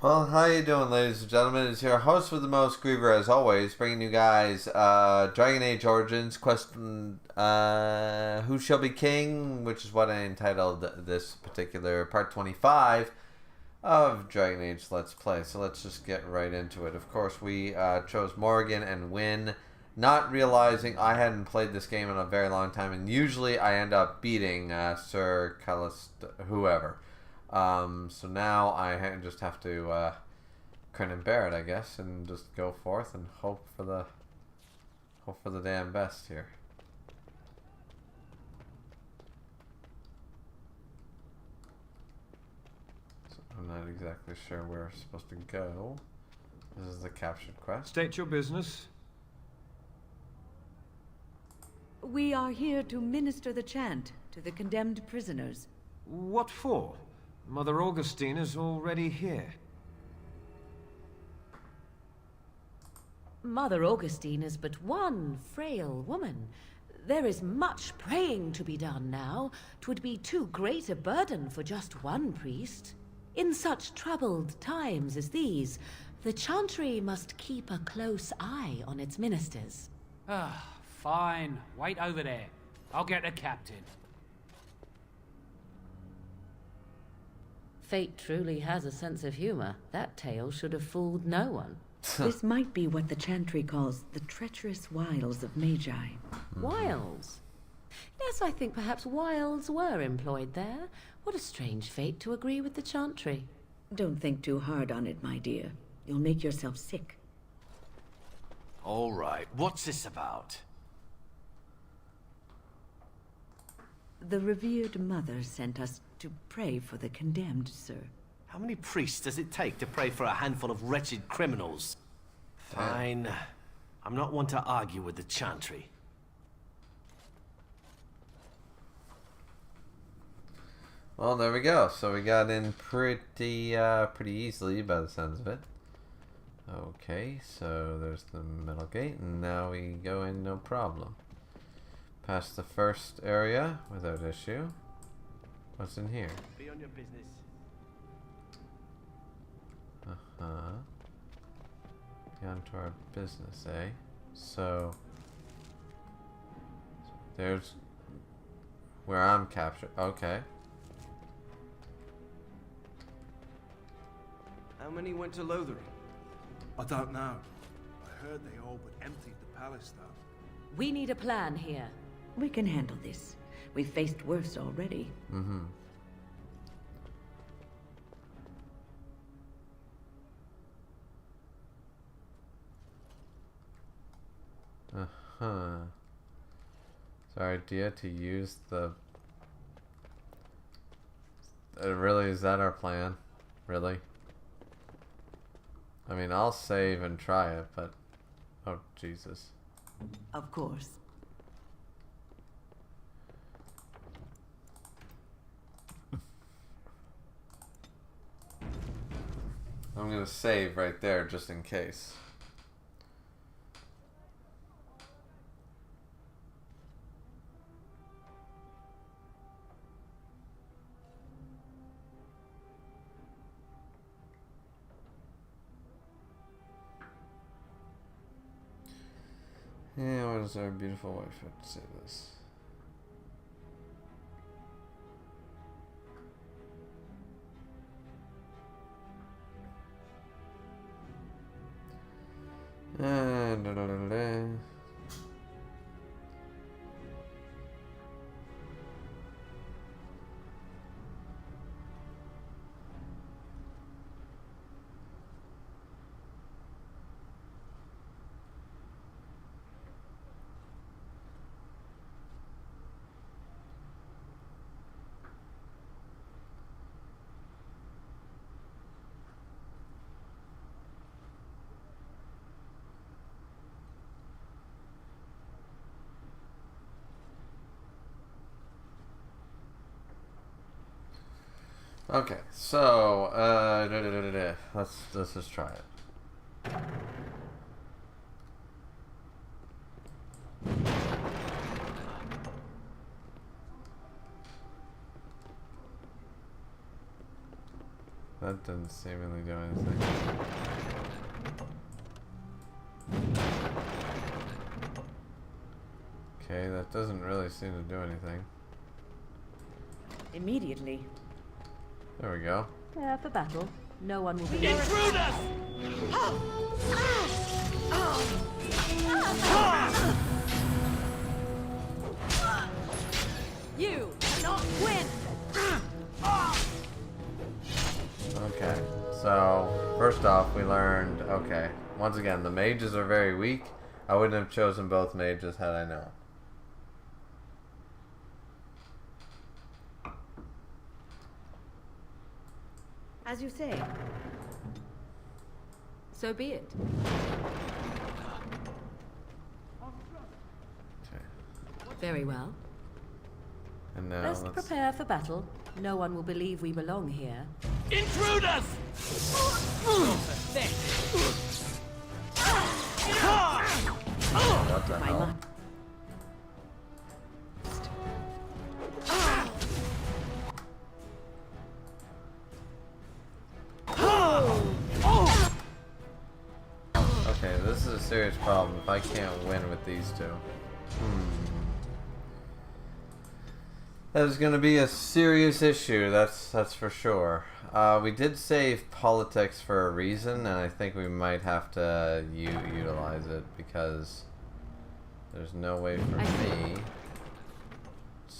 Well, how you doing, ladies and gentlemen? It's your host with the most, Griever, as always, bringing you guys Dragon Age Origins question, Who Shall Be King, which is what I entitled this particular part 25 of Dragon Age Let's Play. So let's just get right into it. Of course, we chose Morrigan and Wynne, not realizing I hadn't played this game in a very long time, and usually I end up beating Sir whoever. So now I just have to grin and bear it, I guess, and just go forth and hope for the damn best here. So I'm not exactly sure where we're supposed to go. This is the captured quest. State your business. We are here to minister the chant to the condemned prisoners. What for? Mother Augustine is already here. Mother Augustine is but one frail woman. There is much praying to be done now. 'Twould be too great a burden for just one priest. In such troubled times as these, the chantry must keep a close eye on its ministers. Ah, fine. Wait over there. I'll get the captain. Fate truly has a sense of humor. That tale should have fooled no one. This might be what the chantry calls the treacherous wiles of Magi. Wiles? Yes, I think perhaps wiles were employed there. What a strange fate to agree with the chantry. Don't think too hard on it, my dear. You'll make yourself sick. All right, what's this about? The revered mother sent us to pray for the condemned, sir. How many priests does it take to pray for a handful of wretched criminals? Fine. I'm not one to argue with the chantry. Well, there we go. So we got in pretty easily by the sounds of it. Okay, so there's the metal gate, and now we go in no problem. Past the first area without issue. What's in here? Be on your business. Get on to our business, eh? So there's where I'm captured. Okay. How many went to Lothering? I don't know. I heard they all but emptied the palace, though. We need a plan here. We can handle this. We've faced worse already. Mm-hmm. Uh-huh. It's our idea to use the... really, is that our plan? Really? I mean, I'll save and try it, but... Oh, Jesus. Of course. I'm gonna save right there just in case. Yeah, what does our beautiful wife have to say to this? Da, da, da, da. Okay, so let's just try it. That didn't seemingly do anything. Okay, that doesn't really seem to do anything. Immediately. There we go. Prepare for battle. No one will be... Intruders! You cannot win! Okay, so first off we learned, okay, once again, the mages are very weak. I wouldn't have chosen both mages had I known. As you say. So be it. Okay. Very well. And now Let's prepare for battle. No one will believe we belong here. Intruders! What the hell? Okay, this is a serious problem if I can't win with these two. That is going to be a serious issue, that's for sure. We did save politics for a reason, and I think we might have to utilize it because there's no way for me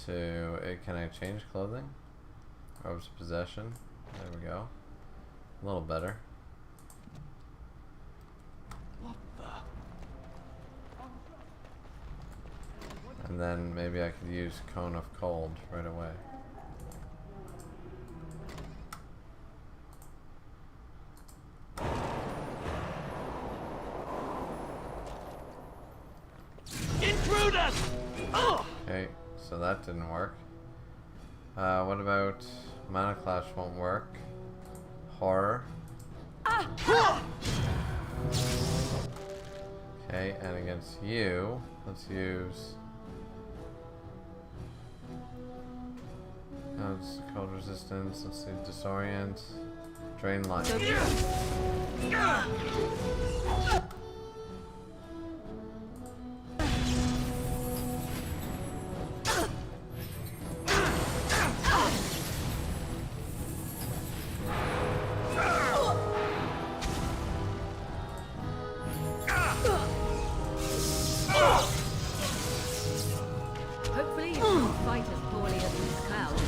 to... can I change clothing? Robes of possession. There we go. A little better. And then maybe I could use Cone of Cold right away. Intruders! Okay, so that didn't work. What about Mana Clash won't work. Horror. Okay, and against you, let's use... Let's cold resistance, let's see, disorient, drain life. Hopefully you won't fight as poorly as these clouds.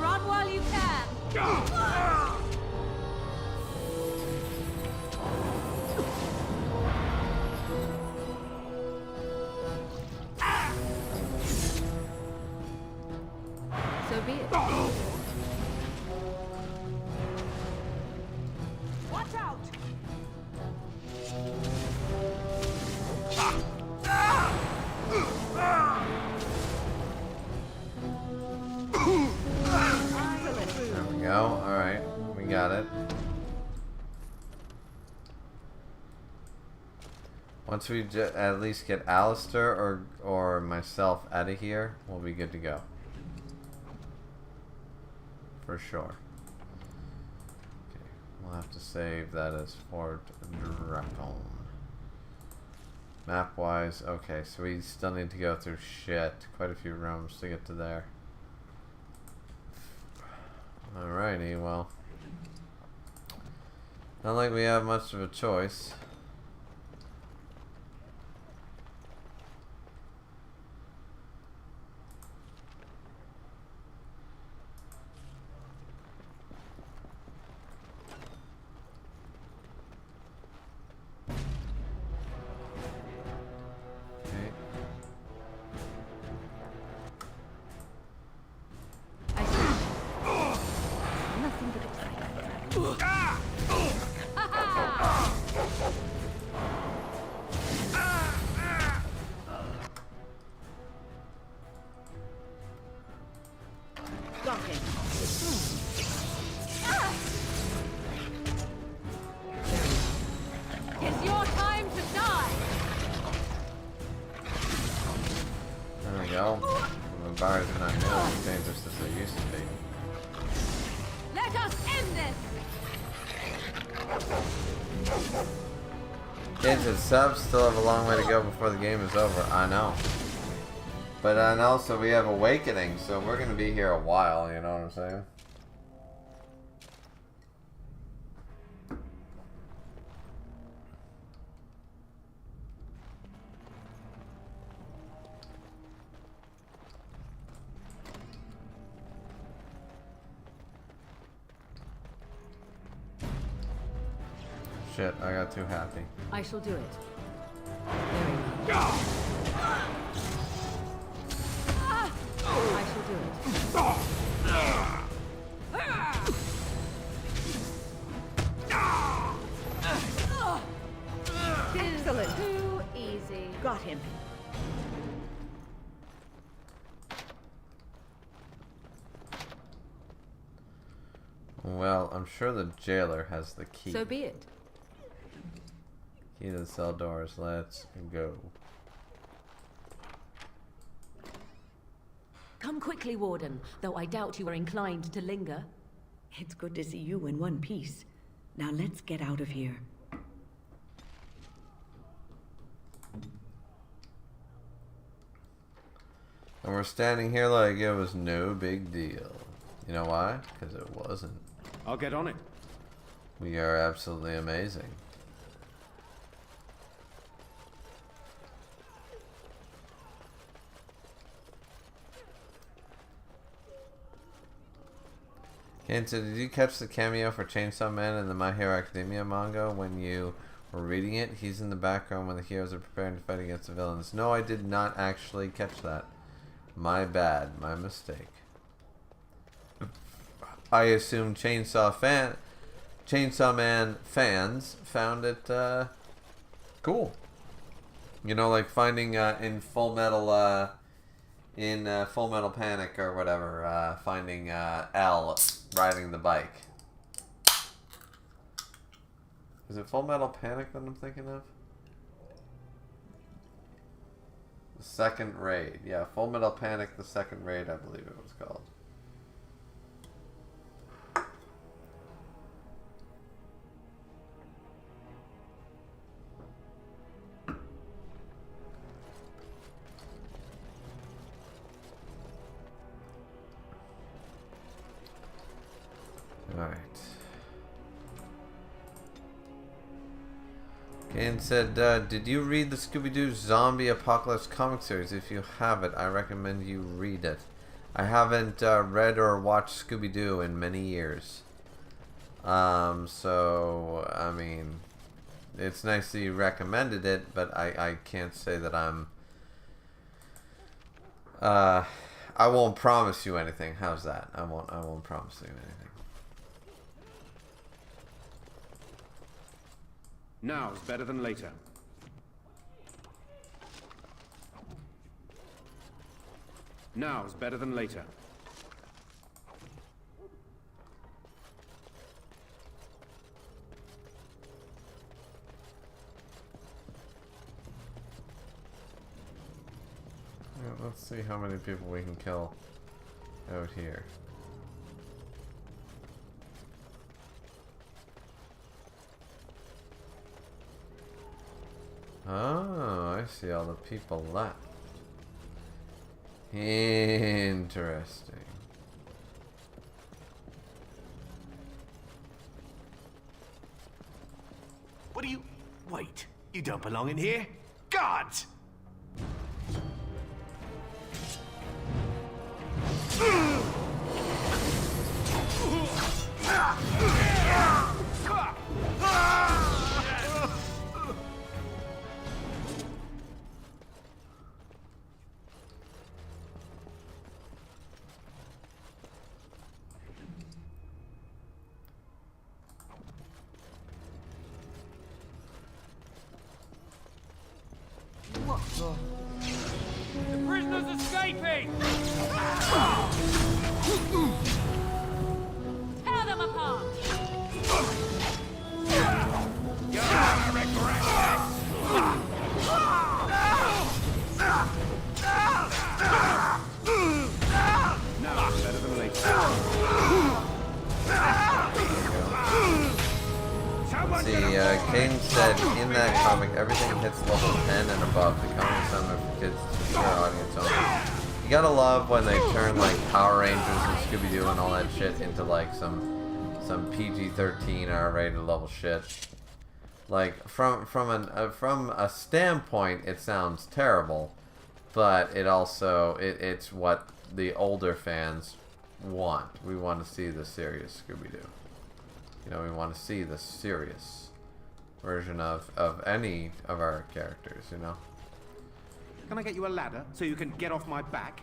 Run while you can. So be it. Watch out! There we go, alright, we got it. Once we at least get Alistair or myself out of here, we'll be good to go. For sure. Okay, we'll have to save that as Fort Dracon. Map-wise, okay, so we still need to go through quite a few rooms to get to there. Alrighty, well. Not like we have much of a choice. Nothing but excitement. bars are not nearly as dangerous as they used to be. Let us end this! Games and subs still have a long way to go before the game is over. I know. But and also we have Awakening, so we're going to be here a while, you know what I'm saying? Shit, I got too happy. I shall do it. Very well. I shall do it. Excellent. Too easy. Got him. Well, I'm sure the jailer has the key. So be it. Key to the cell doors. Let's go. Come quickly, Warden, though I doubt you are inclined to linger. It's good to see you in one piece. Now let's get out of here. And we're standing here like it was no big deal. You know why? Because it wasn't. I'll get on it. We are absolutely amazing. Kane said, did you catch the cameo for Chainsaw Man in the My Hero Academia manga when you were reading it? He's in the background when the heroes are preparing to fight against the villains. No, I did not actually catch that. My bad. My mistake. I assume Chainsaw Man fans found it cool. You know, like finding in Full Metal Panic or whatever, finding L riding the bike. Is it Full Metal Panic that I'm thinking of? The second raid. Yeah, Full Metal Panic, the second raid, I believe it was called. Alright. Kane said, did you read the Scooby-Doo Zombie Apocalypse comic series? If you have it, I recommend you read it. I haven't read or watched Scooby-Doo in many years. So, I mean, it's nice that you recommended it, but I can't say that I'm... I won't promise you anything. How's that? I won't promise you anything. Now's better than later. Now's better than later. Yeah, let's see how many people we can kill out here. Oh, I see all the people left. Interesting. What do you... Wait, you don't belong in here? God! The prisoner's escaping! Tear them apart! Let's see, King said in that comic, everything hits level 10 and above. The comic is not for kids, it's for audience only. You gotta love when they turn like Power Rangers and Scooby-Doo and all that shit into like some PG-13 R-rated level shit. Like from a standpoint, it sounds terrible, but it also it's what the older fans want. We want to see the serious Scooby-Doo. You know, we want to see the serious version of any of our characters. You know. Can I get you a ladder so you can get off my back?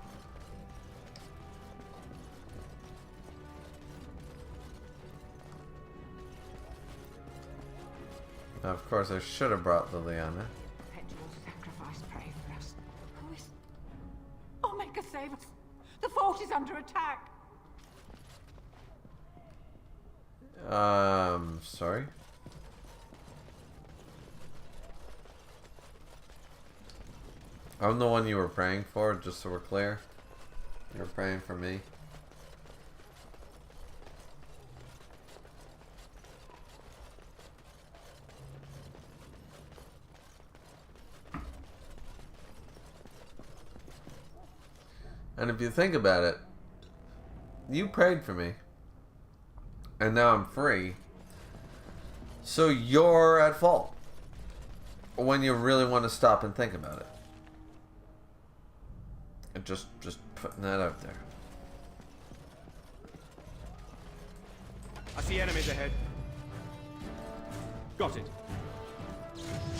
Now, of course, I should have brought Liliana. Perpetual sacrifice, pray for us. Who is... Omega, save us! The fort is under attack! Sorry? I'm the one you were praying for, just so we're clear. You're praying for me. And if you think about it, you prayed for me. And now I'm free. So you're at fault. When you really want to stop and think about it. And just putting that out there. I see enemies ahead. Got it.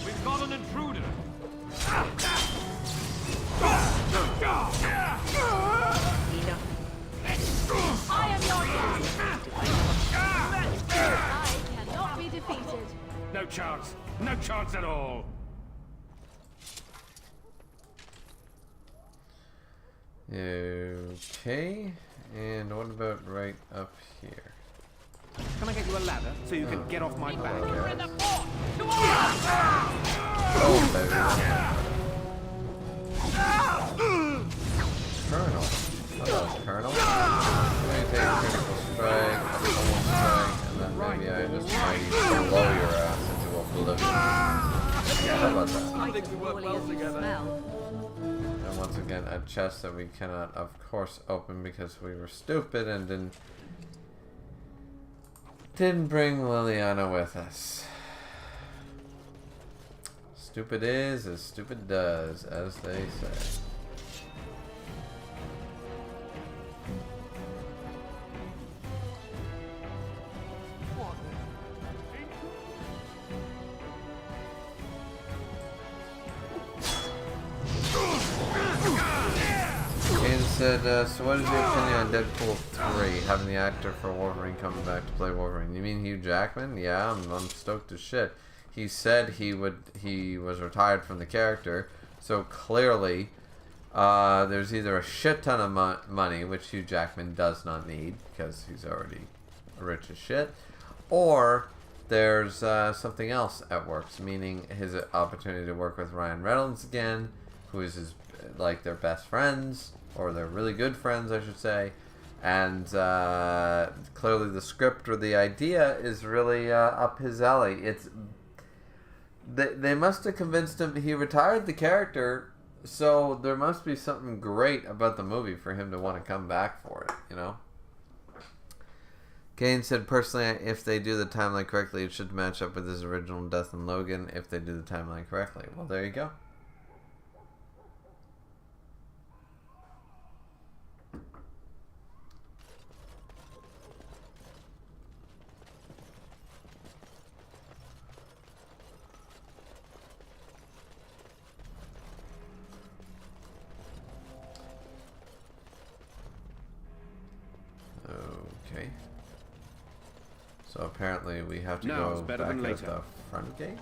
We've got an intruder. I am your I cannot be defeated. No chance. No chance at all. Okay. And what about right up here? Can I get you a ladder so you can get off my back? We're in the fort. Oh, baby. Colonel. Hello, Colonel. Maintain critical strike, almost strike, and then maybe I just might blow your ass into oblivion. How about that? I think we work well together. And once again, a chest that we cannot, of course, open because we were stupid and didn't bring Liliana with us. Stupid is as stupid does, as they say. Said, so what is your opinion on Deadpool 3, having the actor for Wolverine coming back to play Wolverine? You mean Hugh Jackman? Yeah, I'm stoked as shit. He said he was retired from the character, so clearly there's either a shit ton of money, which Hugh Jackman does not need, because he's already rich as shit, or there's something else at works, meaning his opportunity to work with Ryan Reynolds again, who is his, like, their best friends, or they're really good friends, I should say, and clearly the script or the idea is really up his alley. They must have convinced him. He retired the character, so there must be something great about the movie for him to want to come back for it, you know? Kane said, personally, if they do the timeline correctly, it should match up with his original Death and Logan if they do the timeline correctly. Well, there you go. Okay. So apparently we have to go back out the front gate?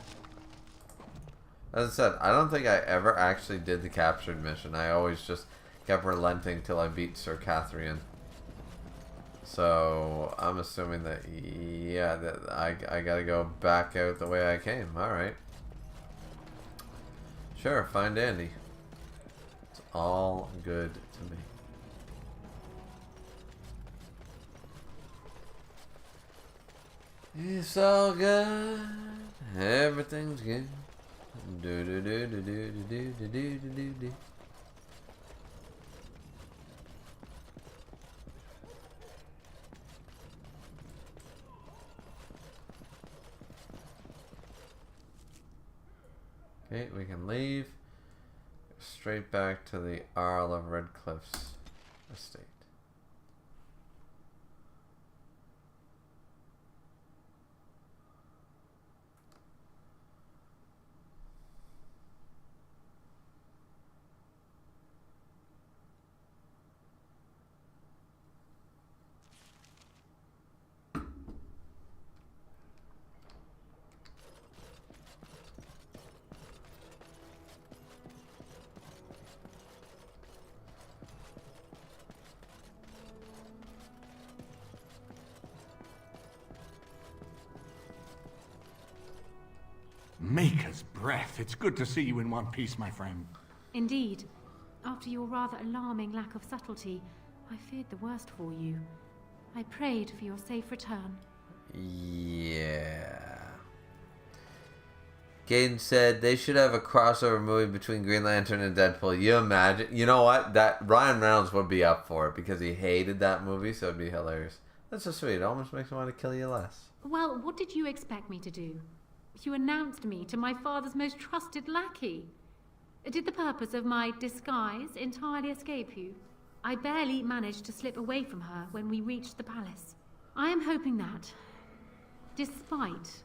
As I said, I don't think I ever actually did the captured mission. I always just kept relenting till I beat Sir Catherine. So I'm assuming that, yeah, that I gotta go back out the way I came. Alright. Sure, find Andy. It's all good to me. It's all good. Everything's good. Do do do do do do do do do do. Okay, we can leave. Straight back to the Earl of Redcliffe's estate. Maker's breath. It's good to see you in one piece, my friend. Indeed. After your rather alarming lack of subtlety, I feared the worst for you. I prayed for your safe return. Yeah. Gaten said they should have a crossover movie between Green Lantern and Deadpool. You imagine? You know what? That Ryan Reynolds would be up for it because he hated that movie, so it'd be hilarious. That's so sweet. It almost makes me want to kill you less. Well, what did you expect me to do? You announced me to my father's most trusted lackey. Did the purpose of my disguise entirely escape you? I barely managed to slip away from her when we reached the palace. I am hoping that, despite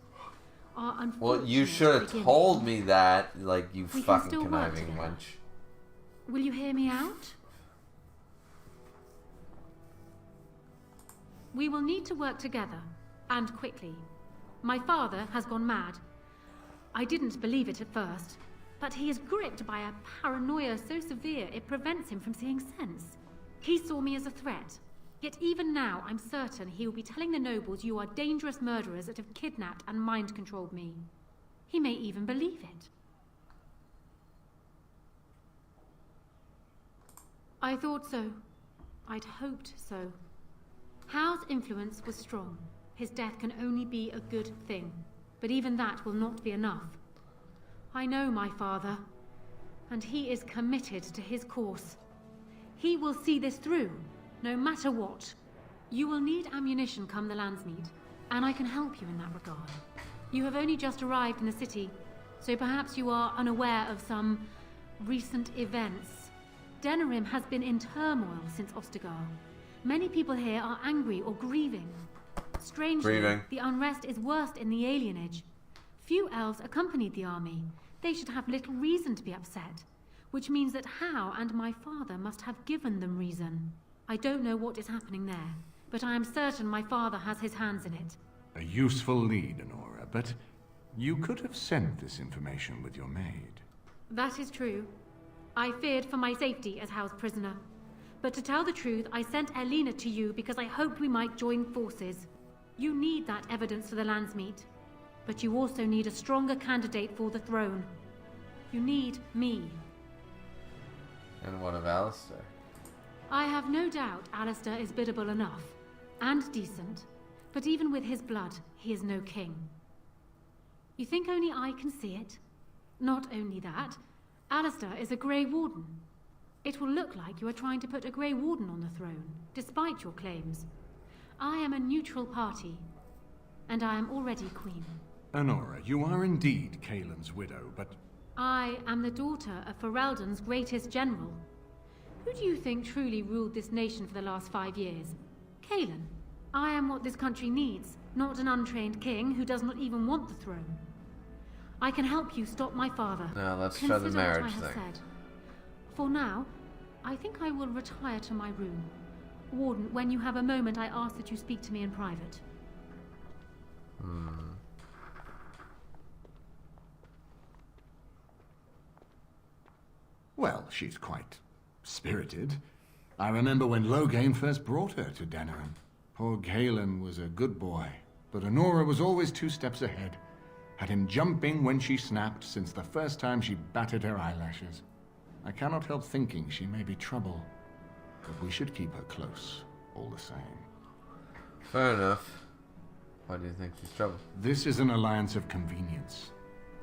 our unfortunate Well, you should have told me that, like, you fucking conniving wench. Will you hear me out? We will need to work together, and quickly. My father has gone mad. I didn't believe it at first, but he is gripped by a paranoia so severe it prevents him from seeing sense. He saw me as a threat, yet even now I'm certain he will be telling the nobles you are dangerous murderers that have kidnapped and mind-controlled me. He may even believe it. I thought so. I'd hoped so. Howe's influence was strong. His death can only be a good thing, but even that will not be enough. I know my father, and he is committed to his course. He will see this through, no matter what. You will need ammunition come the Landsmeet, and I can help you in that regard. You have only just arrived in the city, so perhaps you are unaware of some recent events. Denerim has been in turmoil since Ostagar. Many people here are angry or grieving. Strangely, the unrest is worst in the alienage. Few elves accompanied the army. They should have little reason to be upset, which means that Howe and my father must have given them reason. I don't know what is happening there, but I am certain my father has his hands in it. A useful lead, Honora, but you could have sent this information with your maid. That is true. I feared for my safety as Howe's prisoner. But to tell the truth, I sent Elena to you because I hoped we might join forces. You need that evidence for the Landsmeet, but you also need a stronger candidate for the throne. You need me. And what of Alistair? I have no doubt Alistair is biddable enough, and decent, but even with his blood, he is no king. You think only I can see it? Not only that, Alistair is a Grey Warden. It will look like you are trying to put a Grey Warden on the throne, despite your claims. I am a neutral party, and I am already queen. Honora, you are indeed Kaelin's widow, but... I am the daughter of Ferelden's greatest general. Who do you think truly ruled this nation for the last 5 years? Kaelin. I am what this country needs, not an untrained king who does not even want the throne. I can help you stop my father. Now let's try the marriage Consider what I thing. have said. For now, I think I will retire to my room. Warden, when you have a moment, I ask that you speak to me in private. Well, she's quite spirited. I remember when Loghain first brought her to Denerim. Poor Galen was a good boy, but Honora was always 2 steps ahead. Had him jumping when she snapped since the first time she batted her eyelashes. I cannot help thinking she may be trouble, but we should keep her close, all the same. Fair enough. Why do you think she's trouble? This is an alliance of convenience.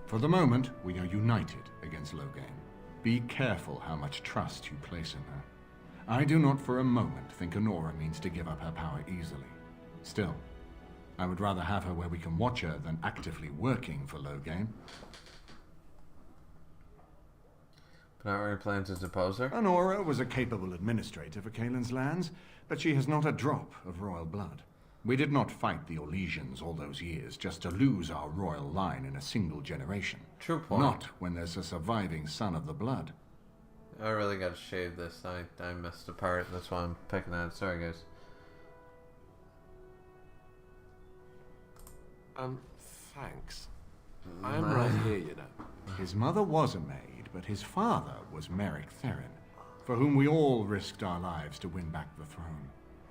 For the moment, we are united against Loghain. Be careful how much trust you place in her. I do not for a moment think Honora means to give up her power easily. Still, I would rather have her where we can watch her than actively working for Loghain. But aren't we planning to depose her? Honora was a capable administrator for Kaelin's lands, but she has not a drop of royal blood. We did not fight the Orlesians all those years just to lose our royal line in a single generation. True point. Not when there's a surviving son of the blood. I really gotta shave this. I missed a part. That's why I'm picking at it. Sorry, guys. Thanks. I am right here, you know. His mother was a maid, but his father was Merrick Theron, for whom we all risked our lives to win back the throne.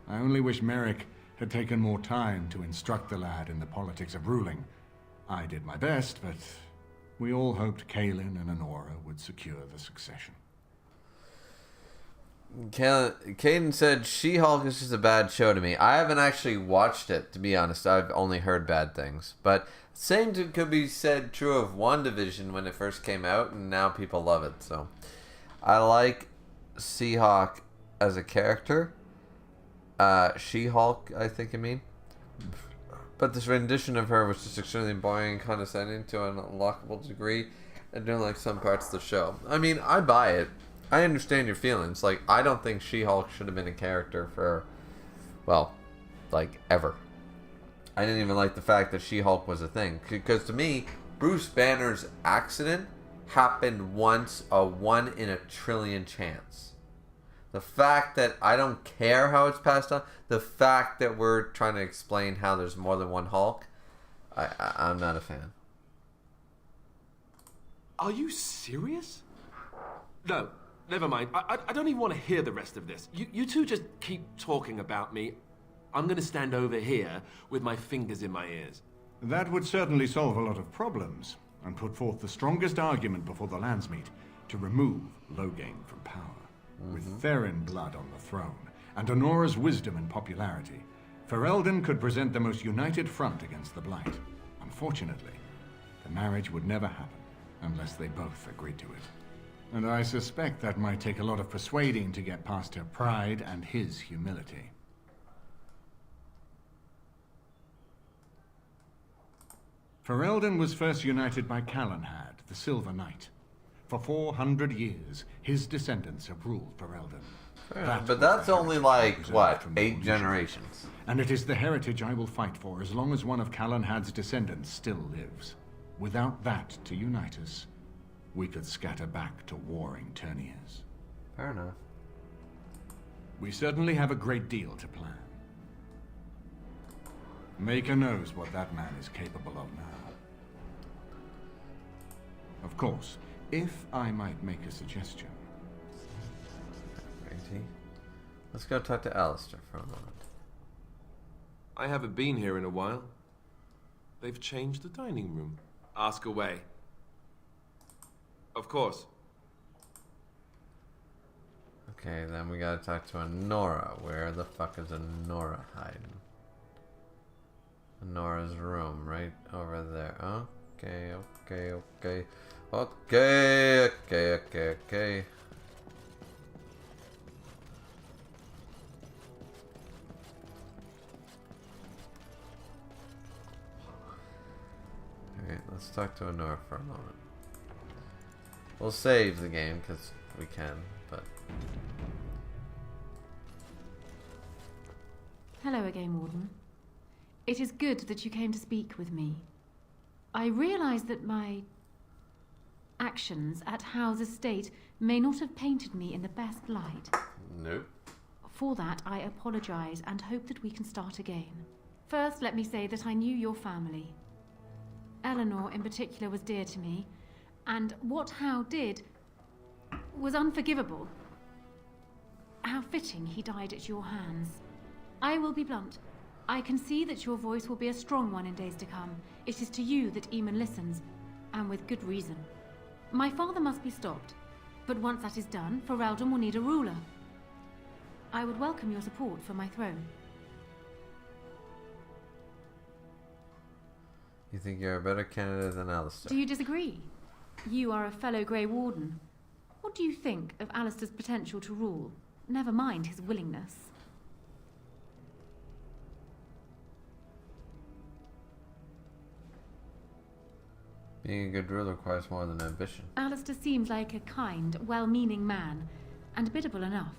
I only wish Merrick had taken more time to instruct the lad in the politics of ruling. I did my best, but we all hoped Kaelin and Honora would secure the succession. Caden said She-Hulk is just a bad show to me. I haven't actually watched it, to be honest. I've only heard bad things. But same could be said true of WandaVision when it first came out, and now people love it. So I like She-Hulk as a character. She-Hulk, I think you mean. But this rendition of her was just extremely boring and condescending to an unlockable degree. I don't like some parts of the show. I mean, I buy it. I understand your feelings. Like, I don't think She-Hulk should have been a character for, well, like, ever. I didn't even like the fact that She-Hulk was a thing. Because to me, Bruce Banner's accident happened once, a 1 in a trillion chance. The fact that I don't care how it's passed on, the fact that we're trying to explain how there's more than one Hulk, I'm not a fan. Are you serious? No, never mind. I don't even want to hear the rest of this. You two just keep talking about me. I'm going to stand over here with my fingers in my ears. That would certainly solve a lot of problems, and put forth the strongest argument before the Landsmeet to remove Loghain from power. With Theron blood on the throne, and Honora's wisdom and popularity, Ferelden could present the most united front against the Blight. Unfortunately, the marriage would never happen unless they both agreed to it. And I suspect that might take a lot of persuading to get past her pride and his humility. Ferelden was first united by Calenhad, the Silver Knight. For 400 years, his descendants have ruled Ferelden. But that's only like, what, 8 generations? And it is the heritage I will fight for as long as one of Calenhad's descendants still lives. Without that to unite us, we could scatter back to warring Terniers. Fair enough. We certainly have a great deal to plan. Maker knows what that man is capable of now. Of course, if I might make a suggestion. Righty. Let's go talk to Alistair for a moment. I haven't been here in a while. They've changed the dining room. Ask away. Of course. Okay, then we gotta talk to Honora. Where the fuck is Honora hiding? Honora's room, right over there. Okay. Alright, let's talk to Honora for a moment. We'll save the game, because we can, but... Hello again, Warden. It is good that you came to speak with me. I realize that my actions at Howe's estate may not have painted me in the best light. Nope. For that, I apologize and hope that we can start again. First, let me say that I knew your family. Eleanor, in particular, was dear to me, and what Howe did was unforgivable. How fitting he died at your hands. I will be blunt. I can see that your voice will be a strong one in days to come. It is to you that Eamon listens, and with good reason. My father must be stopped, but once that is done, Ferelden will need a ruler. I would welcome your support for my throne. You think you're a better candidate than Alistair? Do you disagree? You are a fellow Grey Warden. What do you think of Alistair's potential to rule? Never mind his willingness. Being a good ruler requires more than ambition. Alistair seems like a kind, well-meaning man, and biddable enough.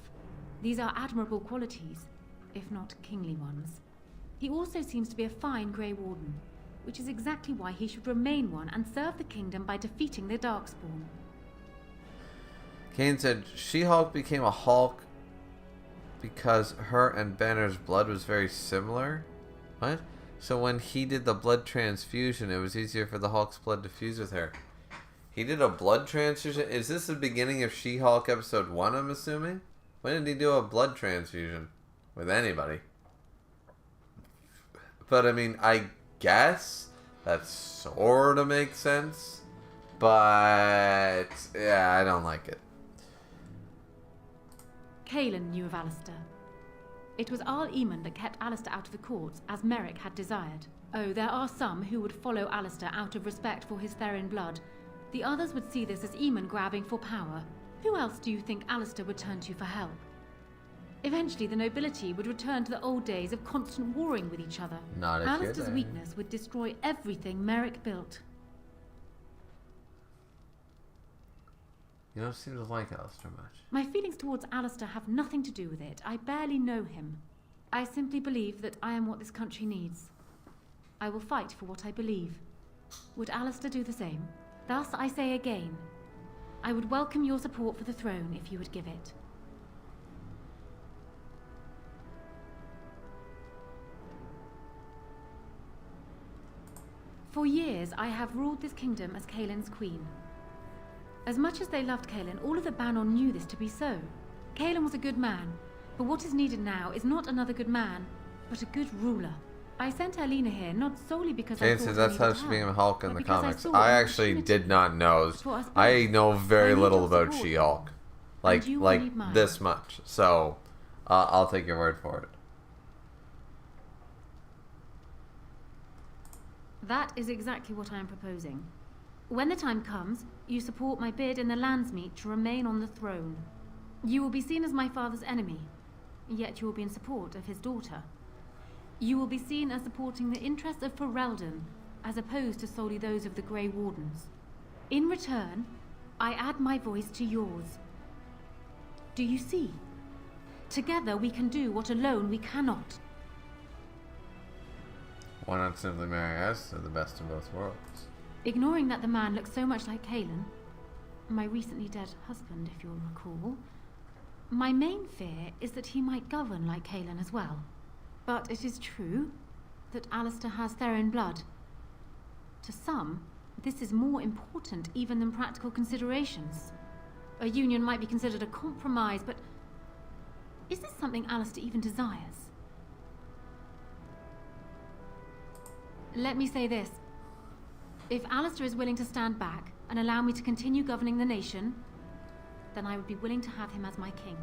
These are admirable qualities, if not kingly ones. He also seems to be a fine Grey Warden, which is exactly why he should remain one and serve the kingdom by defeating the Darkspawn. Kane said She-Hulk became a Hulk because her and Banner's blood was very similar. What? So when he did the blood transfusion, it was easier for the Hulk's blood to fuse with her. He did a blood transfusion? Is this the beginning of She-Hulk episode 1, I'm assuming? When did he do a blood transfusion? With anybody? But I mean, I guess that sort of makes sense. But yeah, I don't like it. Kaelin knew of Alistair. It was Arl Eamon that kept Alistair out of the courts, as Merrick had desired. Oh, there are some who would follow Alistair out of respect for his Therin blood. The others would see this as Eamon grabbing for power. Who else do you think Alistair would turn to for help? Eventually, the nobility would return to the old days of constant warring with each other. Not if you're Alistair's there. weakness would destroy everything Merrick built. You don't seem to like Alistair much. My feelings towards Alistair have nothing to do with it. I barely know him. I simply believe that I am what this country needs. I will fight for what I believe. Would Alistair do the same? Thus, I say again, I would welcome your support for the throne if you would give it. For years, I have ruled this kingdom as Kaelin's queen. As much as they loved Kaelin, all of the Banon knew this to be so. Kaelin was a good man, but what is needed now is not another good man, but a good ruler. I sent Alina here not solely because I Kane thought said she that's how needed she help, became a Hulk in but the because comics. saw I an actually opportunity did not know. for us both. I know very I need little your about support. She-Hulk. And you will need mine. This much. So, I'll take your word for it. That is exactly what I am proposing. When the time comes, you support my bid in the Landsmeet to remain on the throne. You will be seen as my father's enemy, yet you will be in support of his daughter. You will be seen as supporting the interests of Ferelden, as opposed to solely those of the Grey Wardens. In return, I add my voice to yours. Do you see? Together we can do what alone we cannot. Why not simply marry us to the best of both worlds? Ignoring that the man looks so much like Kaelin, my recently dead husband, if you'll recall, my main fear is that he might govern like Kaelin as well. But it is true that Alistair has Therin blood. To some, this is more important even than practical considerations. A union might be considered a compromise, but is this something Alistair even desires? Let me say this. If Alistair is willing to stand back and allow me to continue governing the nation, then I would be willing to have him as my king.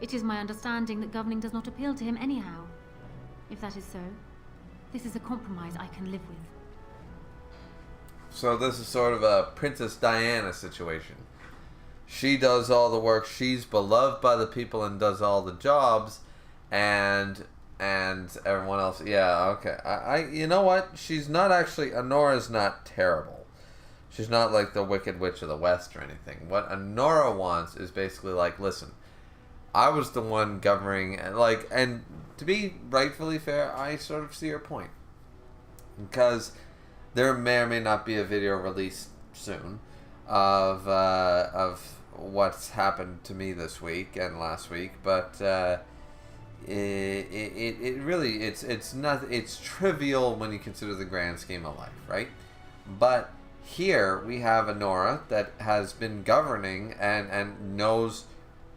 It is my understanding that governing does not appeal to him anyhow. If that is so, this is a compromise I can live with. So this is sort of a Princess Diana situation. She does all the work, she's beloved by the people and does all the jobs, and everyone else, yeah, okay. I you know what? She's not actually, Honora's not terrible. She's not like the Wicked Witch of the West or anything. What Honora wants is basically like, listen, I was the one governing, and to be rightfully fair, I sort of see her point. Because there may or may not be a video released soon of what's happened to me this week and last week, but it really it's trivial when you consider the grand scheme of life, right? But here we have Honora that has been governing and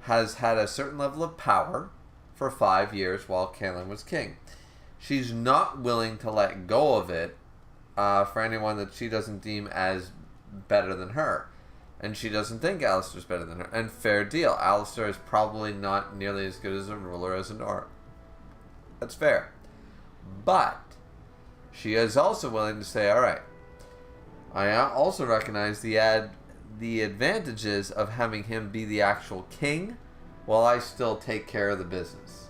has had a certain level of power for 5 years while Kaelin was king. She's not willing to let go of it for anyone that she doesn't deem as better than her. And she doesn't think Alistair's better than her. And fair deal. Alistair is probably not nearly as good as a ruler as Honora. That's fair. But she is also willing to say, alright, I also recognize the advantages of having him be the actual king while I still take care of the business.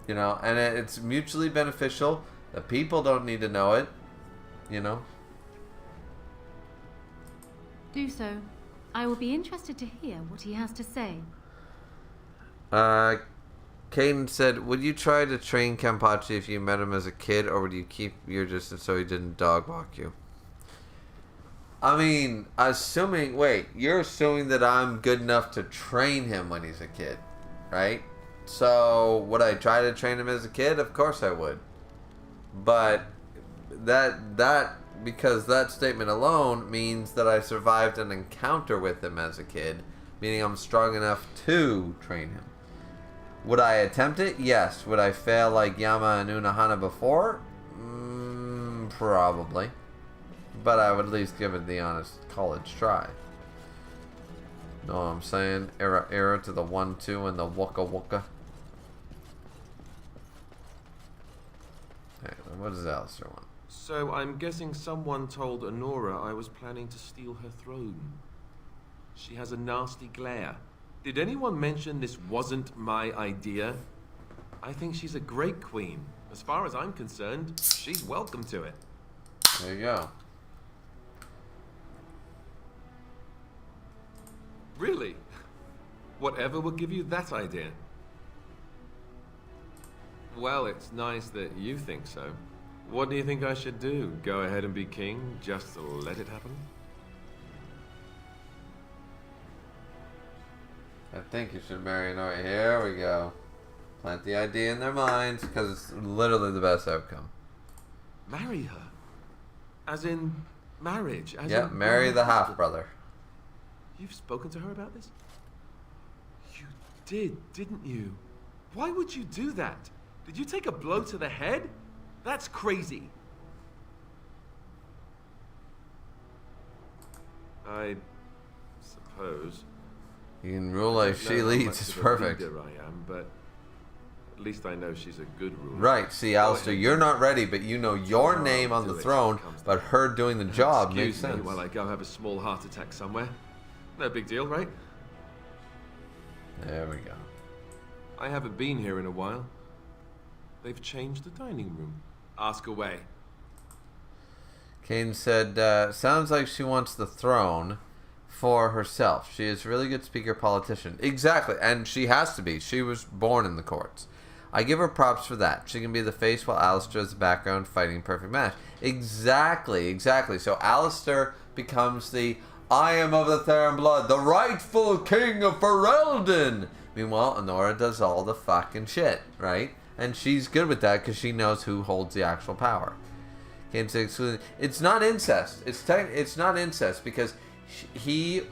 You know, and it's mutually beneficial. The people don't need to know it, you know. Do so. I will be interested to hear what he has to say. Caden said, would you try to train Kenpachi if you met him as a kid, or would you keep your distance so he didn't dog walk you? I mean, you're assuming that I'm good enough to train him when he's a kid, right? So, would I try to train him as a kid? Of course I would. But because that statement alone means that I survived an encounter with him as a kid, meaning I'm strong enough to train him. Would I attempt it? Yes. Would I fail like Yama and Unohana before? Probably. But I would at least give it the honest college try. Know what I'm saying? Era to the 1-2 and the waka waka. Hey, what does Alistair want? So I'm guessing someone told Honora I was planning to steal her throne. She has a nasty glare. Did anyone mention this wasn't my idea? I think she's a great queen. As far as I'm concerned, she's welcome to it. There you go. Really? Whatever will give you that idea? Well, it's nice that you think so. What do you think I should do? Go ahead and be king, just to let it happen? I think you should marry Nora. Here we go. Plant the idea in their minds, because it's literally the best outcome. Marry her? As in marriage? Yeah, marry the half-brother. You've spoken to her about this? You did, didn't you? Why would you do that? Did you take a blow to the head? That's crazy. I suppose. You can rule as she leads. It's perfect. I am, but at least I know she's a good ruler. Right. See, Alistair, you're not ready, but you know your name on the throne, but her doing the job makes sense. While I go have a small heart attack somewhere. No big deal, right? There we go. I haven't been here in a while. They've changed the dining room. Ask away. Kane said, sounds like she wants the throne for herself. She is a really good speaker politician. Exactly, and she has to be. She was born in the courts. I give her props for that. She can be the face while Alistair is the background fighting perfect match. Exactly. So Alistair becomes the I am of the Theron blood, the rightful king of Ferelden. Meanwhile, Honora does all the fucking shit, right? And she's good with that because she knows who holds the actual power. It's not incest. It's not incest because she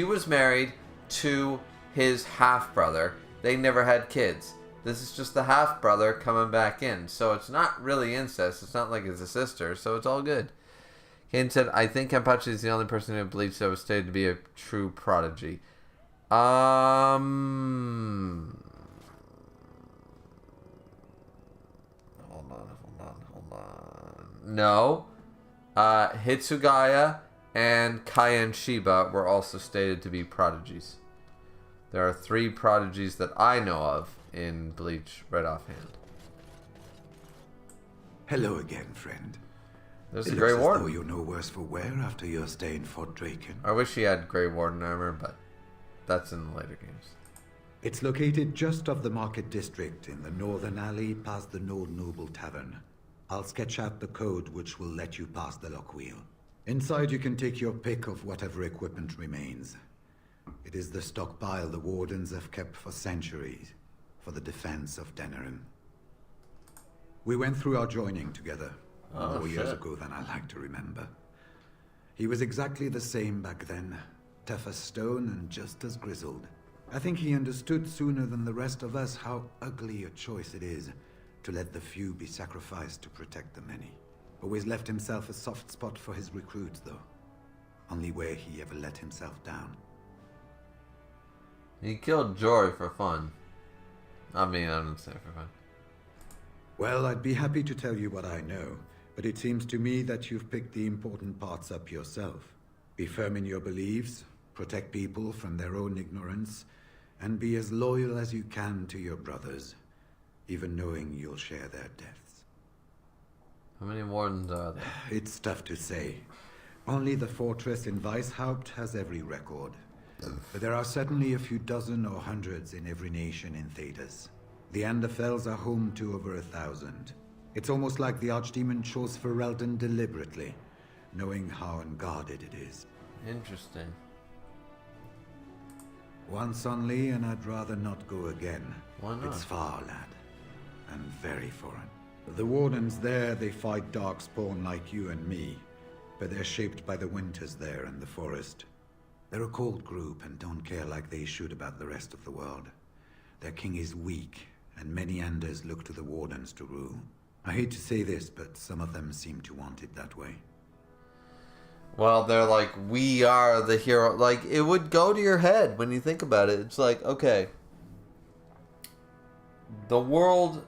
was married to his half brother. They never had kids. This is just the half brother coming back in. So it's not really incest. It's not like it's a sister. So it's all good. Kane said, I think Kenpachi is the only person who believes that was stated to be a true prodigy. Hold on. No. Hitsugaya and Kaien Shiba were also stated to be prodigies. There are 3 prodigies that I know of in Bleach right offhand. Hello again, friend. There's the Grey Warden. Though you're no worse for wear after your stay in Fort Draken. I wish he had Grey Warden armor, but that's in the later games. It's located just off the Market District in the northern alley past the Old Noble Tavern. I'll sketch out the code which will let you pass the lock wheel. Inside you can take your pick of whatever equipment remains. It is the stockpile the Wardens have kept for centuries for the defense of Denerim. We went through our joining together. More years ago than I like to remember. He was exactly the same back then. Tough as stone and just as grizzled. I think he understood sooner than the rest of us how ugly a choice it is to let the few be sacrificed to protect the many. Always left himself a soft spot for his recruits, though. Only where he ever let himself down. He killed Jory for fun. I mean, I didn't say for fun. Well, I'd be happy to tell you what I know, but it seems to me that you've picked the important parts up yourself. Be firm in your beliefs, protect people from their own ignorance, and be as loyal as you can to your brothers, even knowing you'll share their deaths. How many wardens are there? It's tough to say. Only the fortress in Weishaupt has every record. But there are certainly a few dozen or hundreds in every nation in Thedas. The Anderfells are home to over 1,000. It's almost like the Archdemon chose Ferelden deliberately, knowing how unguarded it is. Interesting. Once only, and I'd rather not go again. Why not? It's far, lad. And very foreign. The Wardens there, they fight Darkspawn like you and me, but they're shaped by the winters there and the forest. They're a cold group and don't care like they should about the rest of the world. Their king is weak, and many Anders look to the Wardens to rule. I hate to say this, but some of them seem to want it that way. Well, they're like, we are the hero. Like, it would go to your head when you think about it. It's like, okay, the world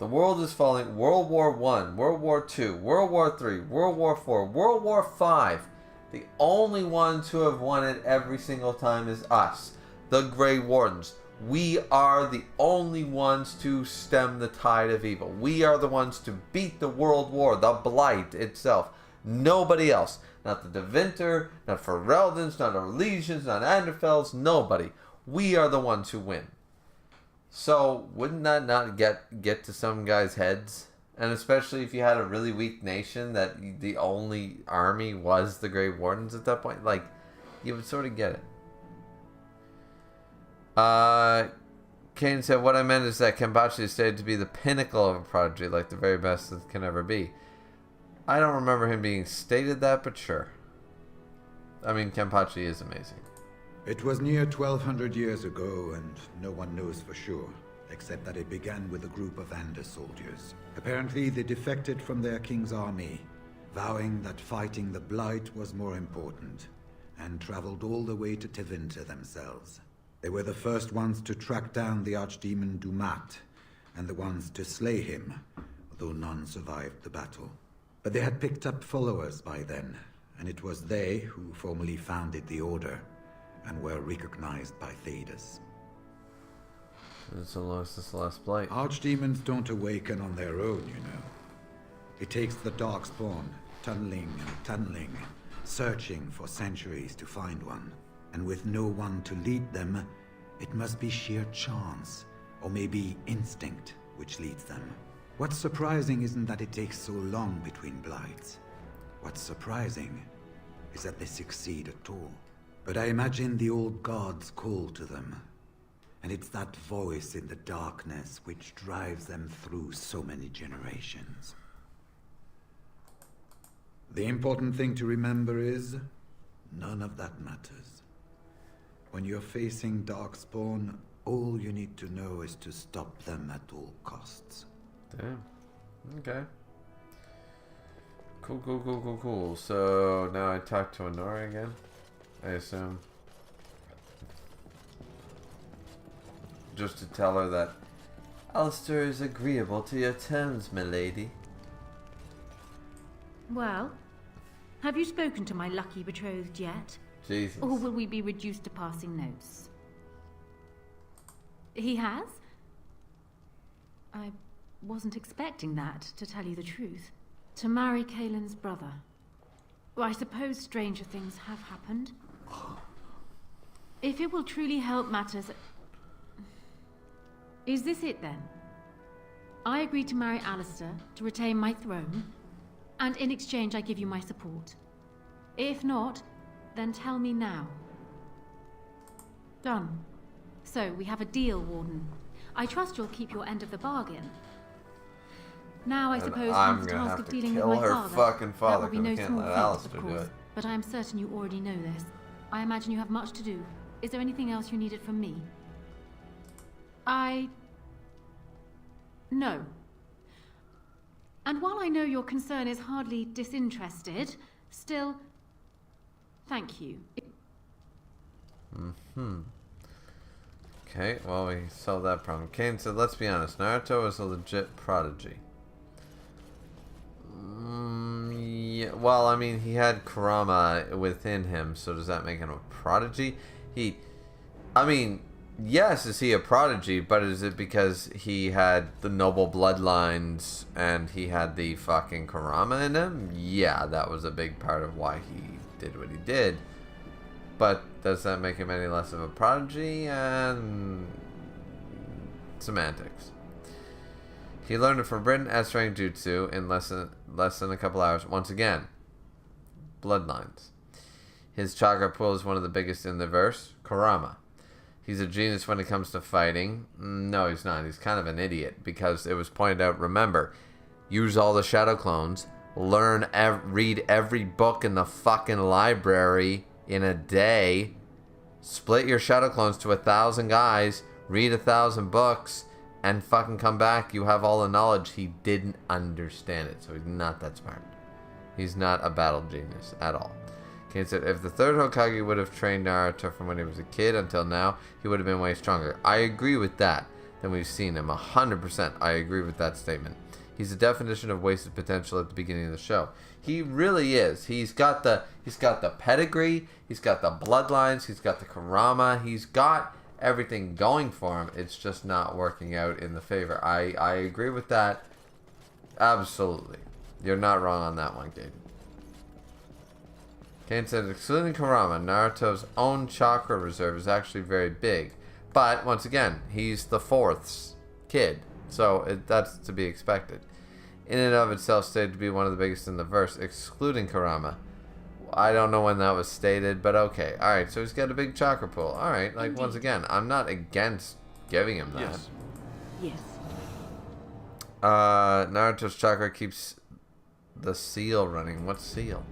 is falling. World War I, World War II, World War III, World War IV, World War V. The only ones who have won it every single time is us, the Grey Wardens. We are the only ones to stem the tide of evil. We are the ones to beat the World War, the Blight itself. Nobody else. Not the Devinter, not Fereldans, not our Legions, not Anderfells, nobody. We are the ones who win. So, wouldn't that not get to some guys' heads? And especially if you had a really weak nation that the only army was the Grey Wardens at that point. Like, you would sort of get it. Kane said, what I meant is that Kenpachi is stated to be the pinnacle of a prodigy, like the very best that can ever be. I don't remember him being stated that, but sure. I mean, Kenpachi is amazing. It was near 1,200 years ago, and no one knows for sure, except that it began with a group of Anders soldiers. Apparently, they defected from their king's army, vowing that fighting the Blight was more important, and traveled all the way to Tevinter themselves. They were the first ones to track down the Archdemon Dumat, and the ones to slay him, although none survived the battle. But they had picked up followers by then, and it was they who formally founded the Order, and were recognized by Thedas. It's almost the last Blight. Archdemons don't awaken on their own, you know. It takes the Darkspawn, tunneling and tunneling, searching for centuries to find one. And with no one to lead them, it must be sheer chance, or maybe instinct, which leads them. What's surprising isn't that it takes so long between Blights. What's surprising is that they succeed at all. But I imagine the old gods call to them. And it's that voice in the darkness which drives them through so many generations. The important thing to remember is, none of that matters. When you're facing Darkspawn, all you need to know is to stop them at all costs. Damn. Okay. Cool. So now I talk to Honora again, I assume. Just to tell her that Alistair is agreeable to your terms, milady. Well, have you spoken to my lucky betrothed yet? Jesus. Or will we be reduced to passing notes? He has? I wasn't expecting that, to tell you the truth. To marry Kaelin's brother. Well, I suppose stranger things have happened. If it will truly help matters... Is this it then? I agree to marry Alistair to retain my throne, and in exchange I give you my support. If not, then tell me now. Done. So, we have a deal, Warden. I trust you'll keep your end of the bargain. Now I suppose I'm comes the gonna task have of to dealing with kill my her father. fucking father, That will be 'cause no we can't small let feat, Alistair of do course, it. but I am certain you already know this. I imagine you have much to do. Is there anything else you needed from me? No. And while I know your concern is hardly disinterested, still, thank you. Okay, well, we solved that problem. Kane said, let's be honest, Naruto is a legit prodigy. Yeah, well, I mean, he had Kurama within him, so does that make him a prodigy? I mean, yes, is he a prodigy, but is it because he had the noble bloodlines and he had the fucking Kurama in him? Yeah, that was a big part of why he did what he did. But does that make him any less of a prodigy? And semantics. He learned a forbidden S-rank jutsu in less than a couple hours. Once again, bloodlines. His chakra pool is one of the biggest in the verse. Kurama. He's a genius when it comes to fighting. No, he's not. He's kind of an idiot because it was pointed out. Remember, use all the shadow clones. Read every book in the fucking library in a day. Split your shadow clones to 1,000 guys. Read 1,000 books. And fucking come back, you have all the knowledge. He didn't understand it, so he's not that smart. He's not a battle genius at all. Okay, so if the third Hokage would have trained Naruto from when he was a kid until now, he would have been way stronger. I agree with that. Then we've seen him 100%. I agree with that statement. He's the definition of wasted potential at the beginning of the show. He really is. He's got the pedigree. He's got the bloodlines. He's got the Kurama. He's got everything going for him. It's just not working out in the favor. I agree with that. Absolutely. You're not wrong on that one, Caden. Kane said, excluding Kurama, Naruto's own chakra reserve is actually very big. But, once again, he's the fourth kid. So, that's to be expected. In and of itself stated to be one of the biggest in the verse, excluding Kurama. I don't know when that was stated, but okay. Alright, so he's got a big chakra pool. Alright, like, once again, I'm not against giving him that. Yes. Yes. Naruto's chakra keeps the seal running. What seal?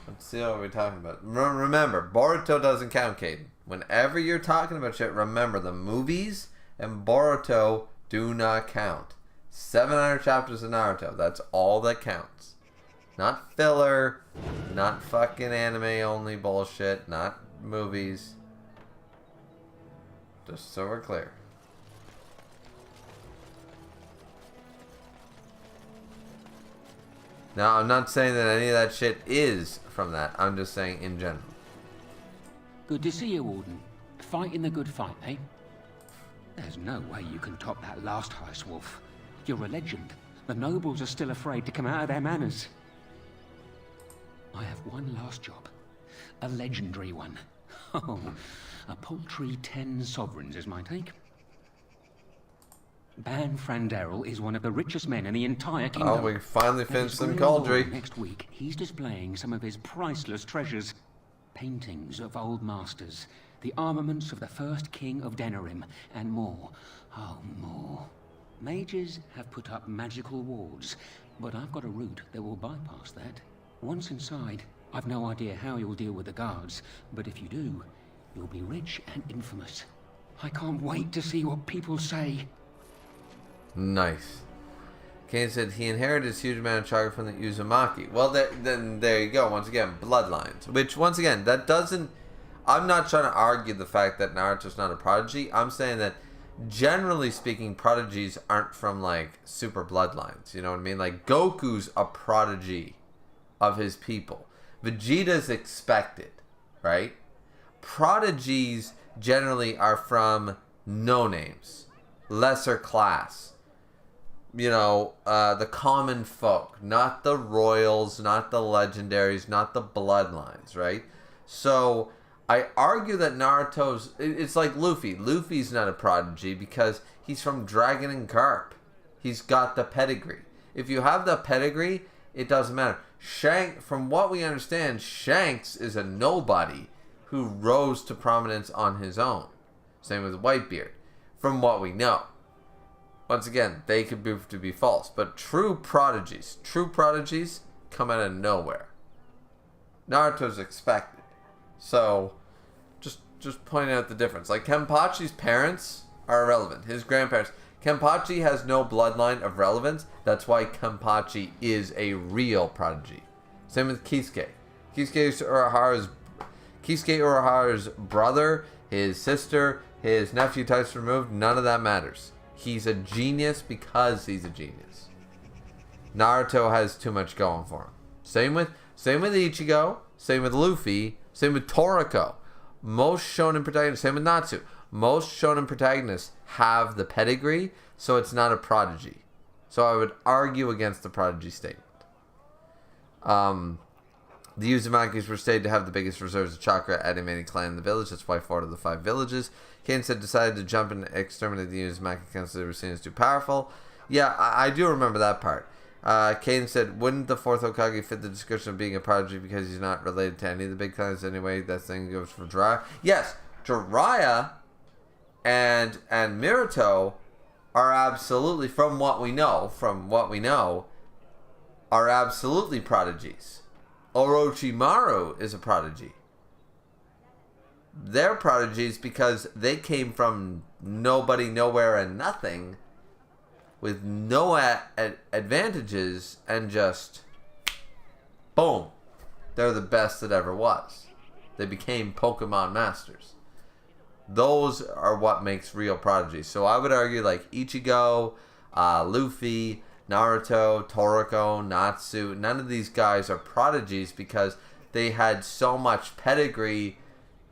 What seal are we talking about? Remember, Boruto doesn't count, Caden. Whenever you're talking about shit, remember the movies and Boruto do not count. 700 chapters of Naruto. That's all that counts. Not filler, not fucking anime only bullshit, not movies. Just so we're clear. Now, I'm not saying that any of that shit is from that. I'm just saying in general. Good to see you, Warden. Fighting the good fight, eh? There's no way you can top that last heist, Wolf. You're a legend. The nobles are still afraid to come out of their manners. I have one last job. A legendary one. Oh, a paltry 10 sovereigns is my take. Ban Franderel is one of the richest men in the entire kingdom. Oh, we finally finished some Cauldry. Next week, he's displaying some of his priceless treasures. Paintings of old masters, the armaments of the first king of Denerim, and more. Oh, more. Mages have put up magical wards, but I've got a route that will bypass that. Once inside, I've no idea how you'll deal with the guards, but if you do, you'll be rich and infamous. I can't wait to see what people say. Nice. Kane said he inherited his huge amount of chakra from the Uzumaki. Well, then there you go. Once again, bloodlines. Which, once again, that doesn't... I'm not trying to argue the fact that Naruto's not a prodigy. I'm saying that, generally speaking, prodigies aren't from, like, super bloodlines. You know what I mean? Like, Goku's a prodigy of his people. Vegeta's expected, right? Prodigies generally are from no-names, lesser class. You know, the common folk, not the royals, not the legendaries, not the bloodlines, right? So, I argue that Naruto's... It's like Luffy. Luffy's not a prodigy because he's from Dragon and Garp. He's got the pedigree. If you have the pedigree, it doesn't matter. From what we understand, Shanks is a nobody who rose to prominence on his own. Same with Whitebeard, from what we know. Once again, they could prove to be false, but true prodigies come out of nowhere. Naruto's expected. So, just pointing out the difference. Like, Kenpachi's parents are irrelevant. His grandparents. Kenpachi has no bloodline of relevance. That's why Kenpachi is a real prodigy. Same with Kisuke. Kisuke Urahara's brother, his sister, his nephew types removed, none of that matters. He's a genius because he's a genius. Naruto has too much going for him. Same with Ichigo. Same with Luffy. Same with Toriko. Most shonen protagonists. Same with Natsu. Most shonen protagonists have the pedigree, so it's not a prodigy. So I would argue against the prodigy statement. The Uzumakis were stated to have the biggest reserves of chakra at any clan in the village. That's why 4 out of the 5 villages. Kane said decided to jump and exterminate the Uzumaki because they were seen as too powerful. Yeah, I do remember that part. Kane said, wouldn't the 4th Hokage fit the description of being a prodigy because he's not related to any of the big clans anyway? That thing goes for Jiraiya. Yes, Jiraiya and Miruto are absolutely, from what we know, are absolutely prodigies. Orochimaru is a prodigy. They're prodigies because they came from nobody, nowhere, and nothing with no advantages and just boom. They're the best that ever was. They became Pokemon masters. Those are what makes real prodigies. So I would argue like Ichigo, Luffy, Naruto, Toriko, Natsu, none of these guys are prodigies because they had so much pedigree.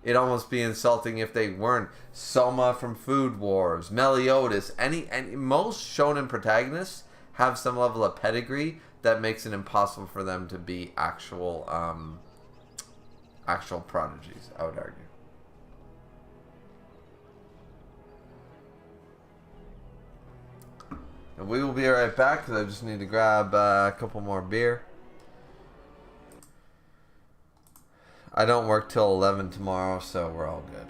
It'd almost be insulting if they weren't. Soma from Food Wars, Meliodas, most shonen protagonists have some level of pedigree that makes it impossible for them to be actual prodigies, I would argue. And we will be right back because I just need to grab a couple more beer. I don't work till 11 tomorrow, so we're all good.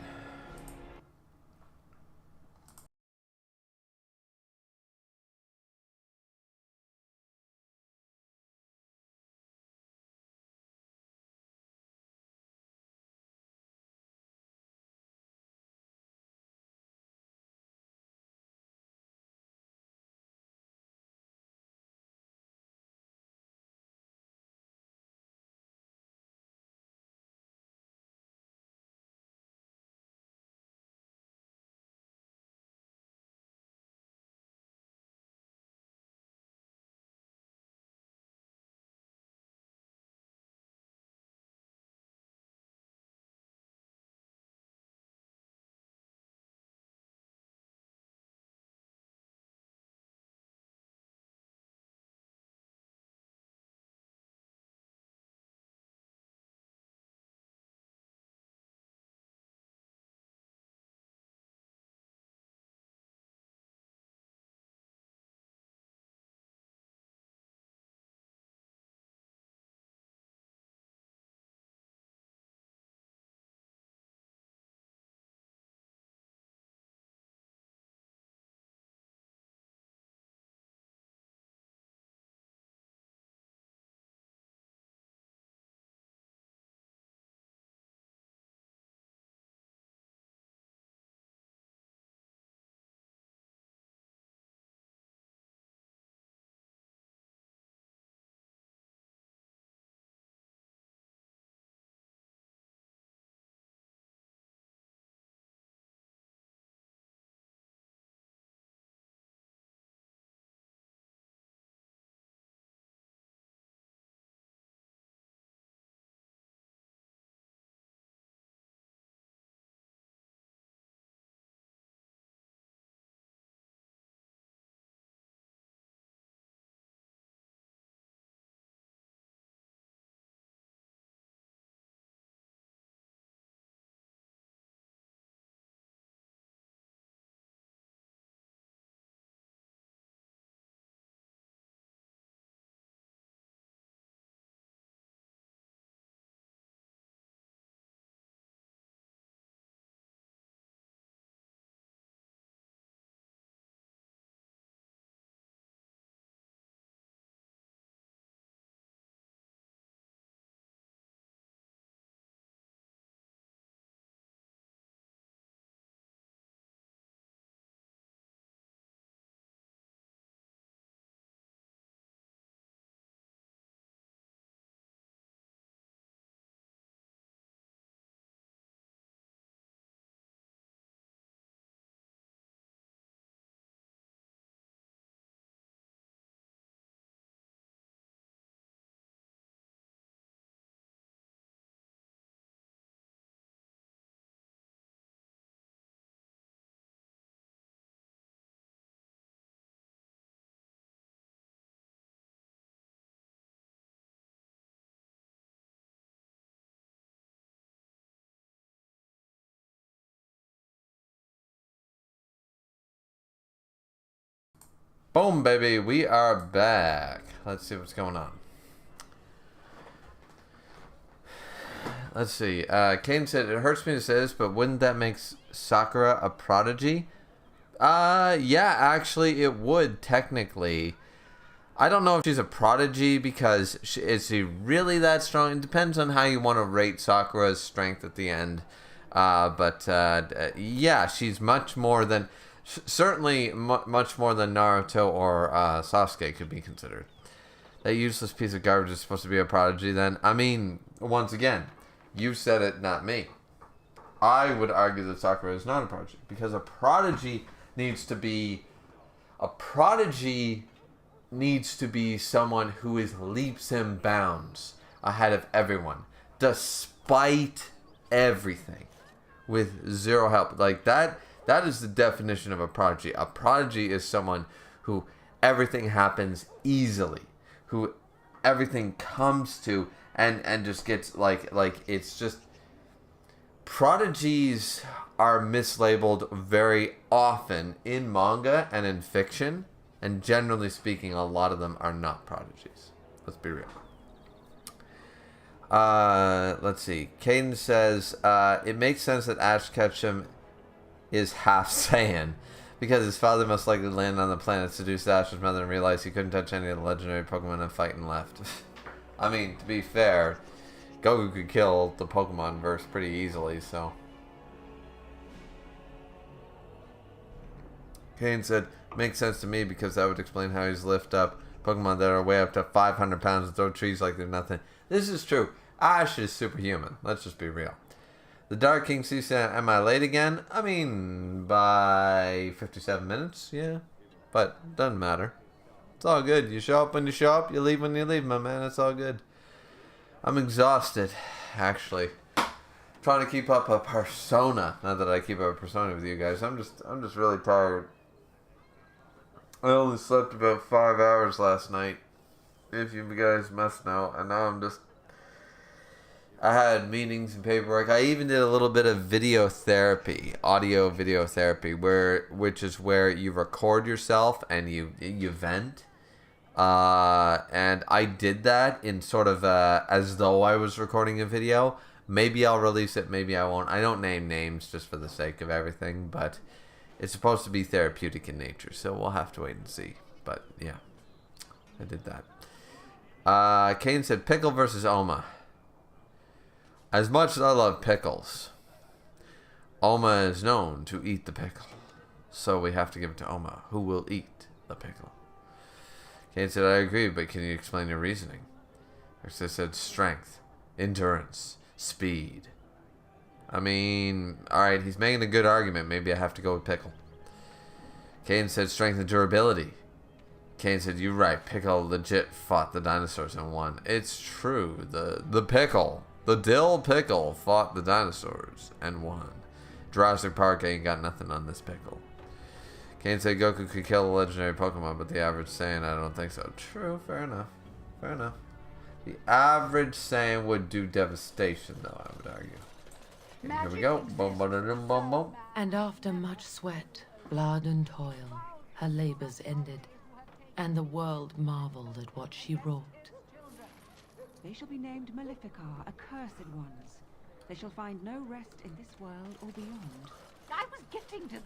Boom, baby. We are back. Let's see what's going on. Let's see. Kane said, it hurts me to say this, but wouldn't that make Sakura a prodigy? Yeah, actually, it would, technically. I don't know if she's a prodigy because is she really that strong? It depends on how you want to rate Sakura's strength at the end. Yeah, she's much more than... Certainly much more than Naruto or Sasuke could be considered. That useless piece of garbage is supposed to be a prodigy then? I mean, once again, you said it, not me. I would argue that Sakura is not a prodigy. Because a prodigy needs to be someone who is leaps and bounds ahead of everyone. Despite everything. With zero help. Like that is the definition of a prodigy. A prodigy is someone who everything happens easily. Who everything comes to and just gets like it's just... Prodigies are mislabeled very often in manga and in fiction, and generally speaking, a lot of them are not prodigies. Let's be real. Let's see. Caden says, it makes sense that Ash Ketchum is half Saiyan, because his father most likely landed on the planet, seduced Ash's mother, and realized he couldn't touch any of the legendary Pokemon and fight and left. I mean, to be fair, Goku could kill the Pokemon verse pretty easily, so... Kane said, makes sense to me because that would explain how he's lift up Pokemon that are way up to 500 pounds and throw trees like they're nothing. This is true. Ash is superhuman. Let's just be real. The Dark King said, am I late again? I mean, by 57 minutes, yeah. But it doesn't matter. It's all good. You show up when you show up, you leave when you leave, my man. It's all good. I'm exhausted, actually. Trying to keep up a persona. Not that I keep up a persona with you guys. I'm just really tired. I only slept about 5 hours last night, if you guys must know, and now I had meetings and paperwork. I even did a little bit of video therapy, audio video therapy, which is where you record yourself and you vent. And I did that in sort of as though I was recording a video. Maybe I'll release it, maybe I won't. I don't name names just for the sake of everything, but it's supposed to be therapeutic in nature, so we'll have to wait and see. But yeah, I did that. Kane said Pickle versus Oma. As much as I love pickles, Oma is known to eat the pickle. So we have to give it to Oma, who will eat the pickle. Kane said, I agree, but can you explain your reasoning? Ursa said strength, endurance, speed. I mean, alright, he's making a good argument. Maybe I have to go with Pickle. Kane said strength and durability. Kane said, you're right. Pickle legit fought the dinosaurs and won. It's true. The Pickle, the Dill Pickle fought the dinosaurs and won. Jurassic Park ain't got nothing on this Pickle. Kane said Goku could kill a legendary Pokemon, but the average Saiyan, I don't think so. True, fair enough. Fair enough. The average Saiyan would do devastation, though, I would argue. Okay, here we go. Boom, boom, boom, boom, boom. And after much sweat, blood and toil, her labors ended, and the world marveled at what she wrought. They shall be named Maleficar, accursed ones. They shall find no rest in this world or beyond. I was getting to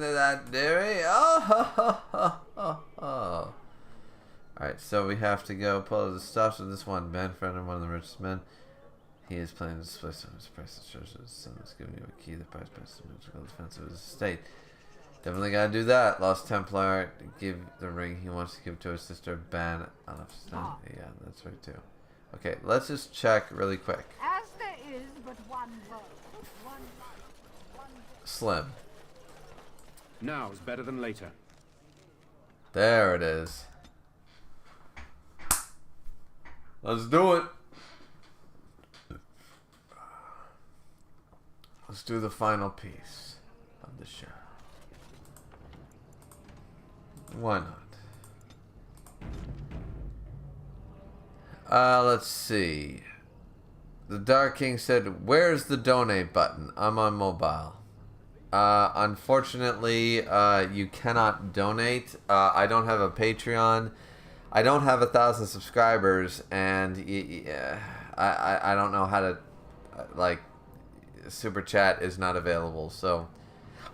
that. Dearie. Oh, ho, ho, ho, ho, ho. Alright, so we have to go pull out the stuff of this one man friend and one of the richest men. He is planning to split some of his priceless treasures. His son is giving you a key. The price best magical defense of his estate. Definitely gotta do that. Lost Templar, give the ring he wants to give to his sister, Ban Alafstan. Yeah, that's right too. Okay, let's just check really quick. As there is but one world, one life, one death. Slim. Now is better than later. There it is. Let's do it. Let's do the final piece of the show. Why not? Let's see. The Dark King said, where's the donate button? I'm on mobile. Unfortunately, you cannot donate. I don't have a Patreon. I don't have 1,000 subscribers, and I don't know how to, like, Super Chat is not available. So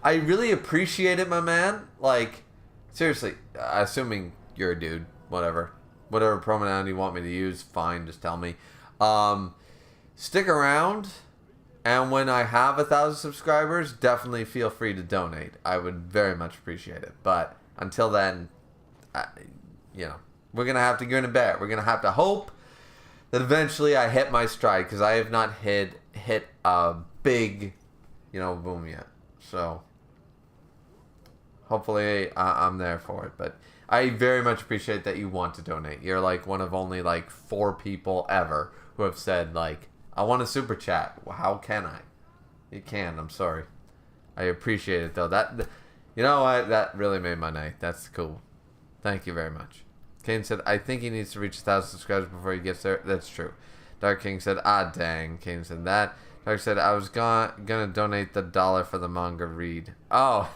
I really appreciate it, my man. Like, seriously, assuming you're a dude, whatever pronoun you want me to use, fine, just tell me. Stick around, and when I have 1,000 subscribers, definitely feel free to donate. I would very much appreciate it. But until then, we're gonna have to grin and bear. We're gonna have to hope that eventually I hit my stride, because I have not hit a big, boom yet. So hopefully I'm there for it. But I very much appreciate that you want to donate. You're like one of only like 4 people ever who have said, like, I want a super chat. Well, how can I? You can. I'm sorry. I appreciate it though. You know what? That really made my night. That's cool. Thank you very much. Kane said, I think he needs to reach 1,000 subscribers before he gets there. That's true. Dark King said, ah, dang. Kane said that. Dark said, I was gonna donate the $1 for the manga read. Oh.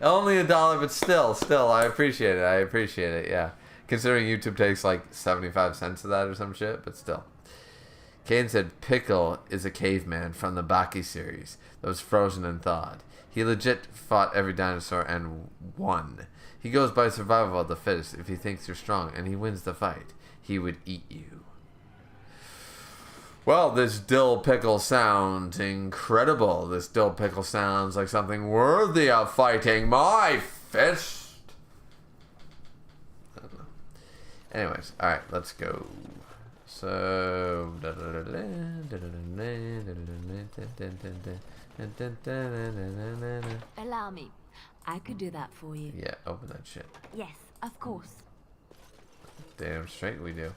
Only $1, but still, I appreciate it. Yeah. Considering YouTube takes like 75 cents of that or some shit, but still. Kane said, Pickle is a caveman from the Baki series that was frozen and thawed. He legit fought every dinosaur and won. He goes by survival of the fittest. If he thinks you're strong and he wins the fight, he would eat you. Well, this dill pickle sounds incredible. This dill pickle sounds like something worthy of fighting my fist. I don't know. Anyways, alright, let's go. So... Allow me. I could do that for you. Yeah, open that shit. Yes, of course. Damn straight we do.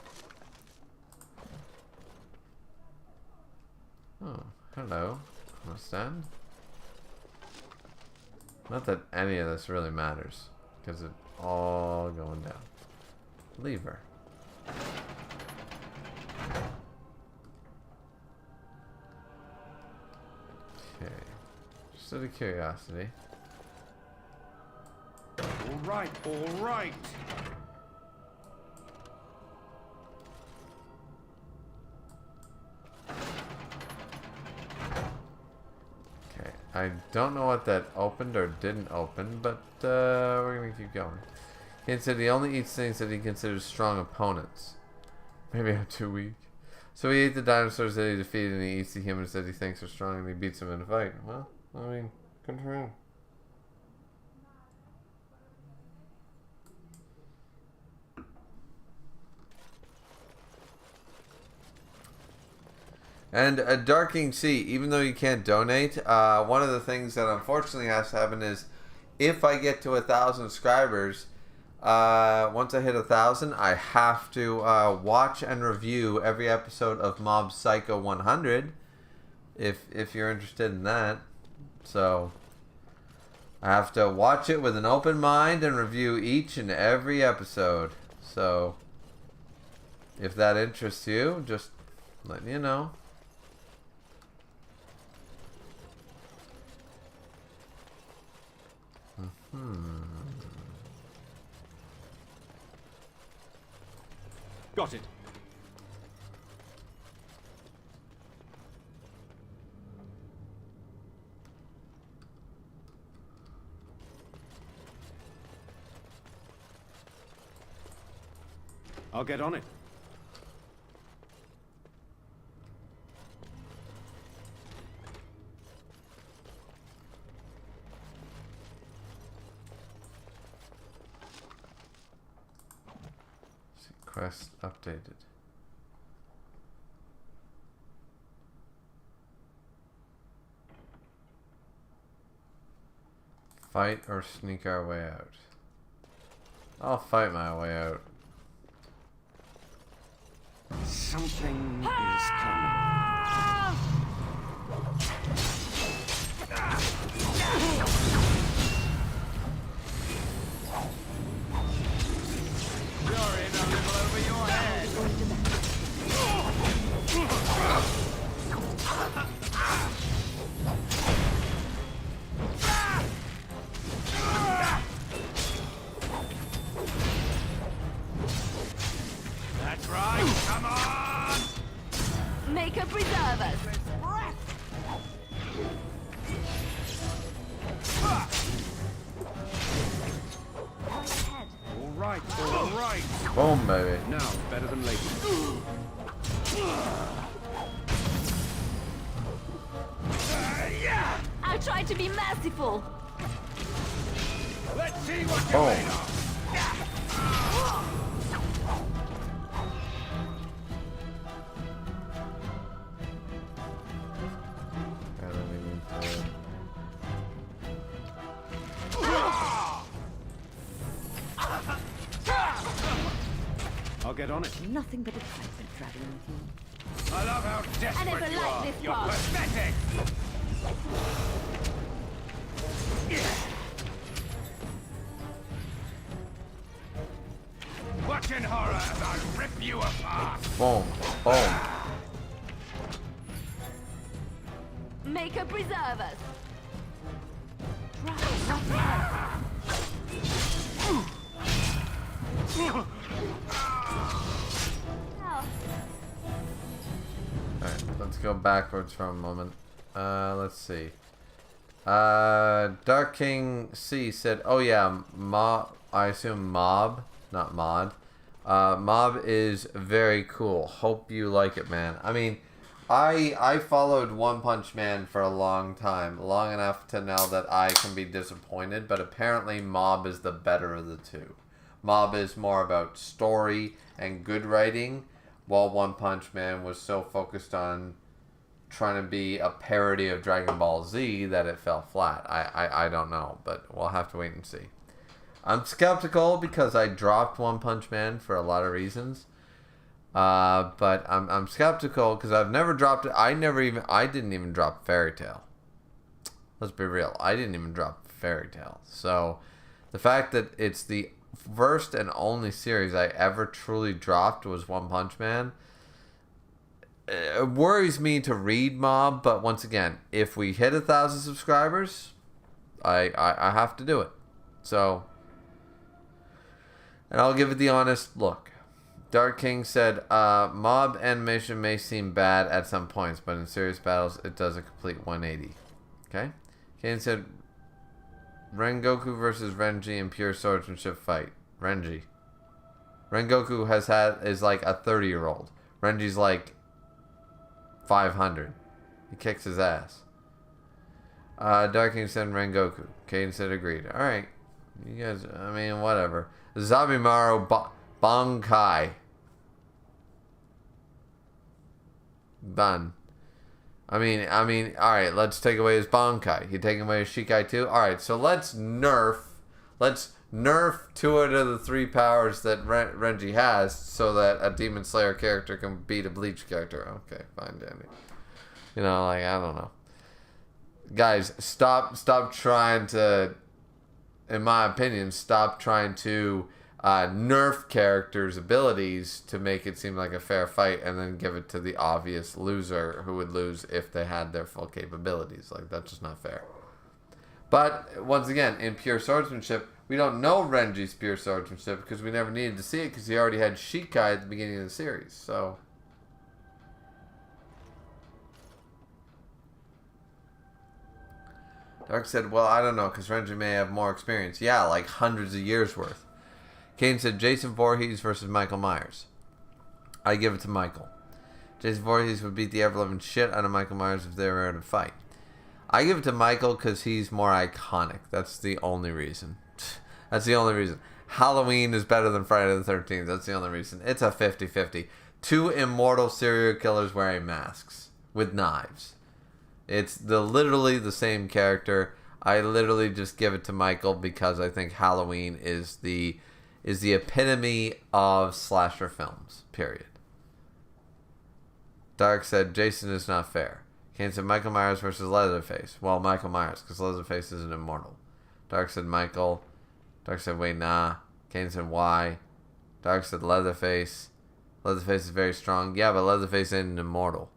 Oh, hello. Understand? Not that any of this really matters, because it's all going down. Lever. Okay. Just out of curiosity. All right, all right. Okay, I don't know what that opened or didn't open, but we're gonna keep going. He said he only eats things that he considers strong opponents. Maybe I'm too weak. So he ate the dinosaurs that he defeated, and he eats the humans that he thinks are strong, and he beats them in a fight. Well, I mean, good for him. And Darking Sea, even though you can't donate, one of the things that unfortunately has to happen is if I get to 1,000 subscribers, once I hit 1,000, I have to watch and review every episode of Mob Psycho 100, if you're interested in that. So I have to watch it with an open mind and review each and every episode. So if that interests you, just letting you know. Got it. I'll get on it. Quest updated. Fight or sneak our way out? I'll fight my way out. Something is coming. You're in a little over your head. Come on! Make a preserve us. All right, all right. Boom, baby. Now, better than later. I tried to be merciful. Let's see what you're made of. I'll get on it. Nothing but excitement traveling with you. I love how desperate never you liked are. this You're part. pathetic. Watch in horror as I rip you apart. Boom. Boom. Make a preserve us. Alright, let's go backwards for a moment. Let's see. Dark King C said, oh yeah, I assume Mob, not Mod. Mob is very cool. Hope you like it, man. I mean, I followed One Punch Man for a long time. Long enough to know that I can be disappointed, but apparently Mob is the better of the two. Mob is more about story and good writing, while One Punch Man was so focused on trying to be a parody of Dragon Ball Z that it fell flat. I don't know, but we'll have to wait and see. I'm skeptical because I dropped One Punch Man for a lot of reasons. But I'm skeptical because I've never dropped it. I didn't even drop Fairy Tail. Let's be real. I didn't even drop Fairy Tail. So the fact that it's the first and only series I ever truly dropped was One Punch Man. It worries me to read Mob, but once again, if we hit 1,000 subscribers, I have to do it. So, and I'll give it the honest look. Dark King said, Mob animation may seem bad at some points, but in serious battles, it does a complete 180. Okay? Kane said, Rengoku versus Renji in pure swordsmanship fight. Renji. Rengoku is like a 30-year-old. Renji's like 500. He kicks his ass. Dark King said Rengoku. Caden said agreed. Alright. You guys, I mean, whatever. Zabimaru Bankai. Done. I mean, alright, let's take away his Bankai. You taking away his Shikai too? Alright, so let's nerf 2 out of the 3 powers that Renji has so that a Demon Slayer character can beat a Bleach character. Okay, fine, Danny. You know, like, I don't know. Guys, stop trying to, in my opinion, stop trying to nerf characters' abilities to make it seem like a fair fight and then give it to the obvious loser who would lose if they had their full capabilities. Like, that's just not fair. But, once again, in pure swordsmanship, we don't know Renji's pure swordsmanship because we never needed to see it because he already had Shikai at the beginning of the series. So, Dark said, well, I don't know because Renji may have more experience. Yeah, like hundreds of years worth. Kane said, Jason Voorhees versus Michael Myers. I give it to Michael. Jason Voorhees would beat the ever-loving shit out of Michael Myers if they were in a fight. I give it to Michael because he's more iconic. That's the only reason. That's the only reason. Halloween is better than Friday the 13th. That's the only reason. It's a 50-50. 2 immortal serial killers wearing masks with knives. It's literally the same character. I literally just give it to Michael because I think Halloween is the epitome of slasher films. Period. Dark said Jason is not fair. Kane said Michael Myers versus Leatherface. Well, Michael Myers, because Leatherface isn't immortal. Dark said Michael. Dark said, wait, nah. Kane said, why? Dark said Leatherface. Leatherface is very strong. Yeah, but Leatherface isn't immortal.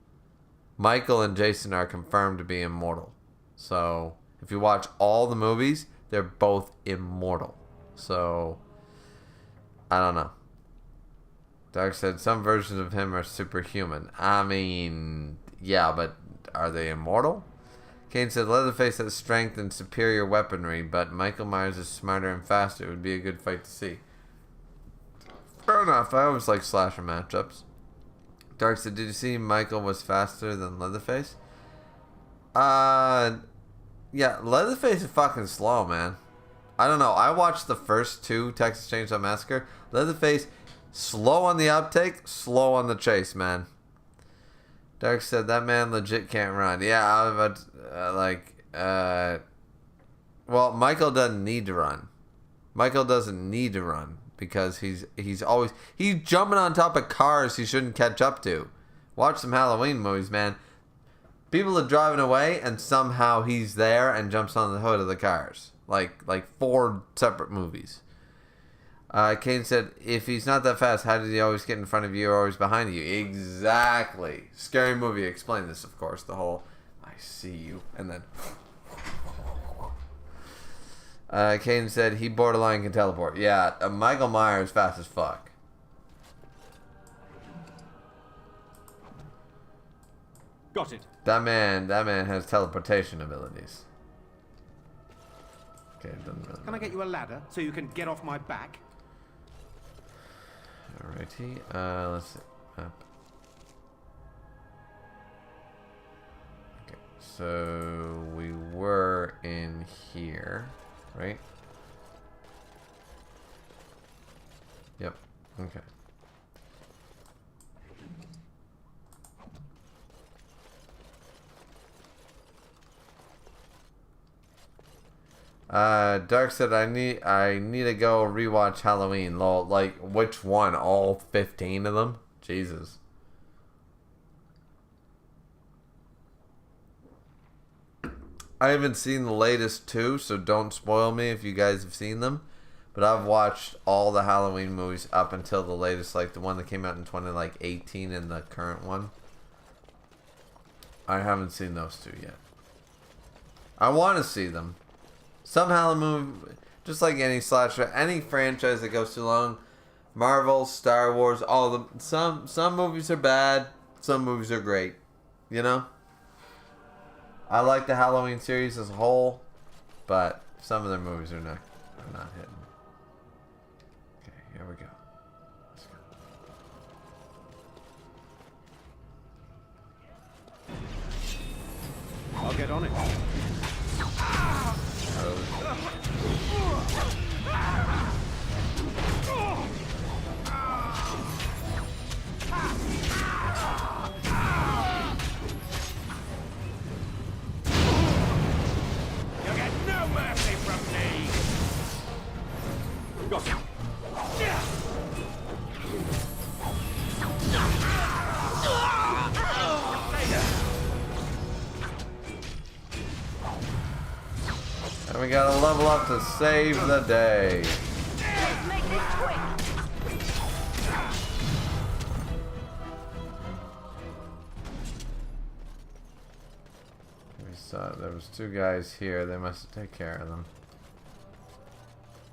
Michael and Jason are confirmed to be immortal. So, if you watch all the movies, they're both immortal. So, I don't know. Dark said some versions of him are superhuman. I mean, yeah, but are they immortal? Kane said Leatherface has strength and superior weaponry, but Michael Myers is smarter and faster. It would be a good fight to see. Fair enough. I always like slasher matchups. Dark said, did you see Michael was faster than Leatherface? Yeah, Leatherface is fucking slow, man. I don't know. I watched the first 2 Texas Chainsaw Massacre. Leatherface, slow on the uptake, slow on the chase, man. Dark said that man legit can't run. Yeah, I was about well, Michael doesn't need to run. Michael doesn't need to run because he's jumping on top of cars he shouldn't catch up to. Watch some Halloween movies, man. People are driving away and somehow he's there and jumps on the hood of the cars. Like 4 separate movies. Kane said, if he's not that fast, how did he always get in front of you or always behind you? Exactly. Scary Movie explained this, of course. The whole, I see you. And then... Kane said, he borderline can teleport. Yeah, Michael Myers fast as fuck. Got it. That man has teleportation abilities. Okay, it doesn't really Can I get you a ladder so you can get off my back? Alrighty, let's see. Map. Okay, so we were in here, right? Yep, okay. Dark said I need to go rewatch Halloween. Lol, like which one? All 15 of them? Jesus. I haven't seen the latest 2, so don't spoil me if you guys have seen them. But I've watched all the Halloween movies up until the latest, like the one that came out in 2018 and the current one. I haven't seen those 2 yet. I want to see them. Some Halloween, just like any slasher, any franchise that goes too long, Marvel, Star Wars, all of them. Some movies are bad, some movies are great. You know? I like the Halloween series as a whole, but some of their movies are not hitting. Okay, here we go. Let's go. I'll get on it. You'll get no mercy from me! Got it. And we gotta level up to save the day. Let's make this quick. We saw there was 2 guys here. They must take care of them.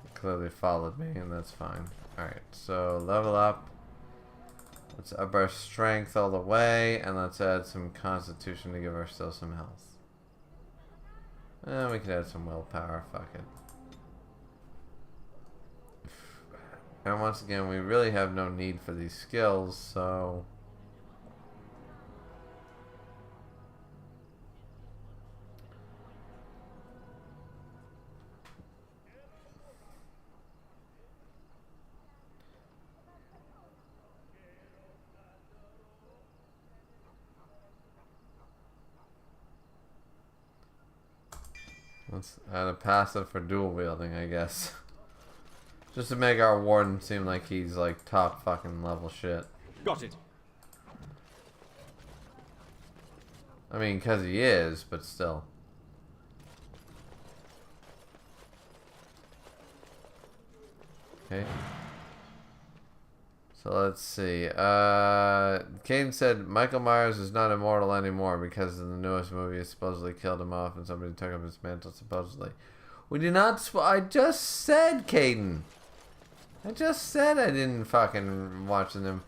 They clearly followed me, and that's fine. Alright, so level up. Let's up our strength all the way, and let's add some constitution to give ourselves some health. We could add some willpower, fuck it. And once again, we really have no need for these skills, so... Let's add a passive for dual wielding, I guess. Just to make our warden seem like he's like top fucking level shit. Got it. I mean, because he is, but still. Okay. So let's see. Kane said Michael Myers is not immortal anymore because in the newest movie it supposedly killed him off and somebody took up his mantle supposedly. We did not. I just said, Caden. I just said I didn't fucking watch them.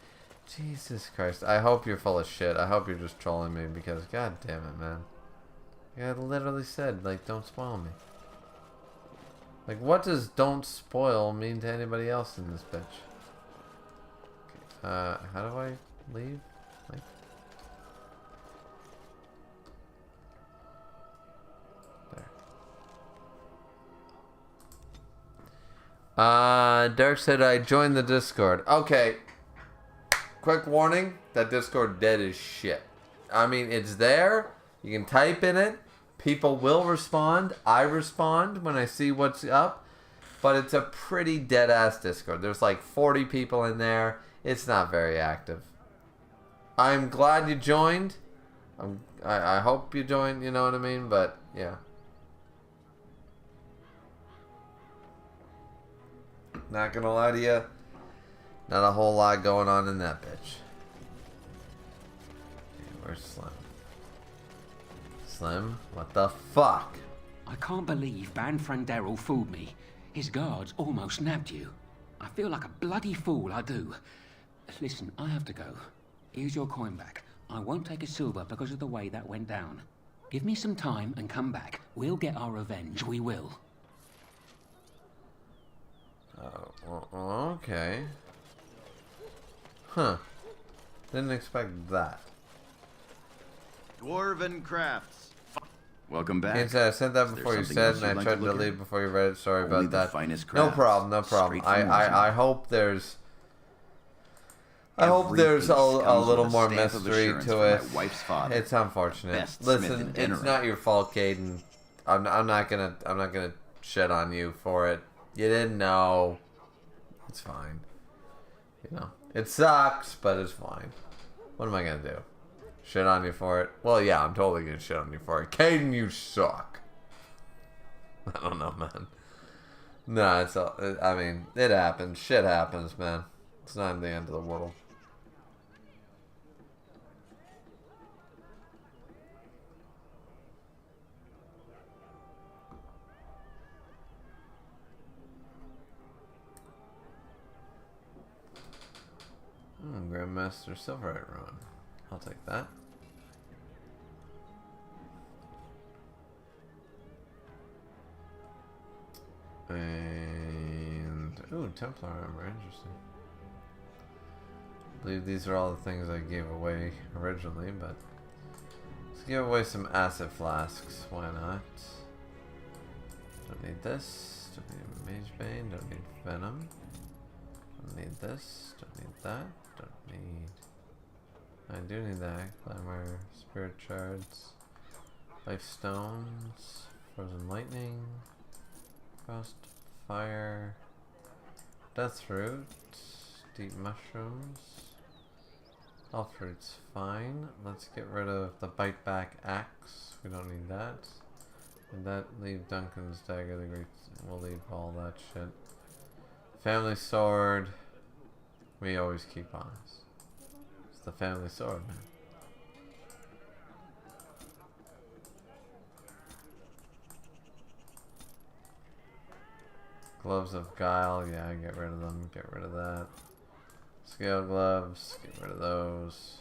Jesus Christ. I hope you're full of shit. I hope you're just trolling me because god damn it, man. I literally said, like, don't spoil me. Like, what does don't spoil mean to anybody else in this bitch? Okay, how do I leave? Like... Derek said I joined the Discord. Okay. Quick warning, that Discord dead as shit. I mean, it's there. You can type in it. People will respond. I respond when I see what's up. But it's a pretty dead-ass Discord. There's like 40 people in there. It's not very active. I'm glad you joined. I hope you joined, you know what I mean? But, yeah. Not gonna lie to you. Not a whole lot going on in that bitch. Okay, where's Slim? Slim? What the fuck? I can't believe Banfran Daryl fooled me. His guards almost nabbed you. I feel like a bloody fool, I do. Listen, I have to go. Here's your coin back. I won't take a silver because of the way that went down. Give me some time and come back. We'll get our revenge, we will. Okay. Huh. Didn't expect that. Dwarven Crafts. Welcome back. Can't say I said that before you said, and I tried to leave before you read it. Sorry about that. No problem, no problem. I hope there's... I hope there's a little more mystery to it. It's unfortunate. Listen, it's not your fault, Caden. I'm not gonna shit on you for it. You didn't know. It's fine. You know, it sucks, but it's fine. What am I gonna do? Shit on you for it? Well, yeah, I'm totally gonna shit on you for it. Caden, you suck. I don't know, man. No, it's all. I mean, it happens. Shit happens, man. It's not the end of the world. Grandmaster Silverite Run. I'll take that. And ooh, Templar armor, interesting. I believe these are all the things I gave away originally, but let's give away some acid flasks. Why not? Don't need this. Don't need Mage Bane. Don't need Venom. Don't need this. Don't need that. Don't need... I do need that. Glamour, Spirit Shards, Life Stones, Frozen Lightning, Frost Fire, Death Fruit, Deep Mushrooms. All fruits fine. Let's get rid of the Bite Back Axe. We don't need that. And that leave Duncan's Dagger, the Great... We'll leave all that shit. Family Sword. We always keep on us. It's the family sword, man. Gloves of Guile, yeah, get rid of them, get rid of that. Scale gloves, get rid of those.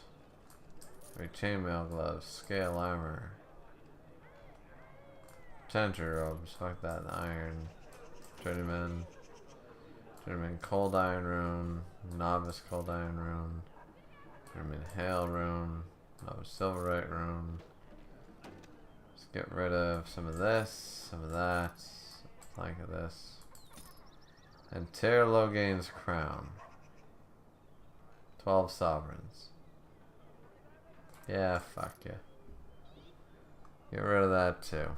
Chainmail gloves, scale armor. Tenter robes, fuck that, iron. Journeyman. Journeyman Cold Iron Rune, Novice Cold Iron Rune, Journeyman Hail Rune, Novice Silverite Rune. Let's get rid of some of this, some of that, flank of this. And Terra Logain's Crown. 12 Sovereigns. Yeah, fuck yeah. Get rid of that too.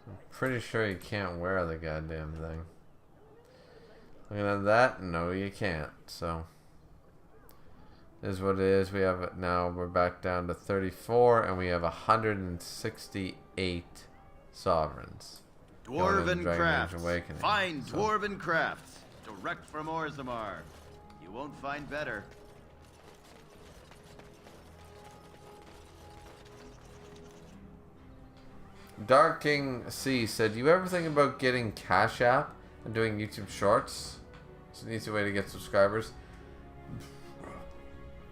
I'm pretty sure you can't wear the goddamn thing. Looking at that, no you can't, so is what it is. We have it now, we're back down to 34 and we have 168 sovereigns. Dwarven Crafts. Find so. Dwarven Crafts. Direct from Orzammar. You won't find better. Dark King C said, you ever think about getting Cash App I'm doing YouTube Shorts. It's an easy way to get subscribers.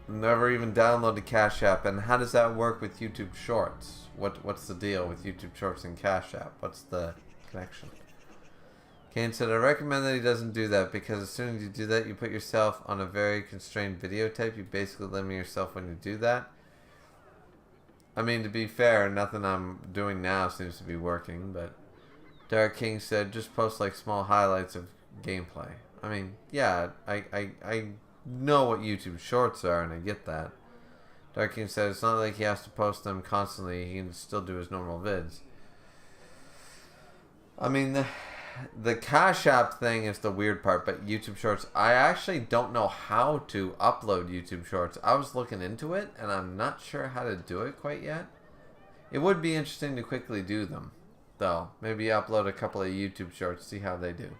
Never even downloaded Cash App. And how does that work with YouTube Shorts? What's the deal with YouTube Shorts and Cash App? What's the connection? Kane said, I recommend that he doesn't do that because as soon as you do that, you put yourself on a very constrained video type. You basically limit yourself when you do that. I mean, to be fair, nothing I'm doing now seems to be working, but Dark King said, just post like small highlights of gameplay. I mean, yeah, I know what YouTube Shorts are, and I get that. Dark King said, it's not like he has to post them constantly. He can still do his normal vids. I mean, the Cash App thing is the weird part, but YouTube Shorts, I actually don't know how to upload YouTube Shorts. I was looking into it, and I'm not sure how to do it quite yet. It would be interesting to quickly do them, though. Maybe upload a couple of YouTube Shorts, see how they do.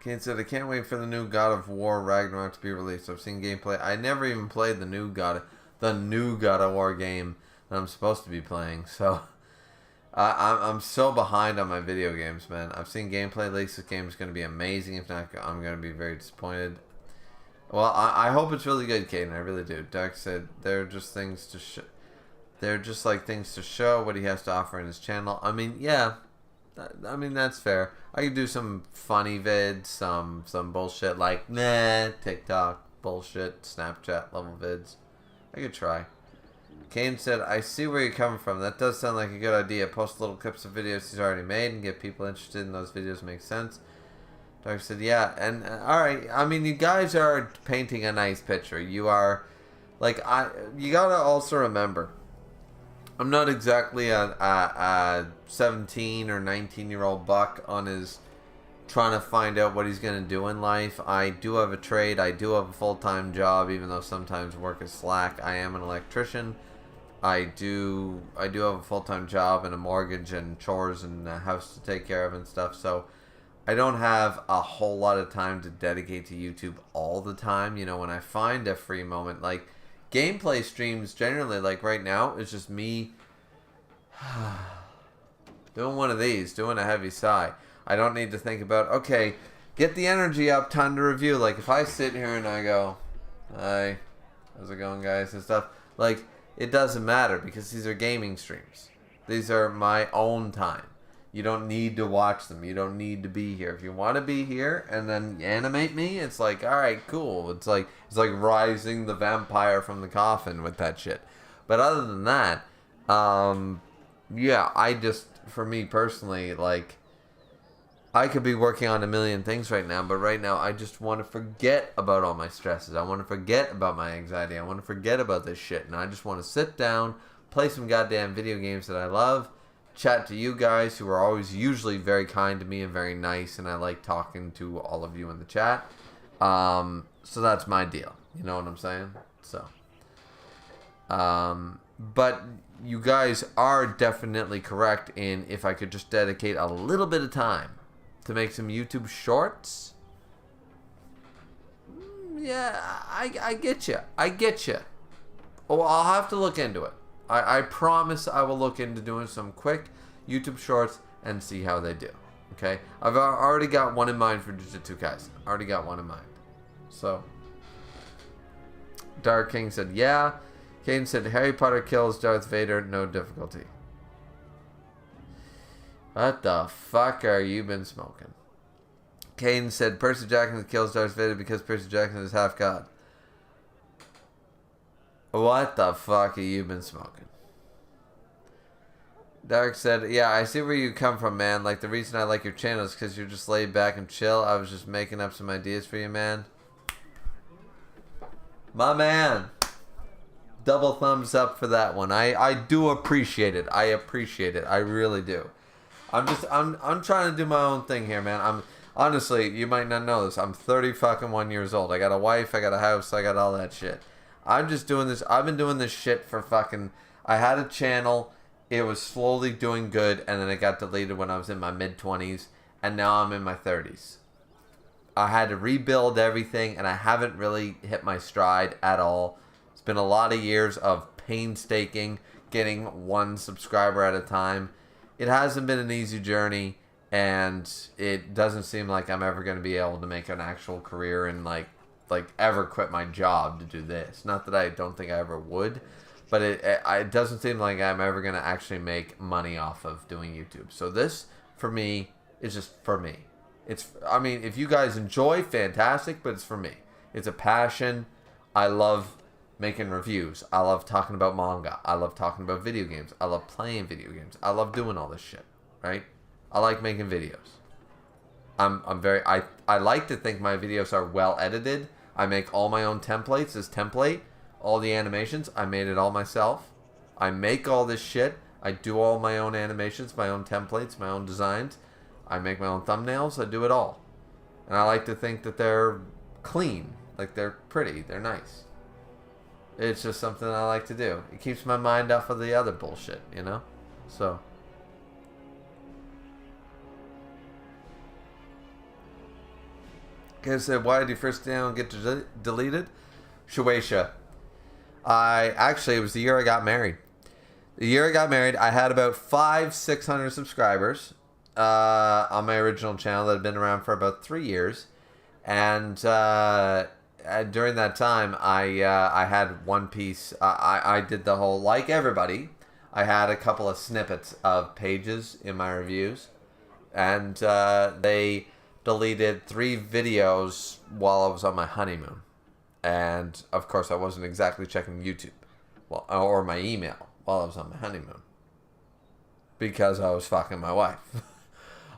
Kane said, I can't wait for the new God of War Ragnarok to be released. I've seen gameplay. I never even played the new God of War game that I'm supposed to be playing. So, I'm so behind on my video games, man. I've seen gameplay leaks. This game is going to be amazing. If not, I'm going to be very disappointed. Well, I hope it's really good, Caden. I really do. Dark said, they're just things to show. They're just like things to show what he has to offer in his channel. I mean, yeah. I mean, that's fair. I could do some funny vids, some bullshit like, TikTok, bullshit, Snapchat level vids. I could try. Kane said, I see where you're coming from. That does sound like a good idea. Post little clips of videos he's already made and get people interested in those videos. Makes sense. Dark said, yeah. And, alright, I mean, you guys are painting a nice picture. You are, like, you gotta also remember, I'm not exactly a 17 or 19-year-old buck on his trying to find out what he's going to do in life. I do have a trade. I do have a full-time job, even though sometimes work is slack. I am an electrician. I do have a full-time job and a mortgage and chores and a house to take care of and stuff. So I don't have a whole lot of time to dedicate to YouTube all the time. You know, when I find a free moment, like gameplay streams generally, like right now, it's just me doing one of these, doing a heavy sigh. I don't need to think about, okay, get the energy up, time to review. Like, if I sit here and I go, hi, how's it going, guys, and stuff, like, it doesn't matter because these are gaming streams. These are my own time. You don't need to watch them. You don't need to be here. If you want to be here and then animate me, it's like, all right, cool. It's like rising the vampire from the coffin with that shit. But other than that, yeah, I just, for me personally, like, I could be working on a million things right now, but right now I just want to forget about all my stresses. I want to forget about my anxiety. I want to forget about this shit. And I just want to sit down, play some goddamn video games that I love, chat to you guys who are always usually very kind to me and very nice, and I like talking to all of you in the chat. So that's my deal. You know what I'm saying? So, but you guys are definitely correct in if I could just dedicate a little bit of time to make some YouTube shorts. Yeah, I get you. I get you. Oh, I'll have to look into it. I promise I will look into doing some quick YouTube shorts and see how they do. Okay? I've already got one in mind for Jujutsu Kaisen. Already got one in mind. So, Dark King said, yeah. Kane said, Harry Potter kills Darth Vader, no difficulty. What the fuck are you been smoking? Kane said, Percy Jackson kills Darth Vader because Percy Jackson is half god. What the fuck have you been smoking? Dark said, yeah, I see where you come from, man. Like, the reason I like your channel is because you're just laid back and chill. I was just making up some ideas for you, man. My man. Double thumbs up for that one. I do appreciate it. I appreciate it. I really do. I'm trying to do my own thing here, man. Honestly, you might not know this. I'm 31 years old. I got a wife, I got a house, I got all that shit. I'm just doing this. I've been doing this shit for fucking... I had a channel. It was slowly doing good, and then it got deleted when I was in my mid-20s, and now I'm in my 30s. I had to rebuild everything, and I haven't really hit my stride at all. It's been a lot of years of painstaking, getting one subscriber at a time. It hasn't been an easy journey, and it doesn't seem like I'm ever going to be able to make an actual career and like ever quit my job to do this. Not that I don't think I ever would, but it doesn't seem like I'm ever going to actually make money off of doing YouTube. So this, for me, is just for me. I mean, if you guys enjoy, fantastic, but it's for me. It's a passion. I love making reviews. I love talking about manga. I love talking about video games. I love playing video games. I love doing all this shit, right? I like making videos. I like to think my videos are well edited. I make all my own templates. This template, all the animations, I made it all myself. I make all this shit. I do all my own animations, my own templates, my own designs. I make my own thumbnails. I do it all. And I like to think that they're clean. Like, they're pretty. They're nice. It's just something I like to do. It keeps my mind off of the other bullshit, you know? So. Okay, so why did your first down get deleted? Shueisha. It was the year I got married. The year I got married, I had about 600 subscribers on my original channel that had been around for about 3 years. And during that time, I had one piece. I did the whole, like everybody, I had a couple of snippets of pages in my reviews. And they deleted 3 videos while I was on my honeymoon. And, of course, I wasn't exactly checking YouTube or my email while I was on my honeymoon. Because I was fucking my wife.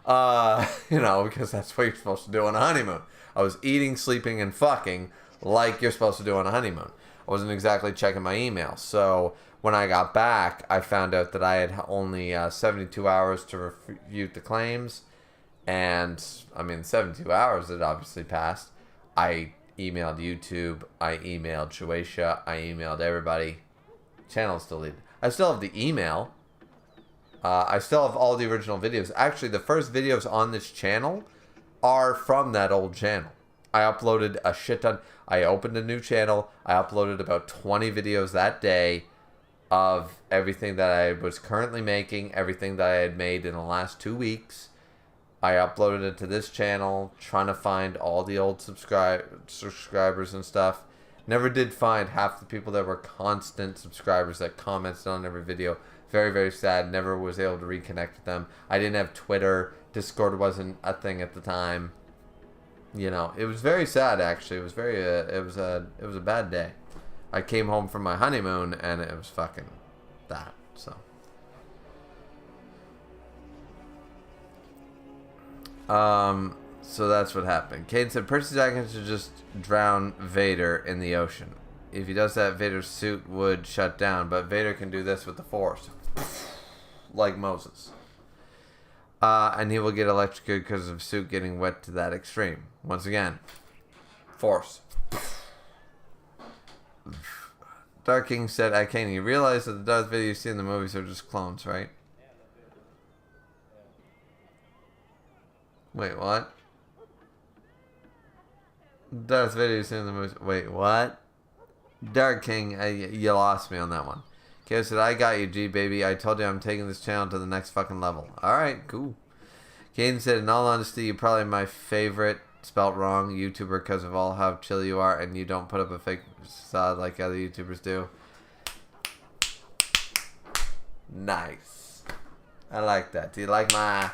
Because that's what you're supposed to do on a honeymoon. I was eating, sleeping, and fucking like you're supposed to do on a honeymoon. I wasn't exactly checking my email. So when I got back, I found out that I had only 72 hours to refute the claims. And, 72 hours had obviously passed. I emailed YouTube. I emailed Shueisha. I emailed everybody. Channel's deleted. I still have the email. I still have all the original videos. Actually, the first videos on this channel are from that old channel. I uploaded a shit ton. I opened a new channel. I uploaded about 20 videos that day of everything that I was currently making, everything that I had made in the last 2 weeks. I uploaded it to this channel, trying to find all the old subscribers and stuff. Never did find half the people that were constant subscribers that commented on every video. Very, very sad. Never was able to reconnect with them. I didn't have Twitter. Discord wasn't a thing at the time. You know, it was very sad, actually. It was very, it was a bad day. I came home from my honeymoon, and it was fucking that, so. So that's what happened. Caden said Percy Jackson should just drown Vader in the ocean. If he does that, Vader's suit would shut down, but Vader can do this with the Force. Like Moses. And he will get electrocuted because of suit getting wet to that extreme. Once again, Force. Dark King said, I can't. You realize that the Darth Vader you see in the movies are just clones, right? Wait, what? Darth Vader you see in the movies. Wait, what? Dark King, you lost me on that one. Okay, I said, I got you, G, baby. I told you I'm taking this channel to the next fucking level. Alright, cool. Caden said, in all honesty, you're probably my favorite, spelt wrong, YouTuber because of all how chill you are and you don't put up a fake facade like other YouTubers do. Nice. I like that. Do you like my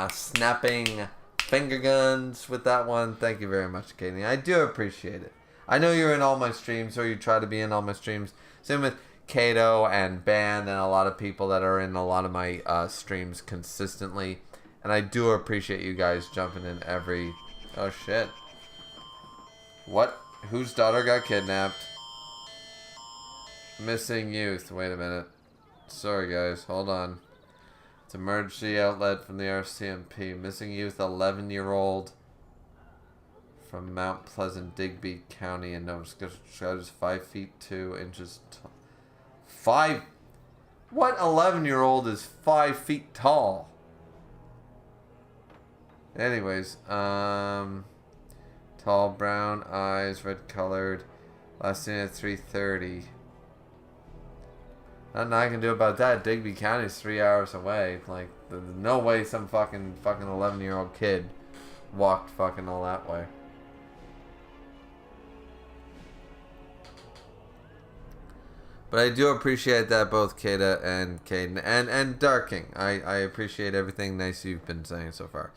snapping finger guns with that one? Thank you very much, Caden. I do appreciate it. I know you're in all my streams, or you try to be in all my streams. Same with Kato and Band and a lot of people that are in a lot of my streams consistently. And I do appreciate you guys jumping in every... Oh, shit. What? Whose daughter got kidnapped? Missing youth. Wait a minute. Sorry, guys. Hold on. It's emergency outlet from the RCMP. Missing youth, 11-year-old. From Mount Pleasant, Digby County in Nova Scotia, 5 feet 2 inches tall. 5? What 11-year-old is 5 feet tall? Anyways, tall, brown eyes, red colored. Last seen at 3:30. Nothing I can do about that. Digby County's 3 hours away. Like, there's no way some fucking 11-year-old kid walked fucking all that way. But I do appreciate that both Kata and Caden and Darking. I appreciate everything nice you've been saying so far.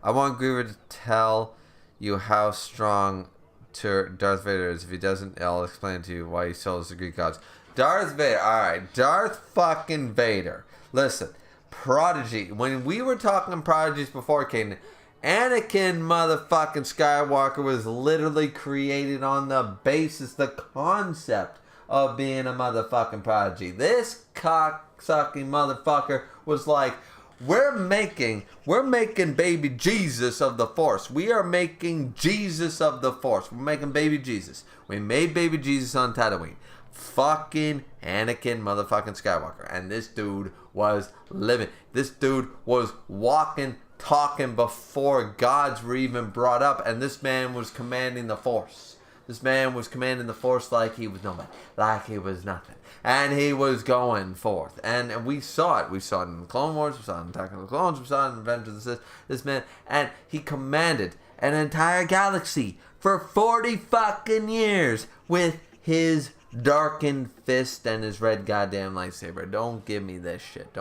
I want Griever to tell you how strong Darth Vader is. If he doesn't, I'll explain to you why he sells the Greek gods. Darth Vader. Alright, Darth fucking Vader. Listen, Prodigy. When we were talking Prodigies before, Caden, Anakin motherfucking Skywalker was literally created on the basis, the concept of being a motherfucking prodigy. This cock-sucking motherfucker was like, we're making baby Jesus of the Force. We are making Jesus of the Force. We're making baby Jesus. We made baby Jesus on Tatooine. Fucking Anakin motherfucking Skywalker. And this dude was living. This dude was walking, talking before gods were even brought up. And this man was commanding the Force. This man was commanding the Force like he was nobody, like he was nothing. And he was going forth. And we saw it. We saw it in the Clone Wars. We saw it in Attack of the Clones. We saw it in Revenge of the Sith. This man, and he commanded an entire galaxy for 40 fucking years with his darkened fist and his red goddamn lightsaber. Don't give me this shit.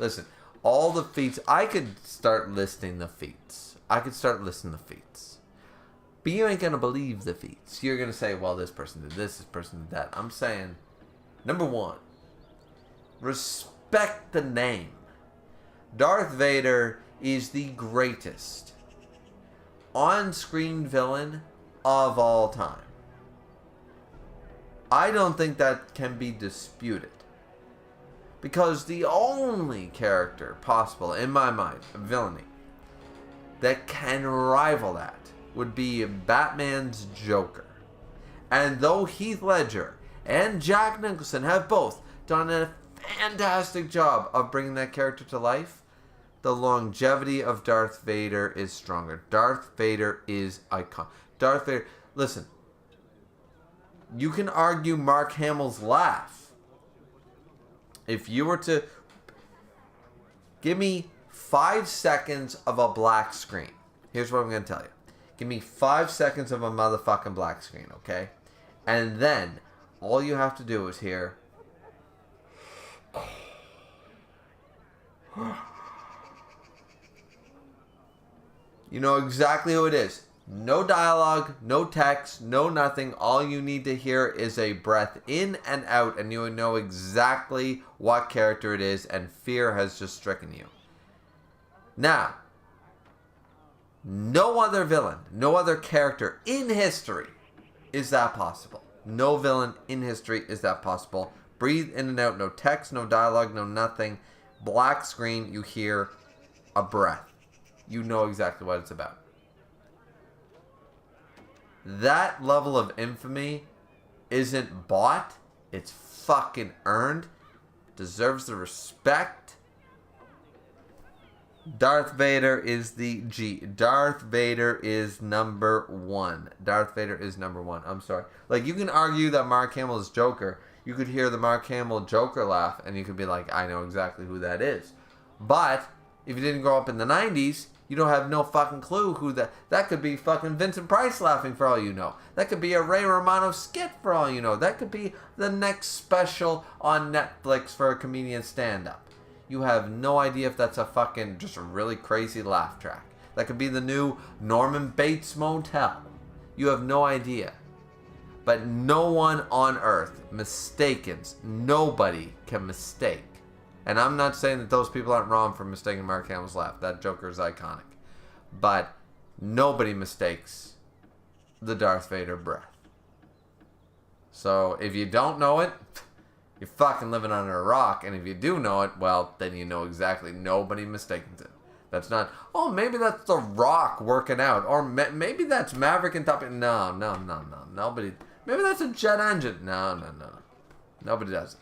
Listen, all the feats. I could start listing the feats. But you ain't gonna believe the feats. You're gonna say, well, this person did this person did that. I'm saying, number one, respect the name. Darth Vader is the greatest on-screen villain of all time. I don't think that can be disputed. Because the only character possible, in my mind, of villainy, that can rival that would be Batman's Joker. And though Heath Ledger and Jack Nicholson have both done a fantastic job of bringing that character to life, the longevity of Darth Vader is stronger. Darth Vader is iconic. Darth Vader, listen, you can argue Mark Hamill's laugh. If you were to give me 5 seconds of a black screen, here's what I'm going to tell you. Give me 5 seconds of a motherfucking black screen, okay? And then, all you have to do is hear... You know exactly who it is. No dialogue, no text, no nothing. All you need to hear is a breath in and out, and you know exactly what character it is, and fear has just stricken you. Now... no other villain, no other character in history is that possible. No villain in history is that possible. Breathe in and out, no text, no dialogue, no nothing. Black screen, you hear a breath. You know exactly what it's about. That level of infamy isn't bought. It's fucking earned. Deserves the respect. Darth Vader is the G. Darth Vader is number one. Darth Vader is number one. I'm sorry. Like, you can argue that Mark Hamill is Joker. You could hear the Mark Hamill Joker laugh, and you could be like, I know exactly who that is. But, if you didn't grow up in the 90s, you don't have no fucking clue who that... That could be fucking Vincent Price laughing for all you know. That could be a Ray Romano skit for all you know. That could be the next special on Netflix for a comedian stand-up. You have no idea if that's a fucking just a really crazy laugh track. That could be the new Norman Bates Motel. You have no idea. But no one on earth mistakens. Nobody can mistake. And I'm not saying that those people aren't wrong for mistaking Mark Hamill's laugh. That Joker is iconic. But nobody mistakes the Darth Vader breath. So if you don't know it... you're fucking living under a rock, and if you do know it, well, then you know exactly. Nobody mistakes it. That's not, oh, maybe that's The Rock working out, or maybe that's Maverick and Top. No. Nobody. Maybe that's a jet engine. No. Nobody does it.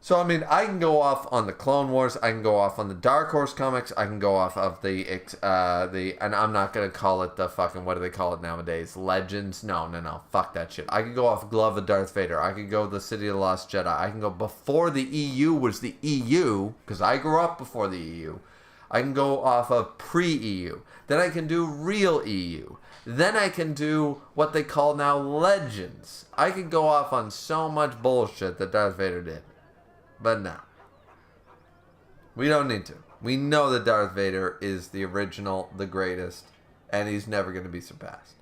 So, I mean, I can go off on the Clone Wars. I can go off on the Dark Horse comics. I can go off of and I'm not going to call it the fucking, what do they call it nowadays? Legends? No. Fuck that shit. I could go off Glove of Darth Vader. I could go the City of the Lost Jedi. I can go before the EU was the EU, because I grew up before the EU. I can go off of pre-EU. Then I can do real EU. Then I can do what they call now Legends. I could go off on so much bullshit that Darth Vader did. But no. We don't need to. We know that Darth Vader is the original, the greatest, and he's never going to be surpassed.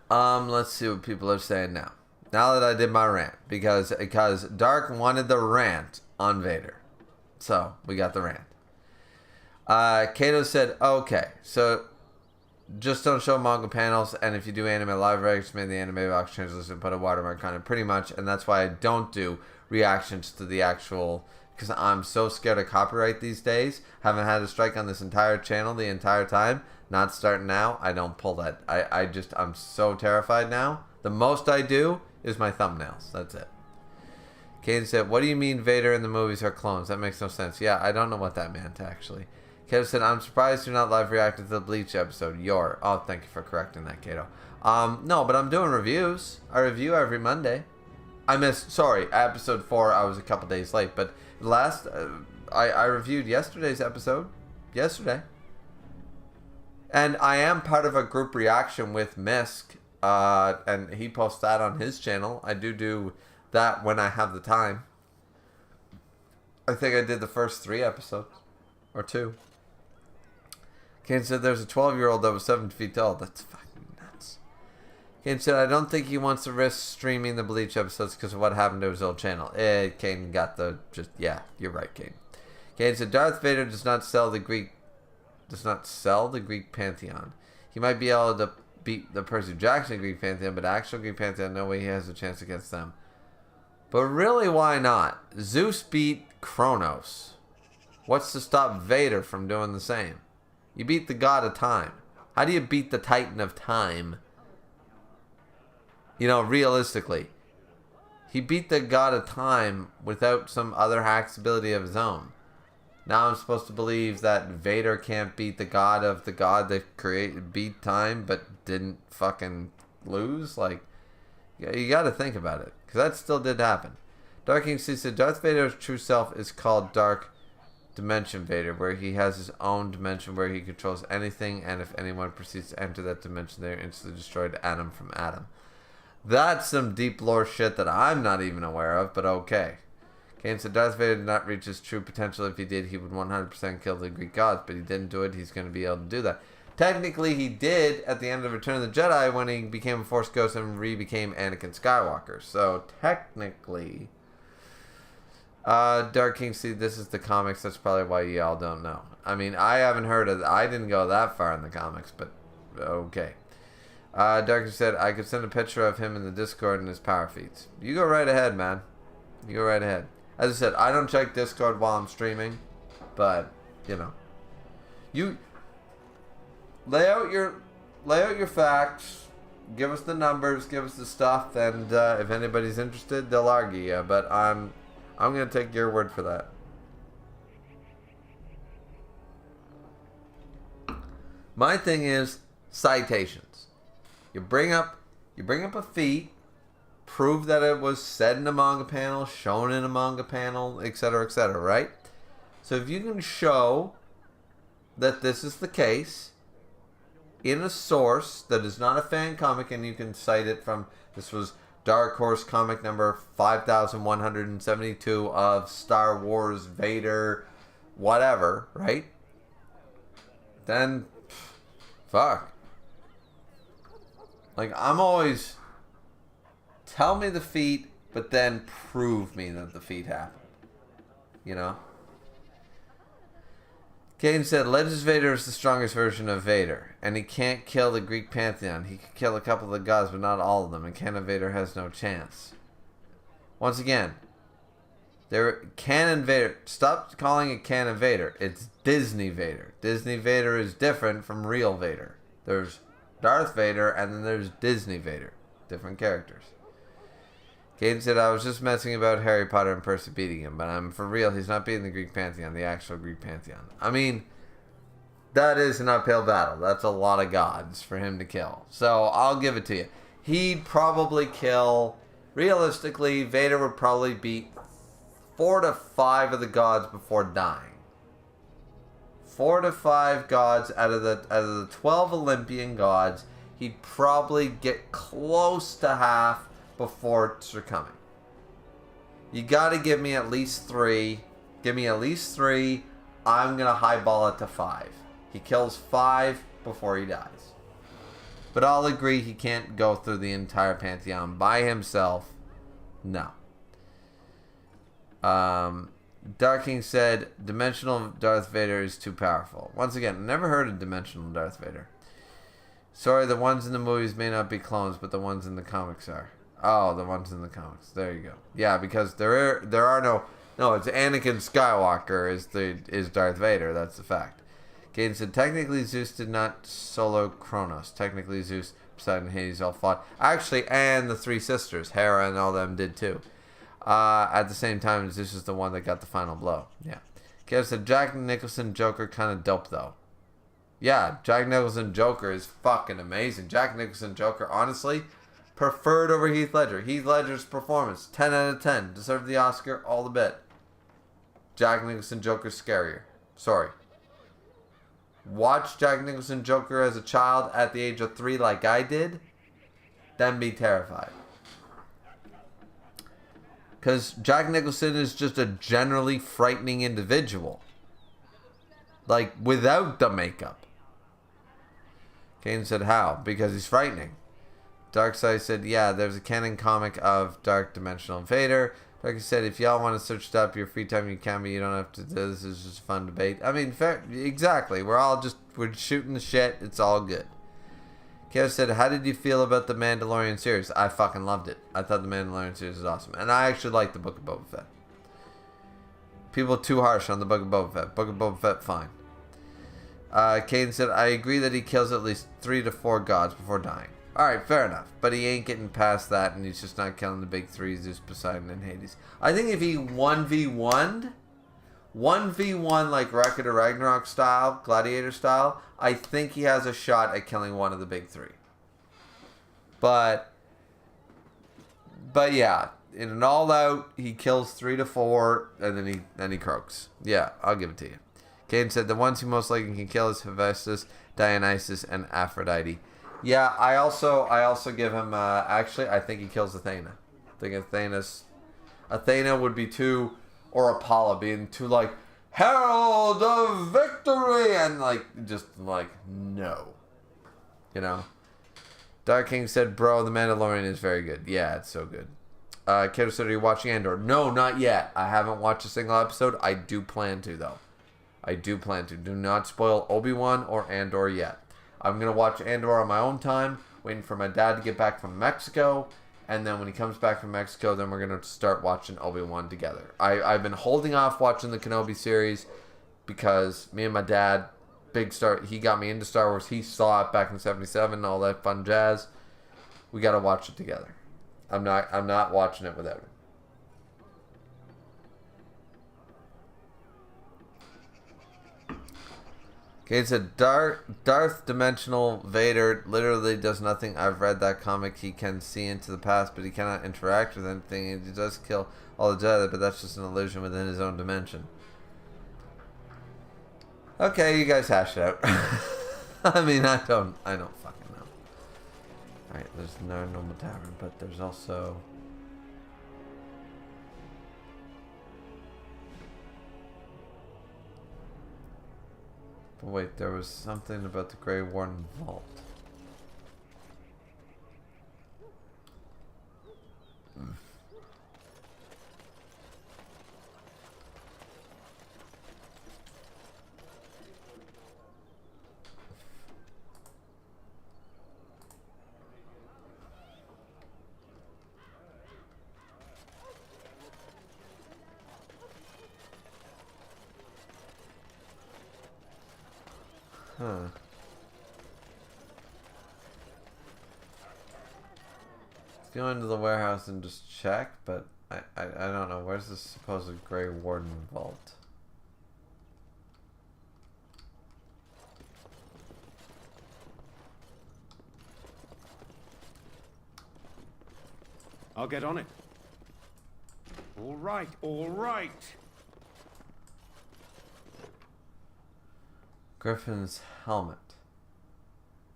Let's see what people are saying now. Now that I did my rant. Because Dark wanted the rant on Vader. So, we got the rant. Kato said, okay, so just don't show manga panels, and if you do anime live reactions, make the anime box translation and put a watermark on it, pretty much, and that's why I don't do reactions to the actual, because I'm so scared of copyright these days. Haven't had a strike on this entire channel the entire time. Not starting now. I don't pull that. I'm so terrified now. The most I do is my thumbnails. That's it. Kane said, what do you mean Vader in the movies are clones? That makes no sense. Yeah, I don't know what that meant, actually. Kato said, I'm surprised you're not live reacting to the Bleach episode. Oh, thank you for correcting that, Kato. No, but I'm doing reviews. I review every Monday. Episode 4, I was a couple days late, but I reviewed yesterday's episode. Yesterday. And I am part of a group reaction with Misk, and he posts that on his channel. I do that when I have the time. I think I did the first 3 episodes. Or 2. Kane said there's a 12-year-old that was 7 feet tall. That's fucking nuts. Kane said, I don't think he wants to risk streaming the Bleach episodes because of what happened to his old channel. Kane got yeah, you're right, Kane. Kane said, Darth Vader does not sell the Greek pantheon. He might be able to beat the Percy Jackson Greek pantheon, but actual Greek pantheon, no way he has a chance against them. But really, why not? Zeus beat Kronos. What's to stop Vader from doing the same? You beat the god of time. How do you beat the titan of time? You know, realistically. He beat the god of time without some other hacks ability of his own. Now I'm supposed to believe that Vader can't beat the god that beat time but didn't fucking lose? Like, you gotta think about it. Because that still did happen. Dark King C said, Darth Vader's true self is called Dark Dimension Vader, where he has his own dimension where he controls anything, and if anyone proceeds to enter that dimension, they are instantly destroyed atom from atom. That's some deep lore shit that I'm not even aware of, but okay. Kane said Darth Vader did not reach his true potential. If he did, he would 100% kill the Greek gods, but he didn't do it. He's going to be able to do that. Technically, he did at the end of Return of the Jedi when he became a Force Ghost and became Anakin Skywalker. So, technically... Dark King, see, this is the comics. That's probably why y'all don't know. I mean, I haven't heard of... I didn't go that far in the comics, but okay. Dark King said, I could send a picture of him in the Discord and his power feats. You go right ahead, man. You go right ahead. As I said, I don't check Discord while I'm streaming, but, you know. You lay out your facts, give us the numbers, give us the stuff, and if anybody's interested, they'll argue you, but I'm going to take your word for that. My thing is citations. You bring up a feat, prove that it was said in a manga panel, shown in a manga panel, etc., right? So if you can show that this is the case in a source that is not a fan comic, and you can cite it from, this was Dark Horse comic number 5172 of Star Wars Vader whatever, right? Then fuck. Like, I'm always, tell me the feat, but then prove me that the feat happened. You know? Caden said, Legends Vader is the strongest version of Vader, and he can't kill the Greek pantheon. He can kill a couple of the gods, but not all of them, and Canon Vader has no chance. Once again, They're Canon Vader. Stop calling it Canon Vader. It's Disney Vader. Disney Vader is different from real Vader. There's Darth Vader and then there's Disney Vader. Different characters. Caden said, I was just messing about Harry Potter and Percy beating him, but I'm for real, he's not beating the Greek Pantheon, the actual Greek Pantheon. I mean, that is an uphill battle. That's a lot of gods for him to kill. So, I'll give it to you. He'd probably kill, realistically, Vader would probably beat 4 to 5 of the gods before dying. 4 to 5 gods out of the 12 Olympian gods, he'd probably get close to half before succumbing. You gotta give me at least 3. Give me at least 3. I'm gonna highball it to 5. He kills 5 before he dies. But I'll agree he can't go through the entire Pantheon by himself. No. Dark King said, Dimensional Darth Vader is too powerful. Once again, never heard of Dimensional Darth Vader. Sorry, the ones in the movies may not be clones, but the ones in the comics are. Oh, the ones in the comics. There you go. Yeah, because there are no, it's Anakin Skywalker is Darth Vader. That's the fact. Gaten said, technically Zeus did not solo Kronos. Technically Zeus, Poseidon, and Hades all fought. Actually, and the 3 sisters, Hera and all them did too. At the same time, Zeus is the one that got the final blow. Yeah. Kev said, Jack Nicholson Joker kind of dope though. Yeah, Jack Nicholson Joker is fucking amazing. Jack Nicholson Joker, honestly, preferred over Heath Ledger. Heath Ledger's performance, 10 out of 10. Deserved the Oscar, all the bit. Jack Nicholson Joker's scarier. Sorry. Watch Jack Nicholson Joker as a child at the age of 3 like I did, then be terrified. Because Jack Nicholson is just a generally frightening individual. Like, without the makeup. Kane said, how? Because he's frightening. Darkseid said, yeah, there's a canon comic of Dark Dimensional Vader. Darkseid said, if y'all want to search it up your free time, you can, but you don't have to. This is just a fun debate. I mean, fair, exactly. We're shooting the shit. It's all good. Kev said, how did you feel about the Mandalorian series? I fucking loved it. I thought the Mandalorian series was awesome. And I actually liked the Book of Boba Fett. People too harsh on the Book of Boba Fett. Book of Boba Fett, fine. Caden said, I agree that he kills at least 3 to 4 gods before dying. Alright, fair enough. But he ain't getting past that, and he's just not killing the big 3, Zeus, Poseidon, and Hades. I think if he 1v1'd, 1v1 like Record of Ragnarok style, Gladiator style, I think he has a shot at killing one of the big 3. But yeah, in an all-out, he kills 3 to 4, and then he croaks. Yeah, I'll give it to you. Caden said, the ones who most likely can kill is Hephaestus, Dionysus, and Aphrodite. Yeah, I also give him, actually, I think he kills Athena. I think Athena would be too, or Apollo being too, like, herald of victory, and, like, just, like, no. You know? Dark King said, bro, The Mandalorian is very good. Yeah, it's so good. Kiddo said, are you watching Andor? No, not yet. I haven't watched a single episode. I do plan to, though. I do plan to. Do not spoil Obi-Wan or Andor yet. I'm going to watch Andor on my own time, waiting for my dad to get back from Mexico, and then when he comes back from Mexico, then we're going to start watching Obi-Wan together. I've been holding off watching the Kenobi series because me and my dad, he got me into Star Wars. He saw it back in '77, all that fun jazz. We got to watch it together. I'm not watching it without him. Okay, it said Darth Dimensional Vader literally does nothing. I've read that comic. He can see into the past, but he cannot interact with anything. He does kill all the Jedi, but that's just an illusion within his own dimension. Okay, you guys hash it out. I mean, I don't fucking know. Alright, there's no normal tavern, but there's also... But wait, there was something about the Grey Warden Vault. Huh. Let's go into the warehouse and just check, but I don't know. Where's this supposed Grey Warden vault? I'll get on it. All right, all right. Griffin's helmet.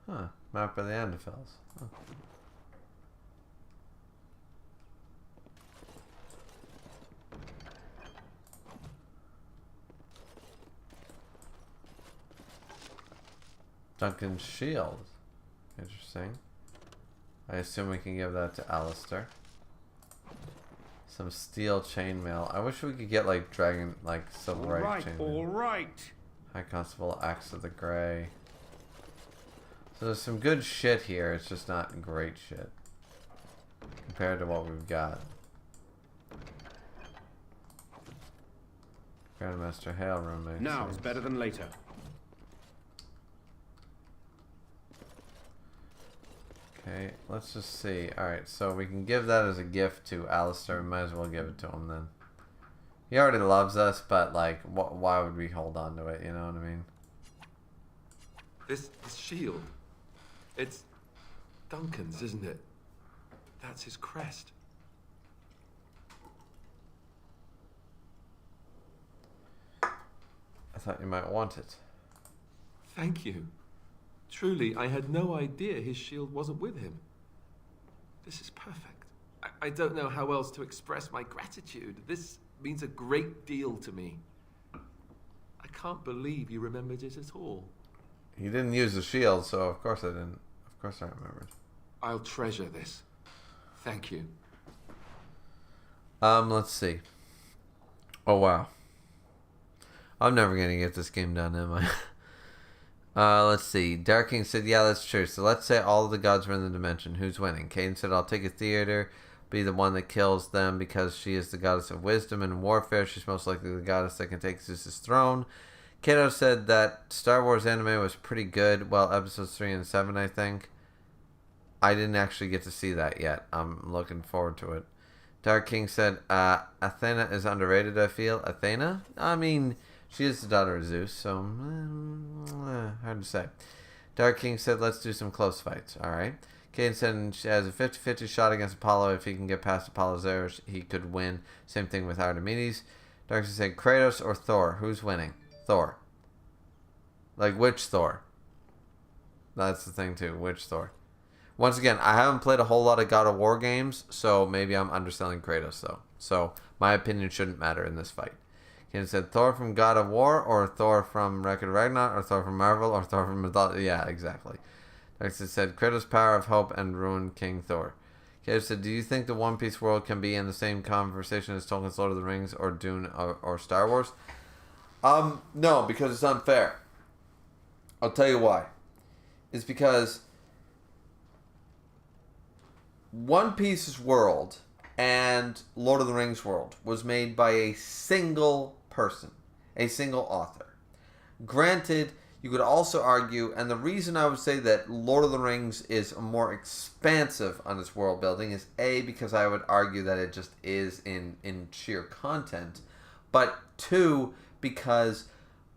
Huh. Map of the Andefels. Huh. Duncan's shield. Interesting. I assume we can give that to Alistair. Some steel chainmail. I wish we could get like dragon, like silver right chainmail. All right. High Constable Axe of the Grey. So there's some good shit here. It's just not great shit compared to what we've got. Grandmaster Hale room. Now it's better than later. Okay, let's just see. Alright, so we can give that as a gift to Alistair. We might as well give it to him then. He already loves us, but like, why would we hold on to it? You know what I mean? This shield, it's Duncan's, isn't it? That's his crest. I thought you might want it. Thank you. Truly, I had no idea his shield wasn't with him. This is perfect. I don't know how else to express my gratitude. This means a great deal to me. I can't believe you remembered it at all. He didn't use the shield, so of course I didn't. Of course I remembered. I'll treasure this. Thank you. Let's see. Oh, wow. I'm never gonna get this game done, am I? Let's see. Dark King said, yeah, that's true. So let's say all of the gods were in the dimension. Who's winning? Caden said, I'll take a theater, be the one that kills them because she is the goddess of wisdom and warfare. She's most likely the goddess that can take Zeus's throne. Kato said that Star Wars anime was pretty good. Well, episodes 3 and 7, I think. I didn't actually get to see that yet. I'm looking forward to it. Dark King said, Athena is underrated, I feel. Athena? I mean, she is the daughter of Zeus, so hard to say. Dark King said, let's do some close fights. Alright. Caden said she has a 50-50 shot against Apollo. If he can get past Apollo's errors, he could win. Same thing with Archimedes. Dark King said, Kratos or Thor? Who's winning? Thor. Like, which Thor? That's the thing, too. Which Thor? Once again, I haven't played a whole lot of God of War games, so maybe I'm underselling Kratos, though. So, my opinion shouldn't matter in this fight. Ken said Thor from God of War, or Thor from Record of Ragnarok, or Thor from Marvel, or Thor from Mythology. Yeah, exactly. Next it said Kratos' power of hope and ruin King Thor. Ken said, do you think the One Piece world can be in the same conversation as Tolkien's Lord of the Rings, or Dune, or Star Wars? No, because it's unfair. I'll tell you why. It's because One Piece's world and Lord of the Rings world was made by a single person, a single author. Granted, you could also argue, and the reason I would say that Lord of the Rings is more expansive on its world building is A, because I would argue that it just is in sheer content, but 2, because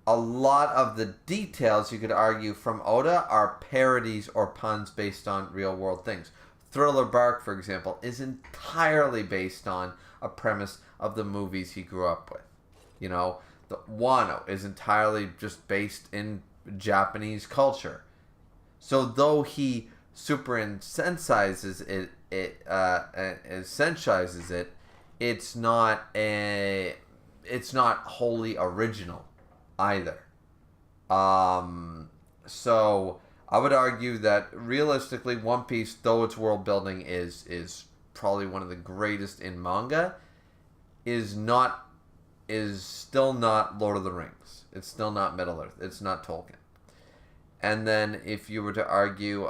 a lot of the details, you could argue, from Oda are parodies or puns based on real world things. Thriller Bark, for example, is entirely based on a premise of the movies he grew up with. You know, the Wano is entirely just based in Japanese culture. So though he super sensitizes it, it's not wholly original either. So I would argue that realistically, One Piece, though its world building is probably one of the greatest in manga, is still not Lord of the Rings. It's still not Middle Earth. It's not Tolkien. And then if you were to argue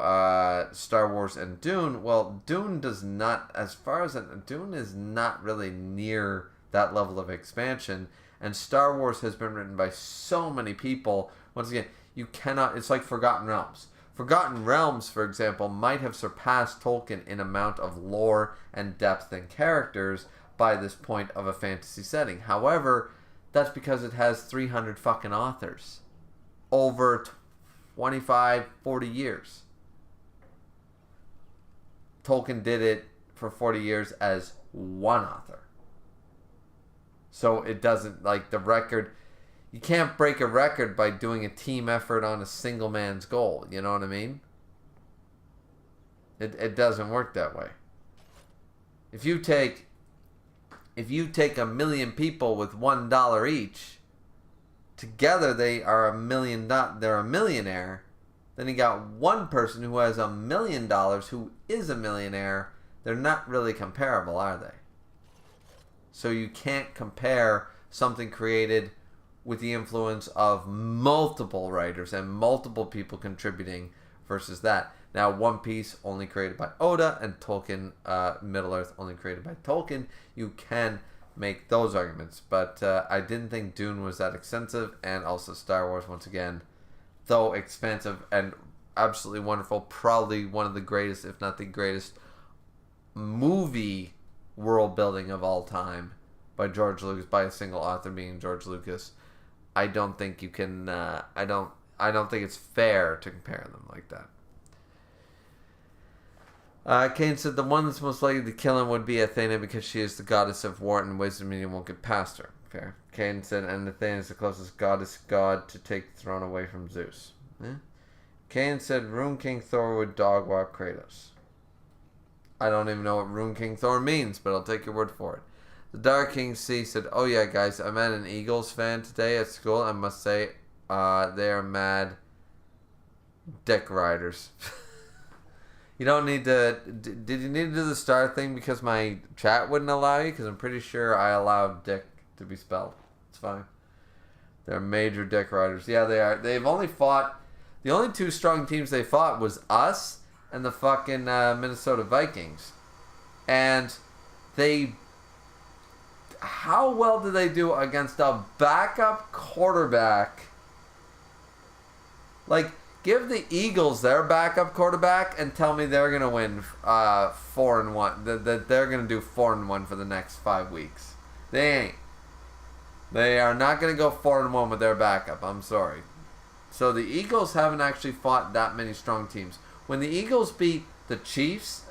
Star Wars and Dune, well, Dune does not, as far as Dune is not really near that level of expansion. And Star Wars has been written by so many people. Once again, You cannot. It's like Forgotten Realms. Forgotten Realms, for example, might have surpassed Tolkien in amount of lore and depth and characters by this point of a fantasy setting. However, that's because it has 300 fucking authors over 25, 40 years. Tolkien did it for 40 years as one author. So it doesn't, like, the record, you can't break a record by doing a team effort on a single man's goal. You know what I mean? It doesn't work that way. If you take a million people with $1 each, together they are they're a millionaire. Then you got one person who has $1 million who is a millionaire. They're not really comparable, are they? So you can't compare something created with the influence of multiple writers and multiple people contributing versus that. Now, One Piece only created by Oda, and Tolkien, Middle-earth only created by Tolkien. You can make those arguments, but I didn't think Dune was that extensive, and also Star Wars, once again, though expansive and absolutely wonderful, probably one of the greatest, if not the greatest, movie world building of all time by George Lucas, by a single author being George Lucas. I don't think you can. I don't think it's fair to compare them like that. Kane said the one that's most likely to kill him would be Athena because she is the goddess of war and wisdom, and he won't get past her. Fair. Kane said, and Athena is the closest goddess god to take the throne away from Zeus. Yeah. Kane said Rune King Thor would dog walk Kratos. I don't even know what Rune King Thor means, but I'll take your word for it. The Dark King C said, oh yeah, guys, I met an Eagles fan today at school. I must say, they are mad dick riders. You don't need to... Did you need to do the star thing because my chat wouldn't allow you? Because I'm pretty sure I allowed dick to be spelled. It's fine. They're major dick riders. Yeah, they are. They've only fought... The only two strong teams they fought was us and the fucking Minnesota Vikings. And they... How well did they do against a backup quarterback? Like, give the Eagles their backup quarterback and tell me they're going to win 4-1. That they're going to do 4-1 for the next 5 weeks. They ain't. They are not going to go 4-1 with their backup. I'm sorry. So the Eagles haven't actually fought that many strong teams. When the Eagles beat the Chiefs,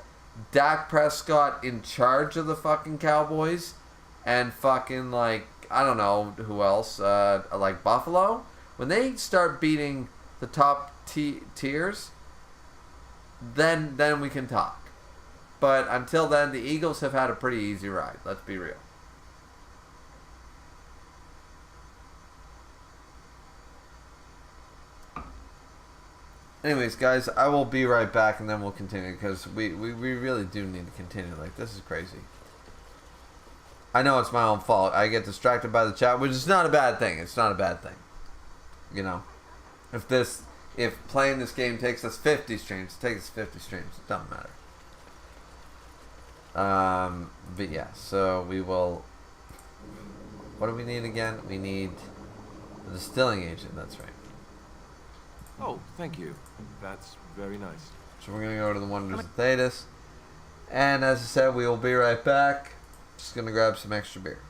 Dak Prescott in charge of the fucking Cowboys, and fucking, like, I don't know who else, like Buffalo, when they start beating the top tiers, then we can talk. But until then, the Eagles have had a pretty easy ride. Let's be real. Anyways, guys, I will be right back, and then we'll continue, because we really do need to continue. Like, this is crazy. I know it's my own fault. I get distracted by the chat, which is not a bad thing. It's not a bad thing. You know, if playing this game takes us 50 streams, it takes us 50 streams. It doesn't matter. But yeah, so we will... What do we need again? We need the distilling agent. That's right. Oh, thank you. That's very nice. So we're going to go to the Wonders of Thetis. And as I said, we will be right back. Just going to grab some extra beer.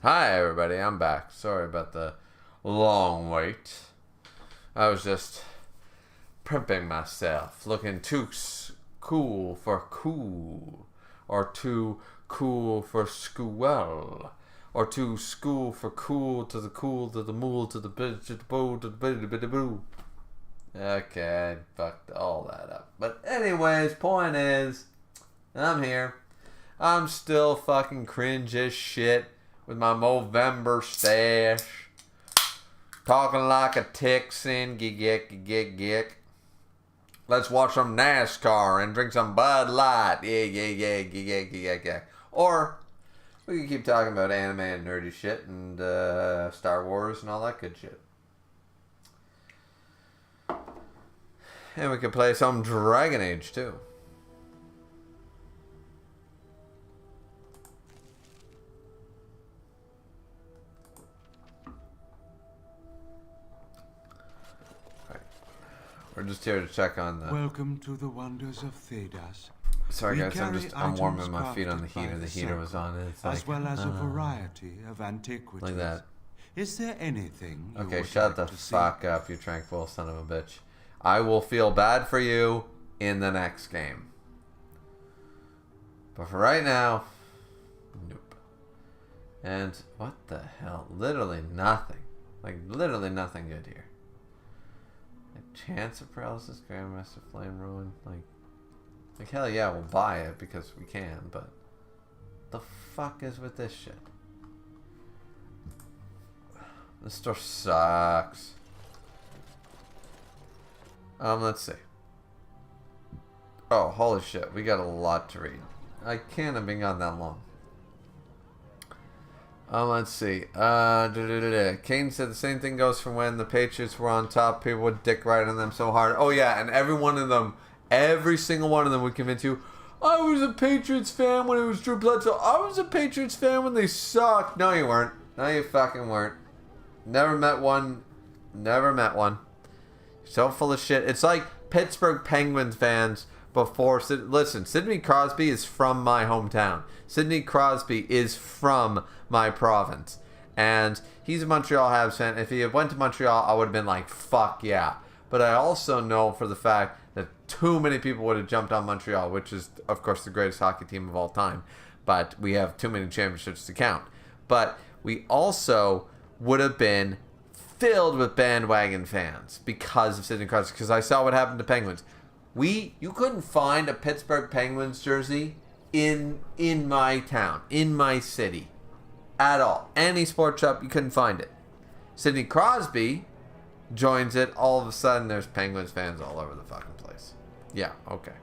Hi everybody, I'm back. Sorry about the long wait. I was just primping myself, looking too cool for cool, or too cool for school, or too school for cool to the mool to the bit to the boo to the bit to boo. Okay, I fucked all that up. But anyways, point is, I'm here. I'm still fucking cringe as shit with my Movember stash. Talking like a Texan. Gig. Let's watch some NASCAR and drink some Bud Light. Yeah. Or we can keep talking about anime and nerdy shit and Star Wars and all that good shit. And we can play some Dragon Age too. We're just here to check on the... Welcome to the wonders of Thedas. Sorry guys, I'm warming my feet on the heater. The heater was on. It's as well as a variety of antiquities. Like that. Is there anything you Okay, would shut like the to fuck up, you tranquil son of a bitch. I will feel bad for you in the next game. But for right now, nope. And what the hell? Literally nothing. Like, literally nothing good here. Chance of paralysis, Grandmaster Flame Ruin, like hell yeah, we'll buy it because we can, but the fuck is with this shit? This store sucks. Let's see. Oh, holy shit, we got a lot to read. I can't have been gone that long. Let's see. Kane said the same thing goes from when the Patriots were on top. People would dick right on them so hard. Oh yeah, and every single one of them would convince you, I was a Patriots fan when it was Drew Bledsoe. I was a Patriots fan when they sucked. No, you weren't. No, you fucking weren't. Never met one. You're so full of shit. It's like Pittsburgh Penguins fans before. Listen, Sidney Crosby is from my hometown. Sidney Crosby is from my province. And he's a Montreal Habs fan. If he had went to Montreal, I would have been like, fuck yeah. But I also know for the fact that too many people would have jumped on Montreal, which is, of course, the greatest hockey team of all time. But we have too many championships to count. But we also would have been filled with bandwagon fans because of Sidney Crosby. Because I saw what happened to Penguins. You couldn't find a Pittsburgh Penguins jersey in my town, in my city, at all. Any sports shop, you couldn't find it. Sidney Crosby joins it. All of a sudden, there's Penguins fans all over the fucking place. Yeah, okay.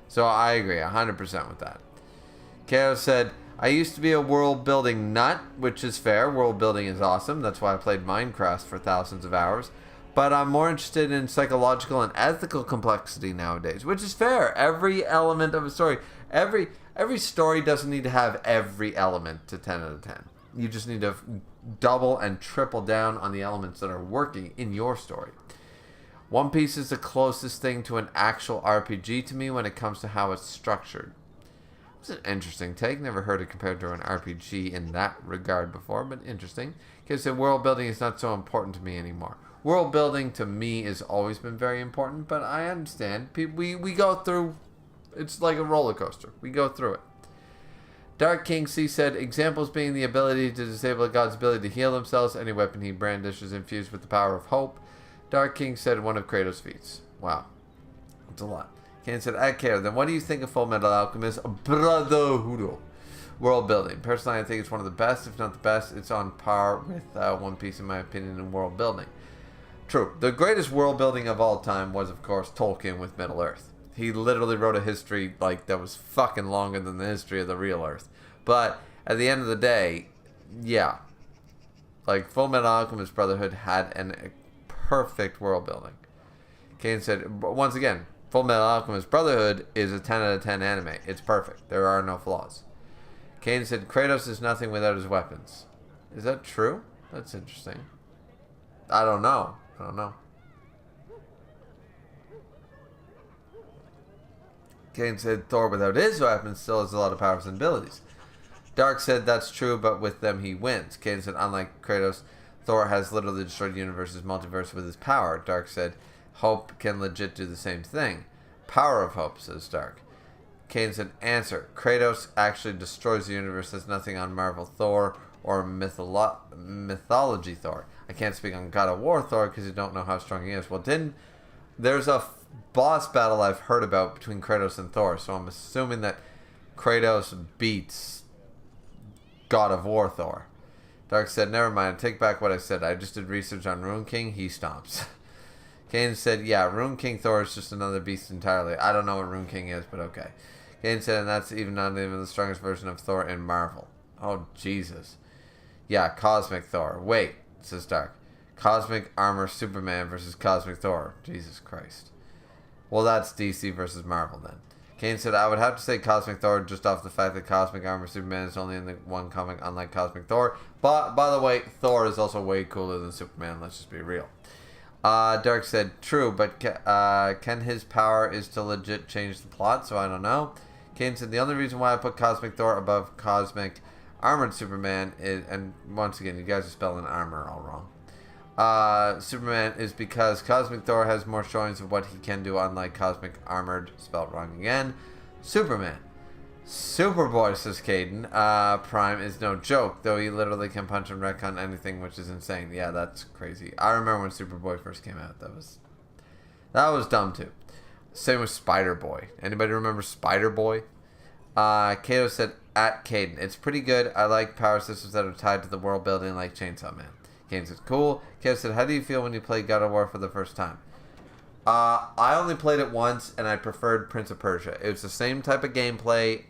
So I agree 100% with that. Ko said, I used to be a world building nut, which is fair. World building is awesome. That's why I played Minecraft for thousands of hours. But I'm more interested in psychological and ethical complexity nowadays, which is fair. Every element of a story, every story doesn't need to have every element to 10 out of 10. You just need to double and triple down on the elements that are working in your story. One Piece is the closest thing to an actual RPG to me when it comes to how it's structured. It's an interesting take. Never heard it compared to an RPG in that regard before, but interesting. Because the world building is not so important to me anymore. World building to me has always been very important, but I understand. We go through, it's like a roller coaster. We go through it. Dark King C said, examples being the ability to disable a god's ability to heal themselves. Any weapon he brandishes infused with the power of hope. Dark King said one of Kratos' feats. Wow. That's a lot. Kane said, I care. Then what do you think of Full Metal Alchemist Brotherhood? World building. Personally, I think it's one of the best, if not the best. It's on par with One Piece, in my opinion, in world building. True. The greatest world building of all time was, of course, Tolkien with Middle Earth. He literally wrote a history that was fucking longer than the history of the real Earth. But at the end of the day, yeah. Full Metal Alchemist Brotherhood had a perfect world building. Kane said, once again, Full Metal Alchemist Brotherhood is a 10 out of 10 anime. It's perfect. There are no flaws. Kane said, Kratos is nothing without his weapons. Is that true? That's interesting. I don't know. Kane said Thor without his weapons still has a lot of powers and abilities. Dark said that's true, but with them he wins. Caden said, unlike Kratos, Thor has literally destroyed the universe's multiverse with his power. Dark said, Hope can legit do the same thing. Power of hope, says Dark. Caden said, answer. Kratos actually destroys the universe. There's nothing on Marvel Thor or mythology Thor. I can't speak on God of War Thor because you don't know how strong he is. Well, there's a boss battle I've heard about between Kratos and Thor, so I'm assuming that Kratos beats God of War Thor. Dark said, never mind, take back what I said. I just did research on Rune King. He stomps. Kane said, yeah, Rune King Thor is just another beast entirely. I don't know what Rune King is, but okay. Kane said, and that's not even the strongest version of Thor in Marvel. Oh, Jesus. Yeah, Cosmic Thor. Wait, says Dark. Cosmic Armor Superman versus Cosmic Thor. Jesus Christ. Well, that's DC versus Marvel then. Kane said, I would have to say Cosmic Thor just off the fact that Cosmic Armor Superman is only in the one comic, unlike Cosmic Thor. But, by the way, Thor is also way cooler than Superman, let's just be real. Dark said, true, but can his power is to legit change the plot, so I don't know. Kane said, the only reason why I put Cosmic Thor above Cosmic Armored Superman is, and once again, you guys are spelling armor all wrong. Superman is because Cosmic Thor has more showings of what he can do, unlike Cosmic Armored, spelled wrong again. Superman. Superboy, says Caden. Prime is no joke, though he literally can punch and wreck on anything, which is insane. Yeah, that's crazy. I remember when Superboy first came out. That was dumb too. Same with Spider-Boy. Anybody remember Spider-Boy? Kato said, at Caden, it's pretty good. I like power systems that are tied to the world building like Chainsaw Man. Caden said, cool. Kato said, how do you feel when you played God of War for the first time? I only played it once, and I preferred Prince of Persia. It was the same type of gameplay,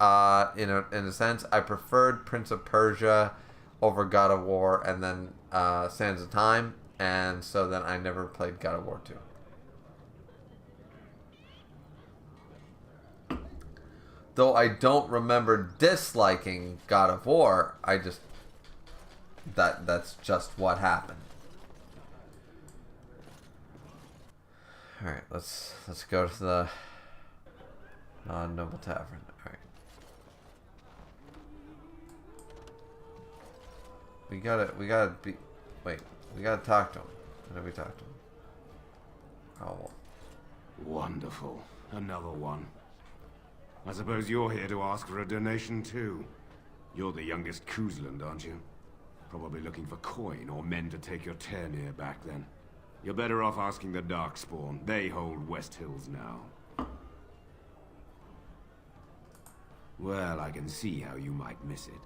in a sense. I preferred Prince of Persia over God of War, and then Sands of Time, and so then I never played God of War 2. Though I don't remember disliking God of War, I just... That's just what happened. Alright, let's go to the non-noble tavern. Alright. We gotta talk to him. How do we talk to him? Oh, well. Wonderful. Another one. I suppose you're here to ask for a donation too. You're the youngest Kuzland, aren't you? Probably looking for coin or men to take your Termir back then. You're better off asking the Darkspawn. They hold West Hills now. Well, I can see how you might miss it.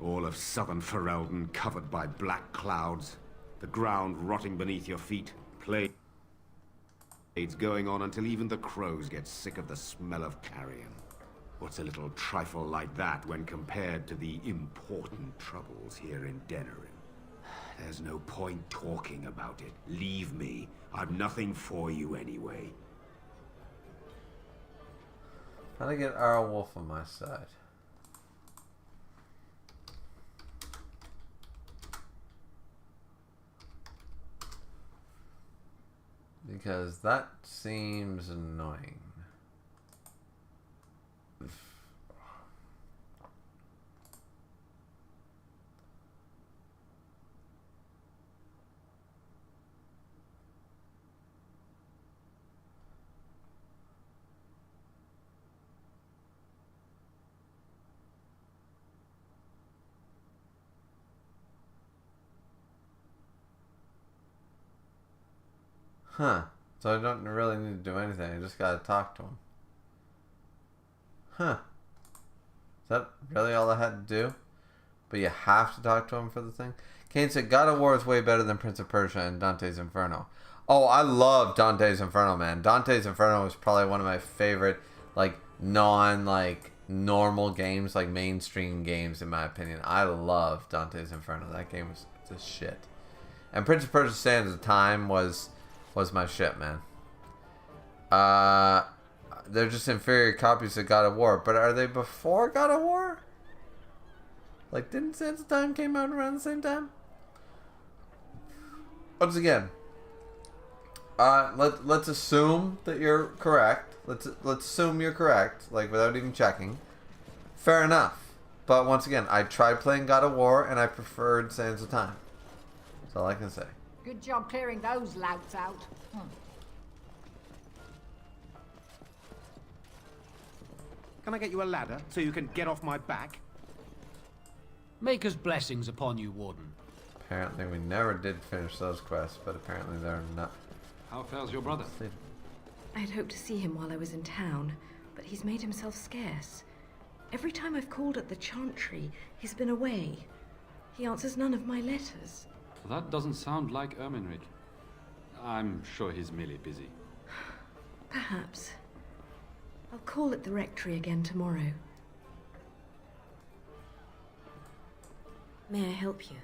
All of southern Ferelden covered by black clouds. The ground rotting beneath your feet. Plagues going on until even the crows get sick of the smell of carrion. What's a little trifle like that when compared to the important troubles here in Denerim? There's no point talking about it. Leave me. I've nothing for you anyway. How to get our wolf on my side? Because that seems annoying. Huh. So I don't really need to do anything. I just gotta talk to him. Huh. Is that really all I had to do? But you have to talk to him for the thing? Kane said, God of War is way better than Prince of Persia and Dante's Inferno. Oh, I love Dante's Inferno, man. Dante's Inferno is probably one of my favorite, normal games, mainstream games, in my opinion. I love Dante's Inferno. That game was just shit. And Prince of Persia Sands of Time was my shit, man. They're just inferior copies of God of War, but are they before God of War? Didn't Sands of Time came out around the same time? Once again, let's assume that you're correct. Let's assume you're correct, without even checking. Fair enough. But once again, I tried playing God of War, and I preferred Sands of Time. That's all I can say. Good job clearing those louts out. Can I get you a ladder so you can get off my back? Maker's blessings upon you, Warden. Apparently we never did finish those quests, but apparently they're not. How fares your brother? I had hoped to see him while I was in town, but he's made himself scarce. Every time I've called at the Chantry, he's been away. He answers none of my letters. That doesn't sound like Erminric. I'm sure he's merely busy. Perhaps. I'll call at the rectory again tomorrow. May I help you?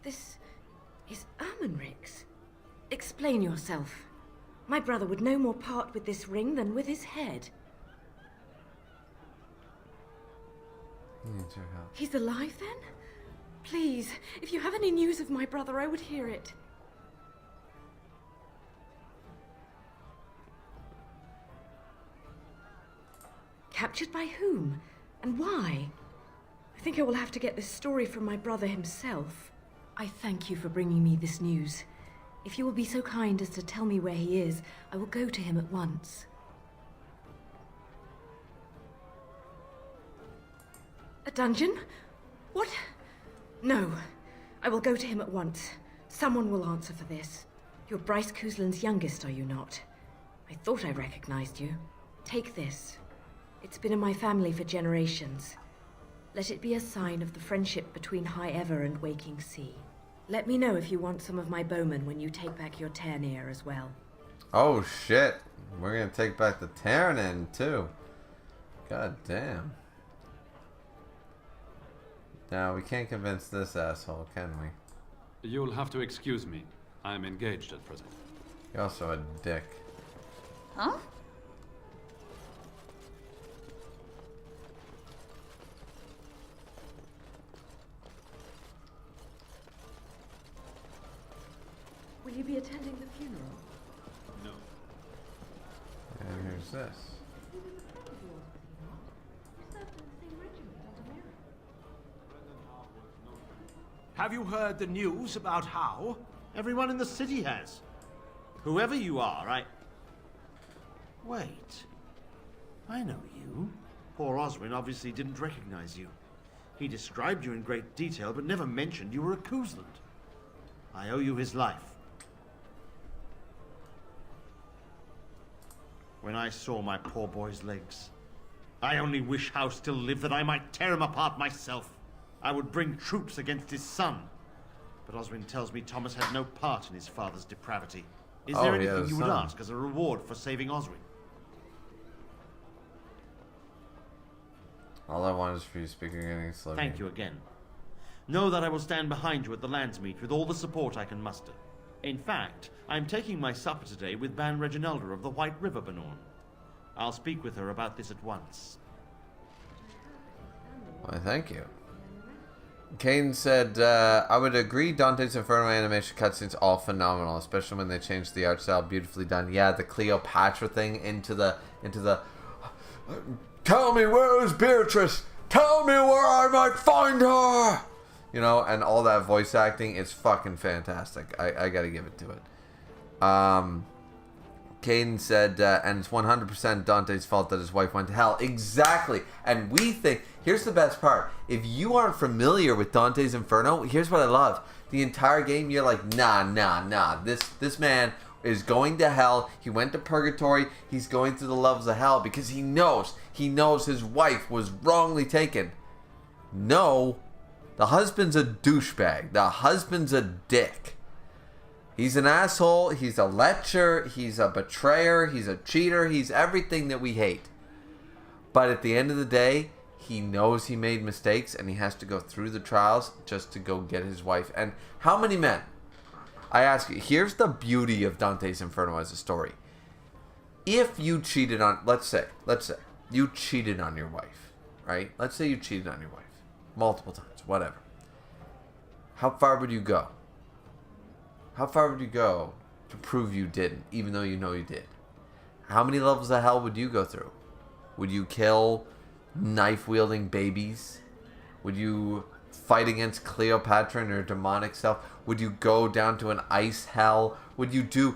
This is Erminric's. Explain yourself. My brother would no more part with this ring than with his head. He needs your help. He's alive then? Please, if you have any news of my brother, I would hear it. Captured by whom? And why? I think I will have to get this story from my brother himself. I thank you for bringing me this news. If you will be so kind as to tell me where he is, I will go to him at once. A dungeon? What? No. I will go to him at once. Someone will answer for this. You're Bryce Cousland's youngest, are you not? I thought I recognized you. Take this. It's been in my family for generations. Let it be a sign of the friendship between High Ever and Waking Sea. Let me know if you want some of my bowmen when you take back your Ternier as well. Oh shit. We're gonna take back the Ternin too. God damn. Now we can't convince this asshole, can we? You'll have to excuse me. I'm engaged at present. You're also a dick. Huh? Will you be attending the funeral? No. And here's this. Have you heard the news about How? Everyone in the city has. Whoever you are, Wait. I know you. Poor Oswin obviously didn't recognize you. He described you in great detail, but never mentioned you were a Cousland. I owe you his life. When I saw my poor boy's legs, I only wish How still lived that I might tear him apart myself. I would bring troops against his son. But Oswin tells me Thomas had no part in his father's depravity. Is there anything you would ask as a reward for saving Oswin? All I want is for you to speak again slowly. Thank you again. Know that I will stand behind you at the Landsmeet with all the support I can muster. In fact, I'm taking my supper today with Ban Reginalda of the White River Benorn. I'll speak with her about this at once. Why, thank you. Caden said, I would agree Dante's Inferno animation cutscenes all phenomenal, especially when they changed the art style, beautifully done. Yeah, the Cleopatra thing into the tell me where is Beatrice? Tell me where I might find her! You know, and all that voice acting is fucking fantastic. I gotta give it to it. Caden said, and it's 100% Dante's fault that his wife went to hell. Exactly. And we think, here's the best part. If you aren't familiar with Dante's Inferno, here's what I love. The entire game, you're like, nah. This man is going to hell. He went to purgatory. He's going through the levels of hell because he knows his wife was wrongly taken. No, the husband's a douchebag. The husband's a dick. He's an asshole, he's a lecher, he's a betrayer, he's a cheater, he's everything that we hate. But at the end of the day, he knows he made mistakes and he has to go through the trials just to go get his wife. And how many men? I ask you, here's the beauty of Dante's Inferno as a story. If you cheated on, let's say, you cheated on your wife, right? Let's say you cheated on your wife multiple times, whatever. How far would you go? How far would you go to prove you didn't, even though you know you did? How many levels of hell would you go through? Would you kill knife-wielding babies? Would you fight against Cleopatra and her demonic self? Would you go down to an ice hell? Would you do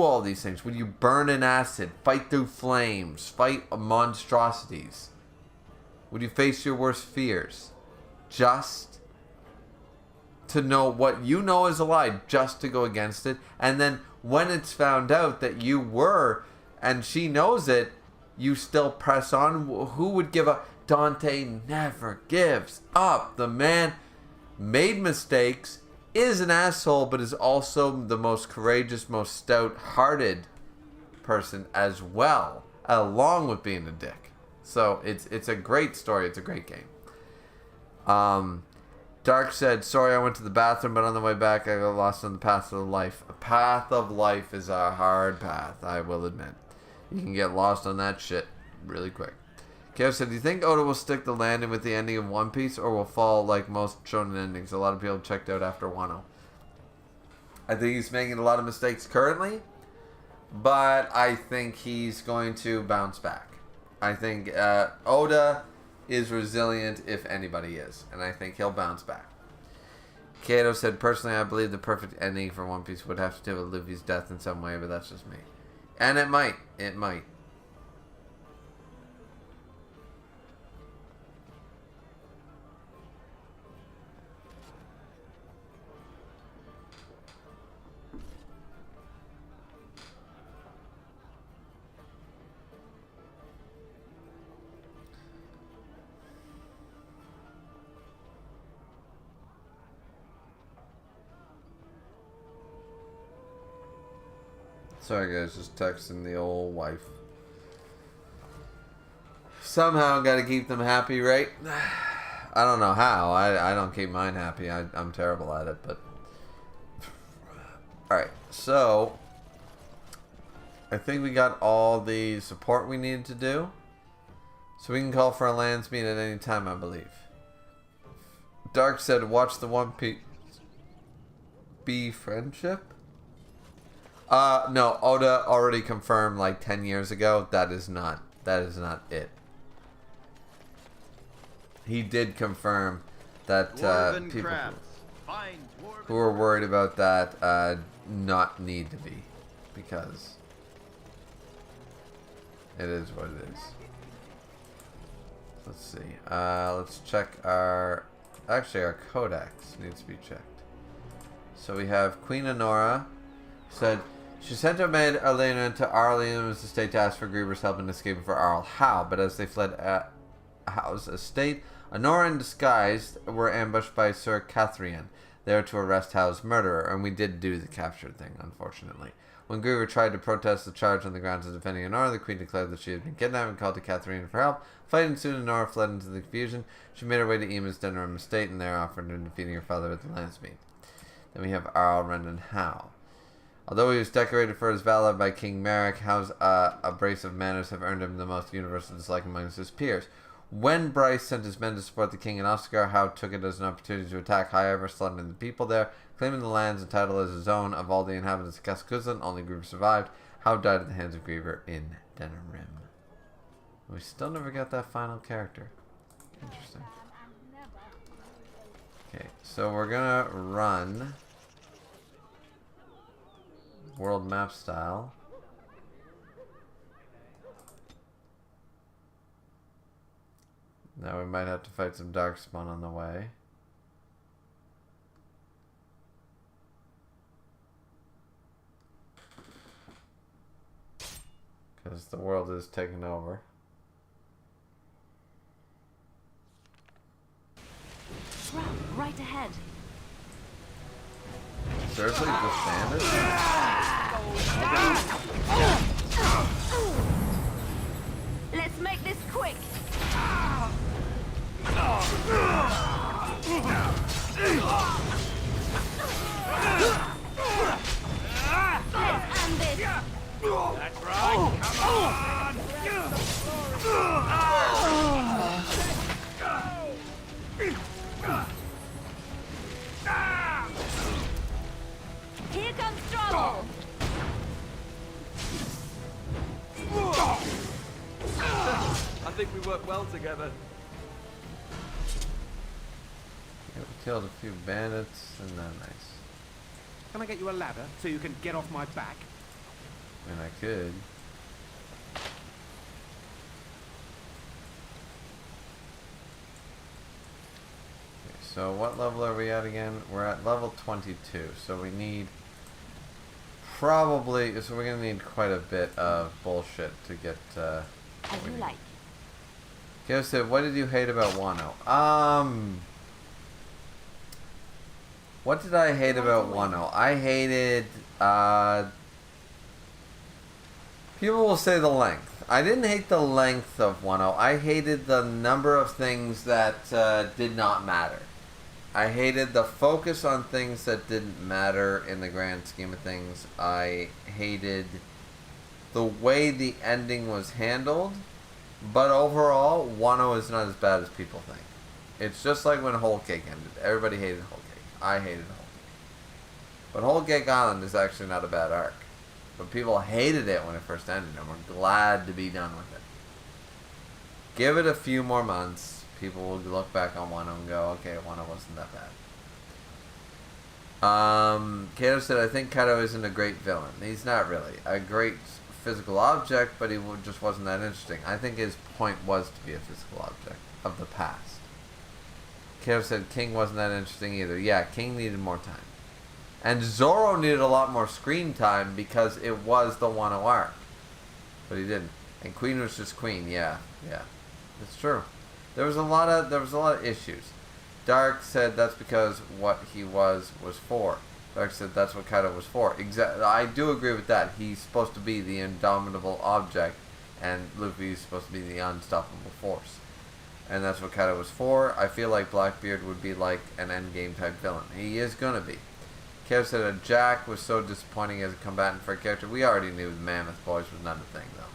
all these things? Would you burn in acid, fight through flames, fight monstrosities? Would you face your worst fears? Just to know what you know is a lie, just to go against it. And then when it's found out that you were, and she knows it, you still press on. Who would give up? Dante never gives up. The man made mistakes, is an asshole, but is also the most courageous, most stout-hearted person as well, along with being a dick. So it's a great story. It's a great game. Dark said, sorry I went to the bathroom, but on the way back I got lost on the path of life. A path of life is a hard path, I will admit. You can get lost on that shit really quick. Kev said, do you think Oda will stick the landing with the ending of One Piece, or will fall like most shonen endings? A lot of people checked out after Wano. I think he's making a lot of mistakes currently, but I think he's going to bounce back. I think Oda is resilient if anybody is, and I think he'll bounce back. Kato said, personally, I believe the perfect ending for One Piece would have to do with Luffy's death in some way, but that's just me. And it might. It might. Sorry guys, just texting the old wife. Somehow gotta keep them happy, right? I don't know how. I don't keep mine happy. I'm terrible at it, but... Alright, so... I think we got all the support we needed to do. So we can call for a lands meet at any time, I believe. Dark said, watch the One Piece... Be friendship? No, Oda already confirmed like 10 years ago that is not it. He did confirm that people who are worried about that not need to be, because it is what it is. Let's see. Let's check our codex needs to be checked. So we have Queen Honora said she sent her maid Elena to Arlene's estate to ask for Griever's help in escaping for Arl. How? But as they fled Howe's estate, Honora in disguise were ambushed by Sir Catherine, there to arrest Howe's murderer, and we did do the captured thing, unfortunately. When Griever tried to protest the charge on the grounds of defending Honora, the queen declared that she had been kidnapped and called to Catherine for help. Fighting soon, Honora fled into the confusion. She made her way to Eamon's Denerim estate, and there offered her defeating her father at the Landsmeet. Then we have Arl, Ren, and Howe. Although he was decorated for his valor by King Merrick, Howe's abrasive manners have earned him the most universal dislike amongst his peers. When Bryce sent his men to support the king in Oscar, Howe took it as an opportunity to attack High slaughtering the people there, claiming the lands and title as his own. Of all the inhabitants of Cascuzlan, only Griever survived. Howe died at the hands of Griever in Denerim. We still never got that final character. Interesting. Okay, so we're gonna run world map style. Now we might have to fight some Darkspawn on the way. Because the world is taking over. Right ahead. Seriously, just stand Let's make this quick. Let's end this. That's right. Come on. Here comes trouble. work well together. Yeah, we killed a few bandits, and then nice. Can I get you a ladder so you can get off my back? I mean, I could. Okay, so what level are we at again? We're at level 22, so we need probably, so we're gonna need quite a bit of bullshit to get, As you like. Okay, so what did you hate about Wano? What did I hate about Wano? I hated, people will say the length. I didn't hate the length of Wano. I hated the number of things that did not matter. I hated the focus on things that didn't matter in the grand scheme of things. I hated the way the ending was handled. But overall, Wano is not as bad as people think. It's just like when Whole Cake ended. Everybody hated Whole Cake. I hated Whole Cake. But Whole Cake Island is actually not a bad arc. But people hated it when it first ended, and we're glad to be done with it. Give it a few more months. People will look back on Wano and go, okay, Wano wasn't that bad. Kato said, I think Kato isn't a great villain. He's not really. A great physical object, but he just wasn't that interesting. I think his point was to be a physical object of the past. Kato said King wasn't that interesting either. Yeah, King needed more time. And Zoro needed a lot more screen time because it was the Wano arc. But he didn't. And Queen was just Queen, yeah. It's true. There was a lot of issues. Dark said that's because what he was for. Dark said that's what Kaido was for. Exactly. I do agree with that. He's supposed to be the indomitable object, and Luffy's supposed to be the unstoppable force. And that's what Kaido was for. I feel like Blackbeard would be like an endgame type villain. He is gonna be. Kev said that Jack was so disappointing as a combatant for a character. We already knew the Mammoth Boys was not a thing, though.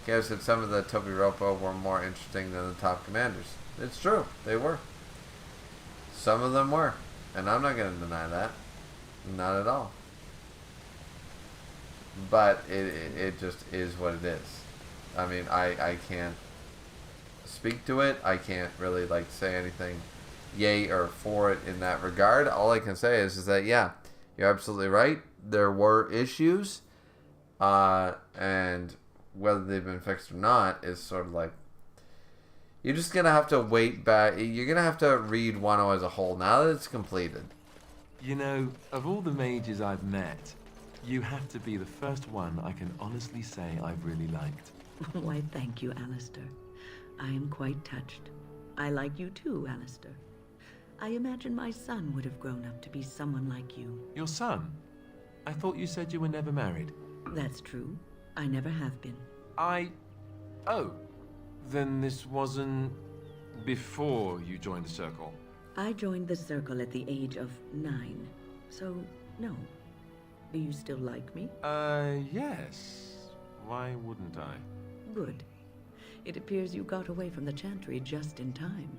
Kev said some of the Tobiropo were more interesting than the top commanders. It's true. They were. Some of them were. And I'm not going to deny that. Not at all. But it just is what it is. I mean, I can't speak to it. I can't really, like, say anything yay or for it in that regard. All I can say is that, yeah, you're absolutely right. There were issues. And whether they've been fixed or not is sort of like, you're just going to have to wait back. You're going to have to read Wano as a whole now that it's completed. You know, of all the mages I've met, you have to be the first one I can honestly say I've really liked. Why, thank you, Alistair. I am quite touched. I like you too, Alistair. I imagine my son would have grown up to be someone like you. Your son? I thought you said you were never married. That's true. I never have been. Oh. Then this wasn't before you joined the Circle? I joined the Circle at the age of 9. So, no. Do you still like me? Yes. Why wouldn't I? Good. It appears you got away from the Chantry just in time.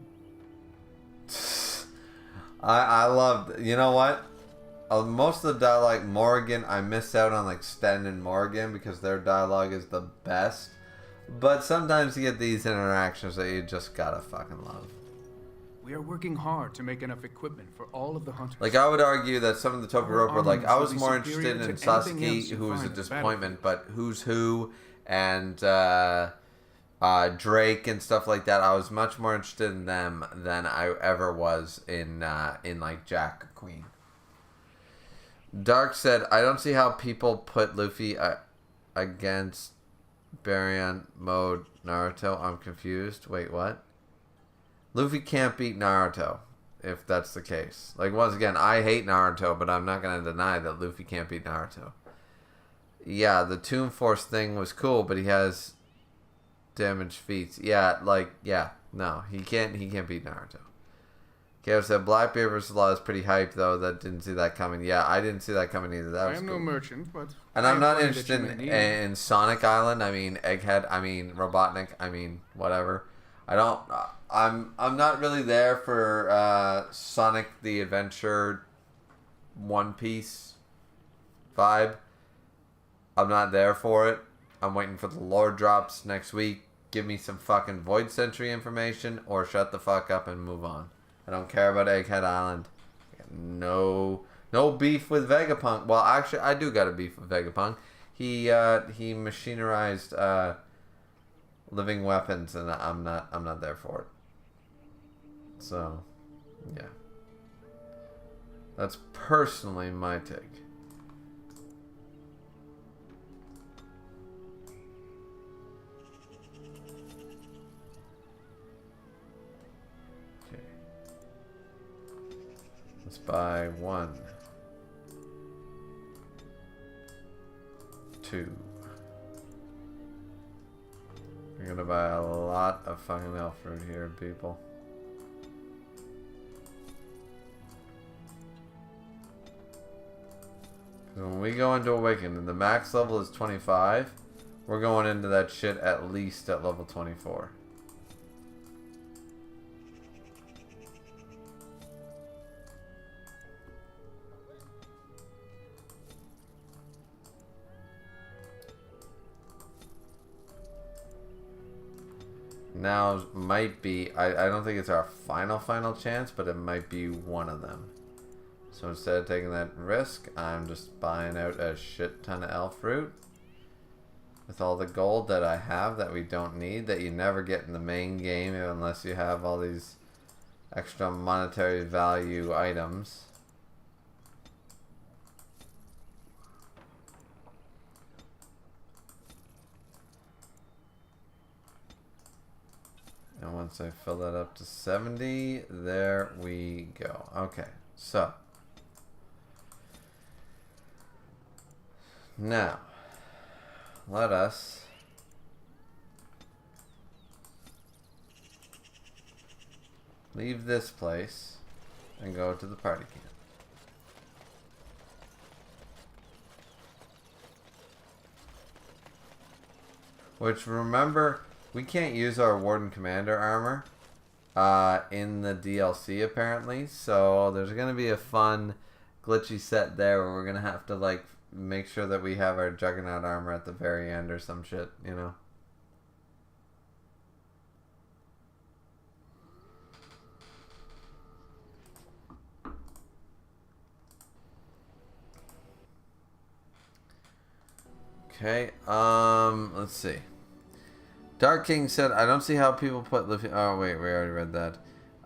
I loved, you know what? Most of the dialogue, Morgan, I missed out on like Sten and Morgan because their dialogue is the best. But sometimes you get these interactions that you just gotta fucking love. We are working hard to make enough equipment for all of the hunters. Like, I would argue that some of the Tobiropo, like, I was more interested in Sasuke, who was a disappointment, but Who's Who and Drake and stuff like that, I was much more interested in them than I ever was in like, Jack or Queen. Dark said, I don't see how people put Luffy against Baryon mode Naruto. I'm confused. Wait, what? Luffy can't beat Naruto, if that's the case. Like, once again, I hate Naruto, but I'm not going to deny that Luffy can't beat Naruto. Yeah, the Tomb Force thing was cool, but he has damaged feats. Yeah, like, yeah, no, he can't beat Naruto. Kato said Blackbeard vs. Law is pretty hype, though. That didn't see that coming. Yeah, I didn't see that coming either. That was no merchant, but and I'm not interested in Sonic Island. I mean Egghead. I mean Robotnik. I mean whatever. I don't. I'm not really there for Sonic the Adventure One Piece vibe. I'm not there for it. I'm waiting for the lore drops next week. give me some fucking Void Sentry information or shut the fuck up and move on. I don't care about Egghead Island. No beef with Vegapunk. Well, actually, I do got a beef with Vegapunk. He machinerized living weapons, and I'm not there for it. So, yeah. That's personally my take. Okay. Let's buy 1, 2. We're gonna buy a lot of fucking elf fruit here, people. When we go into Awakened and the max level is 25, we're going into that shit at least at level 24. Now might be, I don't think it's our final chance, but it might be one of them. So instead of taking that risk, I'm just buying out a shit ton of elf fruit. With all the gold that I have that we don't need, that you never get in the main game unless you have all these extra monetary value items. And once I fill that up to 70, there we go. Okay, so now let us leave this place and go to the party camp. Which, remember, we can't use our Warden Commander armor in the DLC apparently, so there's going to be a fun glitchy set there where we're going to have to like make sure that we have our Juggernaut armor at the very end or some shit, you know. Okay, let's see. Dark King said, I don't see how people put Liffy. Oh, wait, we already read that.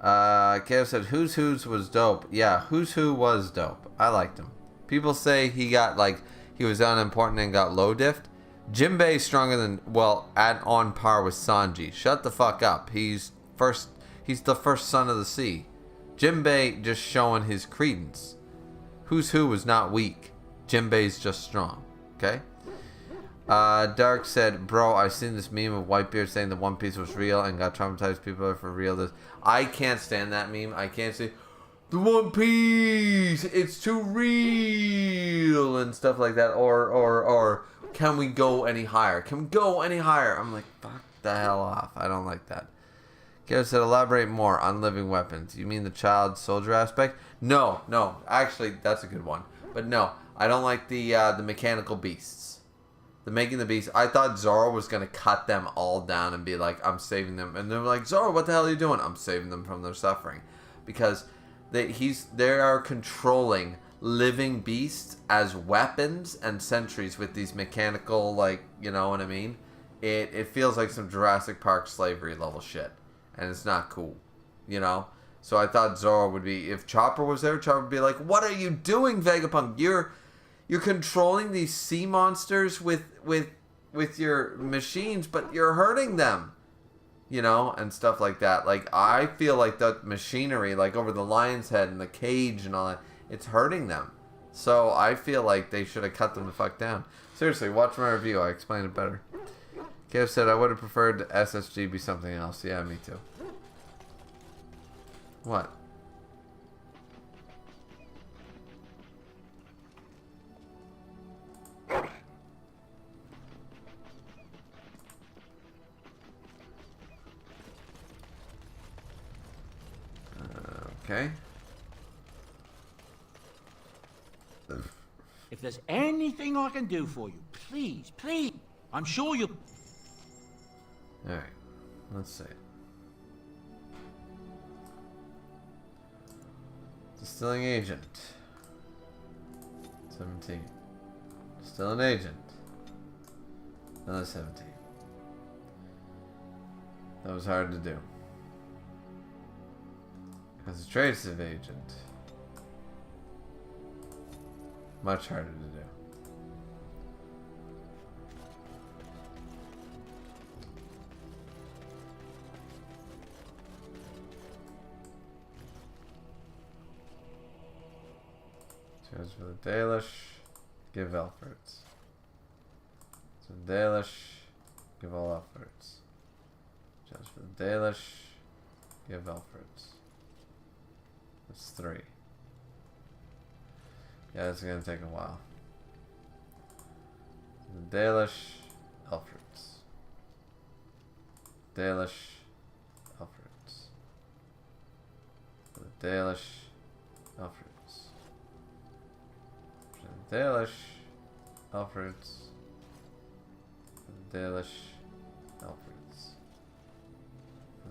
Kev said, Who's Who's was dope. Yeah, Who's Who was dope. I liked him. People say he got, like, he was unimportant and got low diffed. Jinbei's stronger than, well, on par with Sanji. Shut the fuck up. He's the first son of the sea. Jinbei just showing his credence. Who's Who was not weak. Jinbei's just strong. Okay? Dark said, bro, I've seen this meme of Whitebeard saying the One Piece was real and got traumatized people are for real. I can't stand that meme. I can't say, the One Piece, it's too real and stuff like that. Or can we go any higher? Can we go any higher? I'm like, fuck the hell off. I don't like that. Gareth said, elaborate more on living weapons. You mean the child soldier aspect? No. Actually, that's a good one. But no, I don't like the mechanical beasts. The making the beast. I thought Zoro was going to cut them all down and be like, I'm saving them. And they're like, Zoro, what the hell are you doing? I'm saving them from their suffering. Because they are controlling living beasts as weapons and sentries with these mechanical, like, you know what I mean? It feels like some Jurassic Park slavery level shit. And it's not cool. You know? So I thought Zoro would be, if Chopper was there, Chopper would be like, what are you doing, Vegapunk? You're controlling these sea monsters with your machines, but you're hurting them, you know, and stuff like that. Like, I feel like that machinery, like over the lion's head and the cage and all that, it's hurting them. So I feel like they should have cut them the fuck down. Seriously, watch my review. I explained it better. Kev said, I would have preferred the SSG be something else. Yeah, me too. What? Okay. If there's anything I can do for you, please, I'm sure you'll... Alright, let's see. Distilling agent. 17. Still an agent. Another 17. That was hard to do. As a trace agent. Much harder to do. Choose for the Dalish. Give Elfords. So Dalish. Give all Elfords. Choose for the Dalish. Give Elfords. That's 3. Yeah, it's gonna take a while. The Dalish, Elfords. Dalish, Elfords. The Dalish, Elfords. The Dalish, Elfords. The Dalish, Elfords.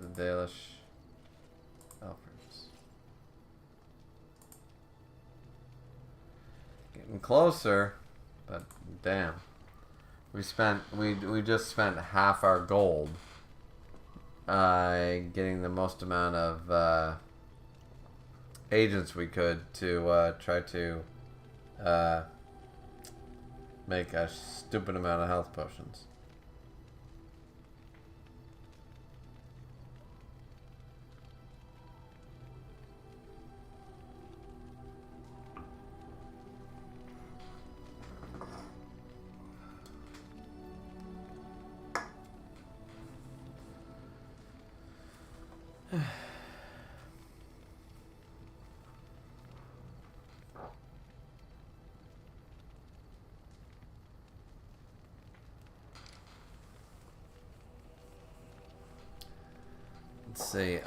The Dalish, Elfords. Getting closer, but damn. We just spent half our gold getting the most amount of agents we could to try to make a stupid amount of health potions. Let's see.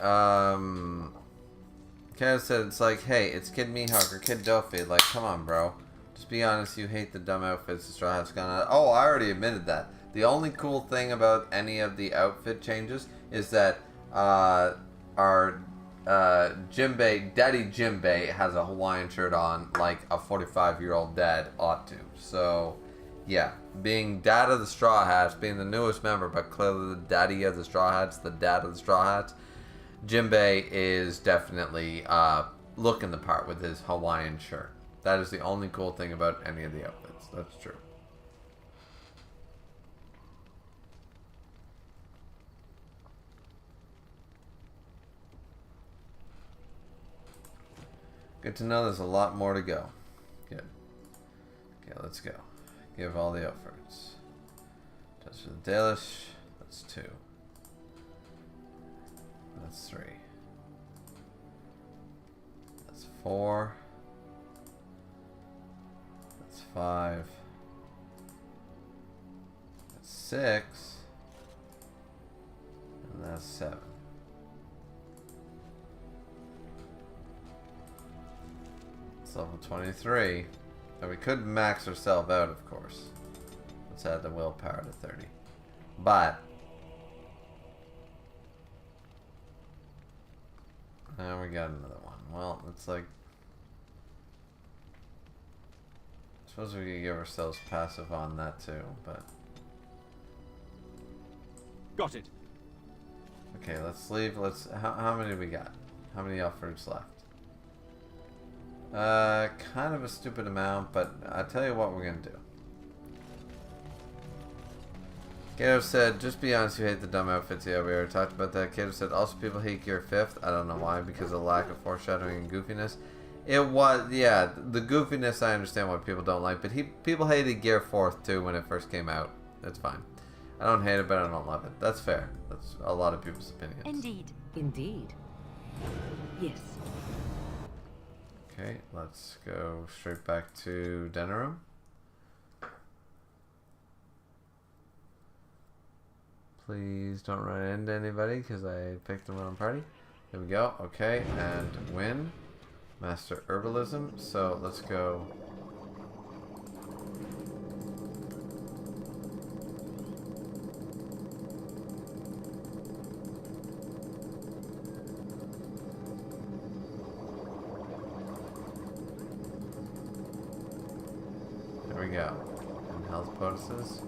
Kaz said it's like, hey, it's Kid Mihawk or Kid Dofi. Like, come on, bro. Just be honest, you hate the dumb outfits the Straw Hat's gone on. Oh, I already admitted that. The only cool thing about any of the outfit changes is that our Jimbei, Daddy Jimbei, has a Hawaiian shirt on like a 45-year-old dad ought to. So, yeah. Being Dad of the Straw Hats, being the newest member, but clearly the Daddy of the Straw Hats, the Dad of the Straw Hats, Jimbei is definitely looking the part with his Hawaiian shirt. That is the only cool thing about any of the outfits. That's true. Good to know there's a lot more to go. Good. Okay, let's go. Give all the efforts. Just for the Dalish, that's 2. That's 3. That's 4. That's 5. That's 6. And that's 7. It's level 23. Now we could max ourselves out, of course. Let's add the willpower to 30. But now we got another one. Well, it's like, I suppose we could give ourselves passive on that too, but got it. Okay, let's leave. How many we got? How many efforts left? Kind of a stupid amount, but I'll tell you what we're gonna do. Kato said, just be honest, you hate the dumb outfits. Yeah, we already talked about that. Kato said, also people hate Gear 5th. I don't know why, because of lack of foreshadowing and goofiness. It was, yeah, the goofiness I understand why people don't like, but people hated Gear 4th too when it first came out. That's fine. I don't hate it, but I don't love it. That's fair. That's a lot of people's opinions. Indeed. Indeed. Yes. Okay, let's go straight back to Denerim. Please don't run into anybody because I picked the wrong party. There we go. Okay, and win. Master Herbalism. So let's go. There we go. And health bonuses.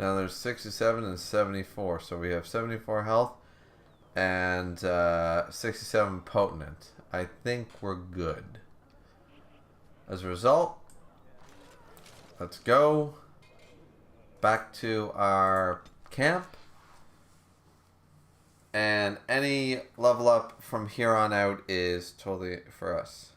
Now there's 67 and 74, so we have 74 health and 67 potent. I think we're good. As a result, let's go back to our camp, and any level up from here on out is totally for us.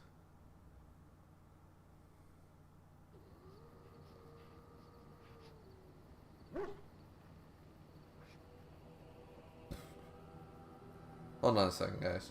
Hold on a second, guys.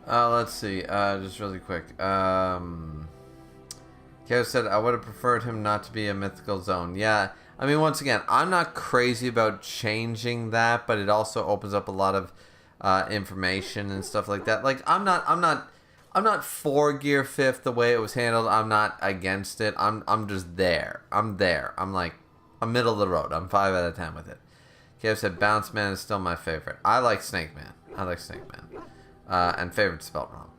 Let's see. Just really quick. Keo said, I would have preferred him not to be a mythical zone. Yeah, I mean, once again, I'm not crazy about changing that, but it also opens up a lot of information and stuff like that. Like, I'm not for Gear 5th the way it was handled. I'm not against it. I'm just there. I'm there. I'm like, I'm middle of the road. I'm 5 out of 10 with it. Keo said, Bounce Man is still my favorite. I like Snake Man. And favorite spelled wrong.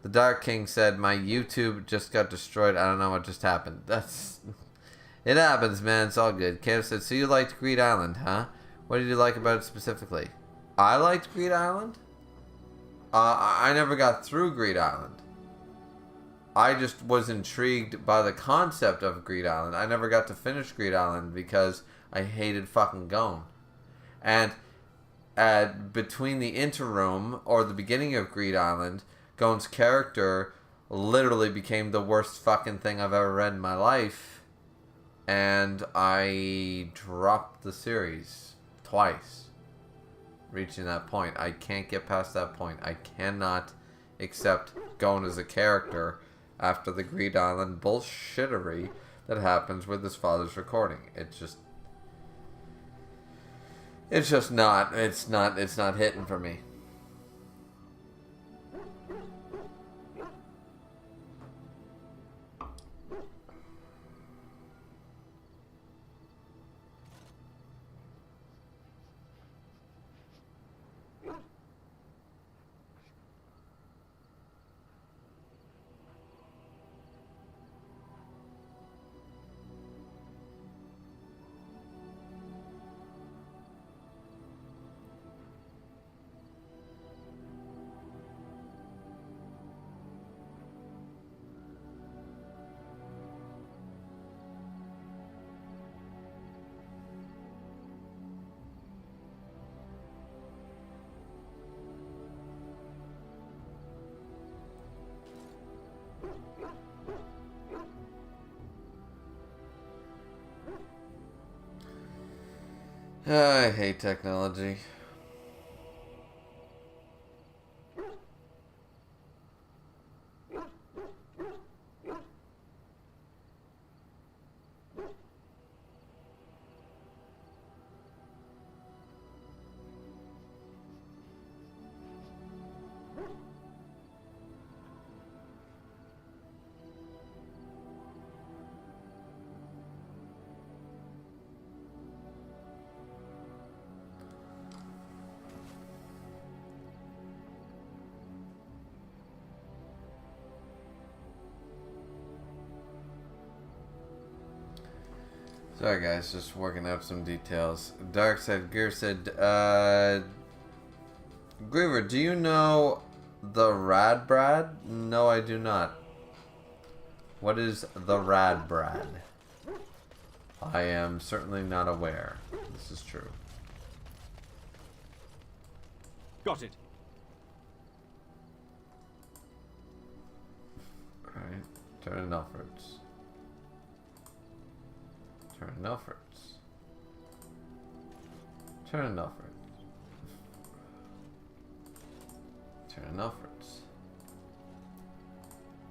The Dark King said, my YouTube just got destroyed. I don't know what just happened. It happens, man. It's all good. Kev said, so you liked Greed Island, huh? What did you like about it specifically? I liked Greed Island. I never got through Greed Island. I just was intrigued by the concept of Greed Island. I never got to finish Greed Island because I hated fucking Gon. And between the interim or the beginning of Greed Island, Gon's character literally became the worst fucking thing I've ever read in my life, and I dropped the series twice, reaching that point. I can't get past that point. I cannot accept Gon as a character after the Greed Island bullshittery that happens with his father's recording. It's not hitting for me. I hate technology. Sorry guys, just working out some details. Dark said, Gear said, Griever, do you know the Radbrad? No, I do not. What is the Radbrad? I am certainly not aware. This is true. Got it. Alright, turn in Elford's. Turn in Elford's. Turn in Elford's. Turn in Elford's.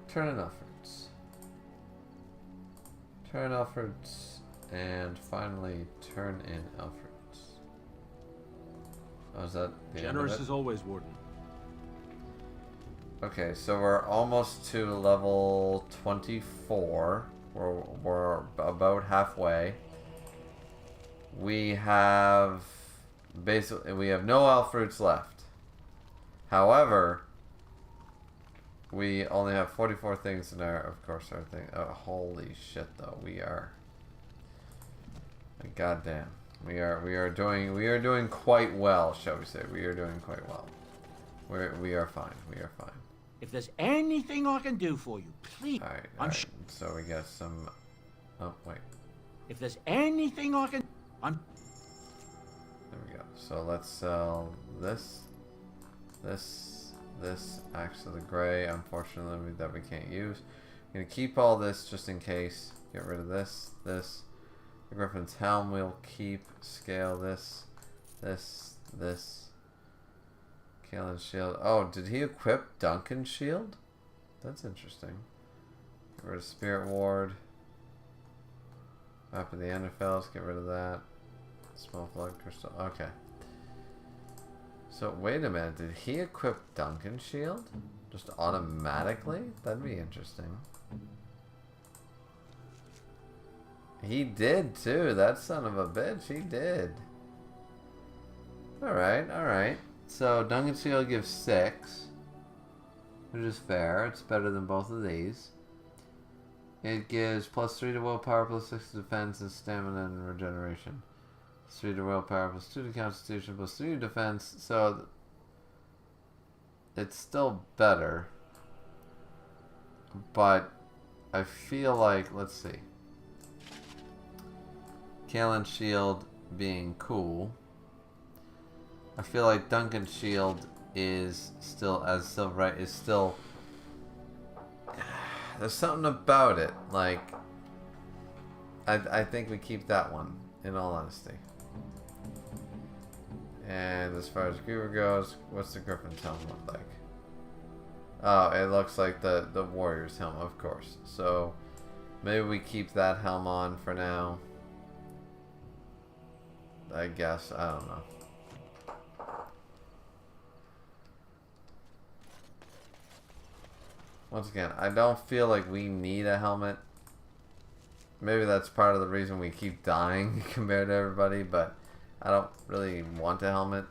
Turn in Elford's. Turn in Elford's. And finally, turn in Elford's. Oh, is that the Generous end of it? as always, Warden. Okay, so we're almost to level 24. We're about halfway. We have no elf fruits left. However, we only have 44 things in our, of course, our thing. Oh, holy shit! Though we are, goddamn, we are doing quite well, shall we say? We are doing quite well. We are fine. We are fine. If there's anything I can do for you, please. All right. So we got some. Oh wait. If there's anything I can, There we go. So let's sell this, this. Actually, the gray, unfortunately, that we can't use. I'm gonna keep all this just in case. Get rid of this. The Griffin's helm we'll keep. Scale this. Kaelin's shield. Oh, did he equip Duncan's shield? That's interesting. Get rid of Spirit Ward. Map of the Enderfells, get rid of that. Small Blood Crystal. Okay. So, wait a minute. Did he equip Duncan's shield? Just automatically? That'd be interesting. He did too. That son of a bitch. He did. Alright, alright. So, Duncan's shield gives 6. Which is fair. It's better than both of these. It gives +3 to willpower, +6 to defense, and stamina and regeneration. +3 to willpower, +2 to constitution, +3 to defense. So, it's still better. But, I feel like, let's see. Kaelin's shield being cool. I feel like Duncan's shield is still, there's something about it. Like, I think we keep that one, in all honesty. And as far as Griever goes, what's the Griffin's helm look like? Oh, it looks like the warrior's helm, of course. So, maybe we keep that helm on for now. I guess, I don't know. Once again, I don't feel like we need a helmet. Maybe that's part of the reason we keep dying compared to everybody, but I don't really want a helmet.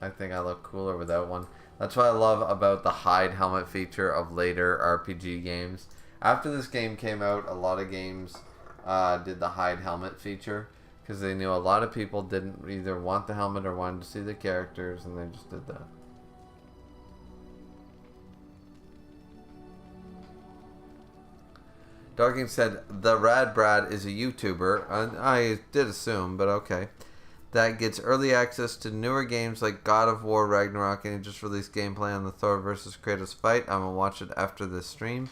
I think I look cooler without one. That's what I love about the hide helmet feature of later RPG games. After this game came out, a lot of games did the hide helmet feature because they knew a lot of people didn't either want the helmet or wanted to see the characters, and they just did that. Darking said, the Radbrad is a YouTuber. I did assume, but okay. That gets early access to newer games like God of War Ragnarok, and he just released gameplay on the Thor vs. Kratos fight. I'm going to watch it after this stream.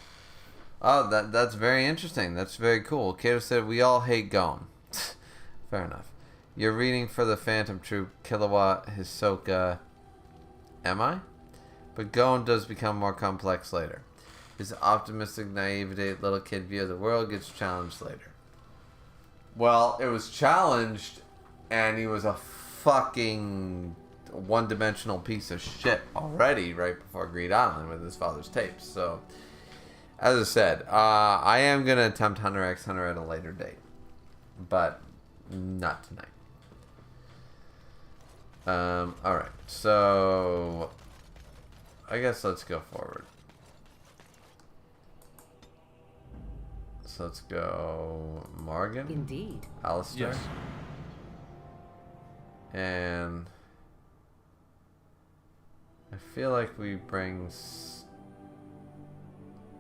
Oh, that's very interesting. That's very cool. Kato said, we all hate Gon. Fair enough. You're reading for the Phantom Troop, Kilowatt, Hisoka. Am I? But Gon does become more complex later. His optimistic, naivety, little kid view of the world gets challenged later. Well, it was challenged, and he was a fucking one-dimensional piece of shit already right before Greed Island with his father's tapes. So, as I said, I am going to attempt Hunter x Hunter at a later date. But not tonight. Alright, so I guess let's go forward. So let's go Morgan. Indeed. Alistair. Yes. And I feel like we bring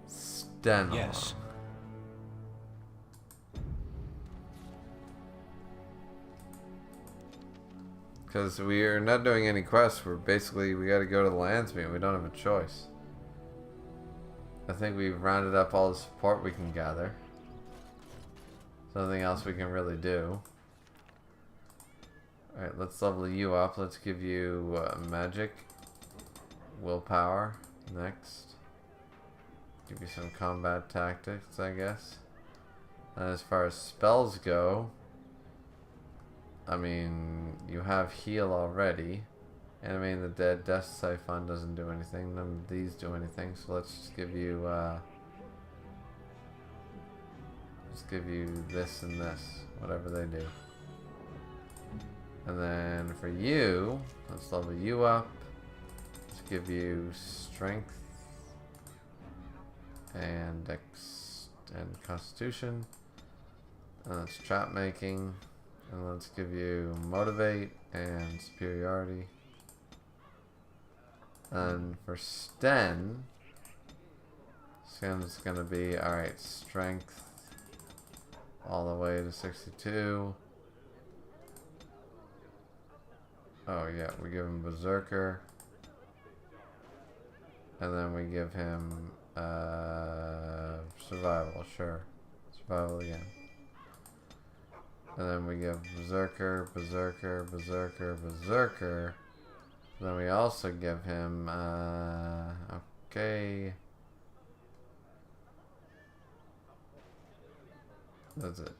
Sten along. Yes. Because we are not doing any quests. We're basically, we got to go to the Landsmeet. We don't have a choice. I think we've rounded up all the support we can gather. There's nothing else we can really do. Alright, let's level you up. Let's give you magic. Willpower. Next. Give you some combat tactics, I guess. And as far as spells go, I mean, you have heal already. Animating the dead, Death Siphon doesn't do anything. None of these do anything, so let's just give you, this and this, whatever they do. And then for you, let's level you up. Let's give you strength and dex and constitution. And that's trap making. And let's give you motivate and superiority. And for Sten's gonna be, alright, strength all the way to 62. Oh yeah, we give him Berserker. And then we give him survival, sure. Survival again. And then we give Berserker, Berserker, Berserker, Berserker. Then we also give him, okay. That's it.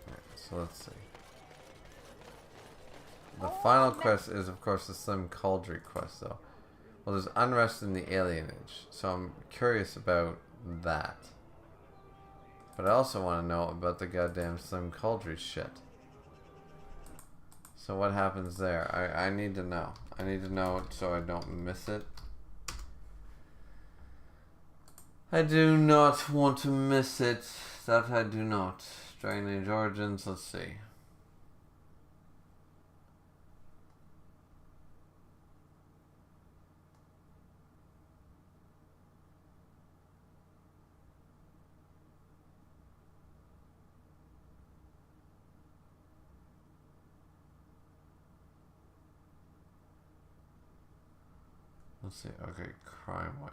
Alright, so let's see. The final quest is, of course, the Slim Cauldron quest, though. Well, there's unrest in the alienage, so I'm curious about that. But I also want to know about the goddamn Slim Cauldron shit. So what happens there? I need to know. I need to know it so I don't miss it. I do not want to miss it. That I do not. Dragon Age Origins, let's see. Let's see. Okay, Crime Wave.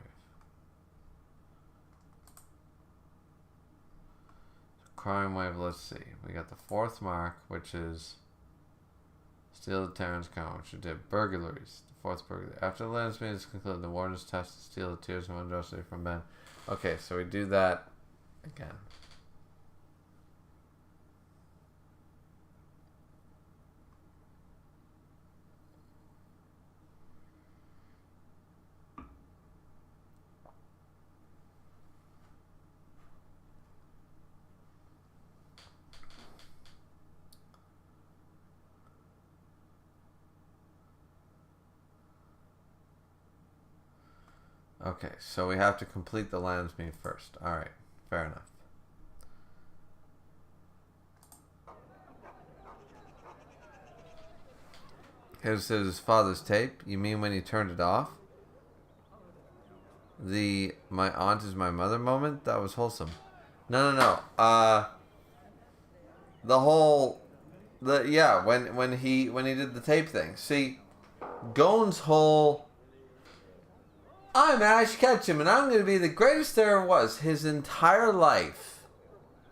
So Crime Wave, let's see. We got the fourth mark, which is Steal the Terran's Crown, which we did. Burglaries. The fourth burglary. After the Landsmeet is concluded, the warden is tasked to steal the tears and unjustly from Ben. Okay, so we do that again. Okay, so we have to complete the Landsmeet first. Alright, fair enough. Here's his father's tape. You mean when he turned it off? The "my aunt is my mother" moment? That was wholesome. No. When he did the tape thing. See, Gon's whole "I'm Ash Ketchum and I'm going to be the greatest there ever was" his entire life,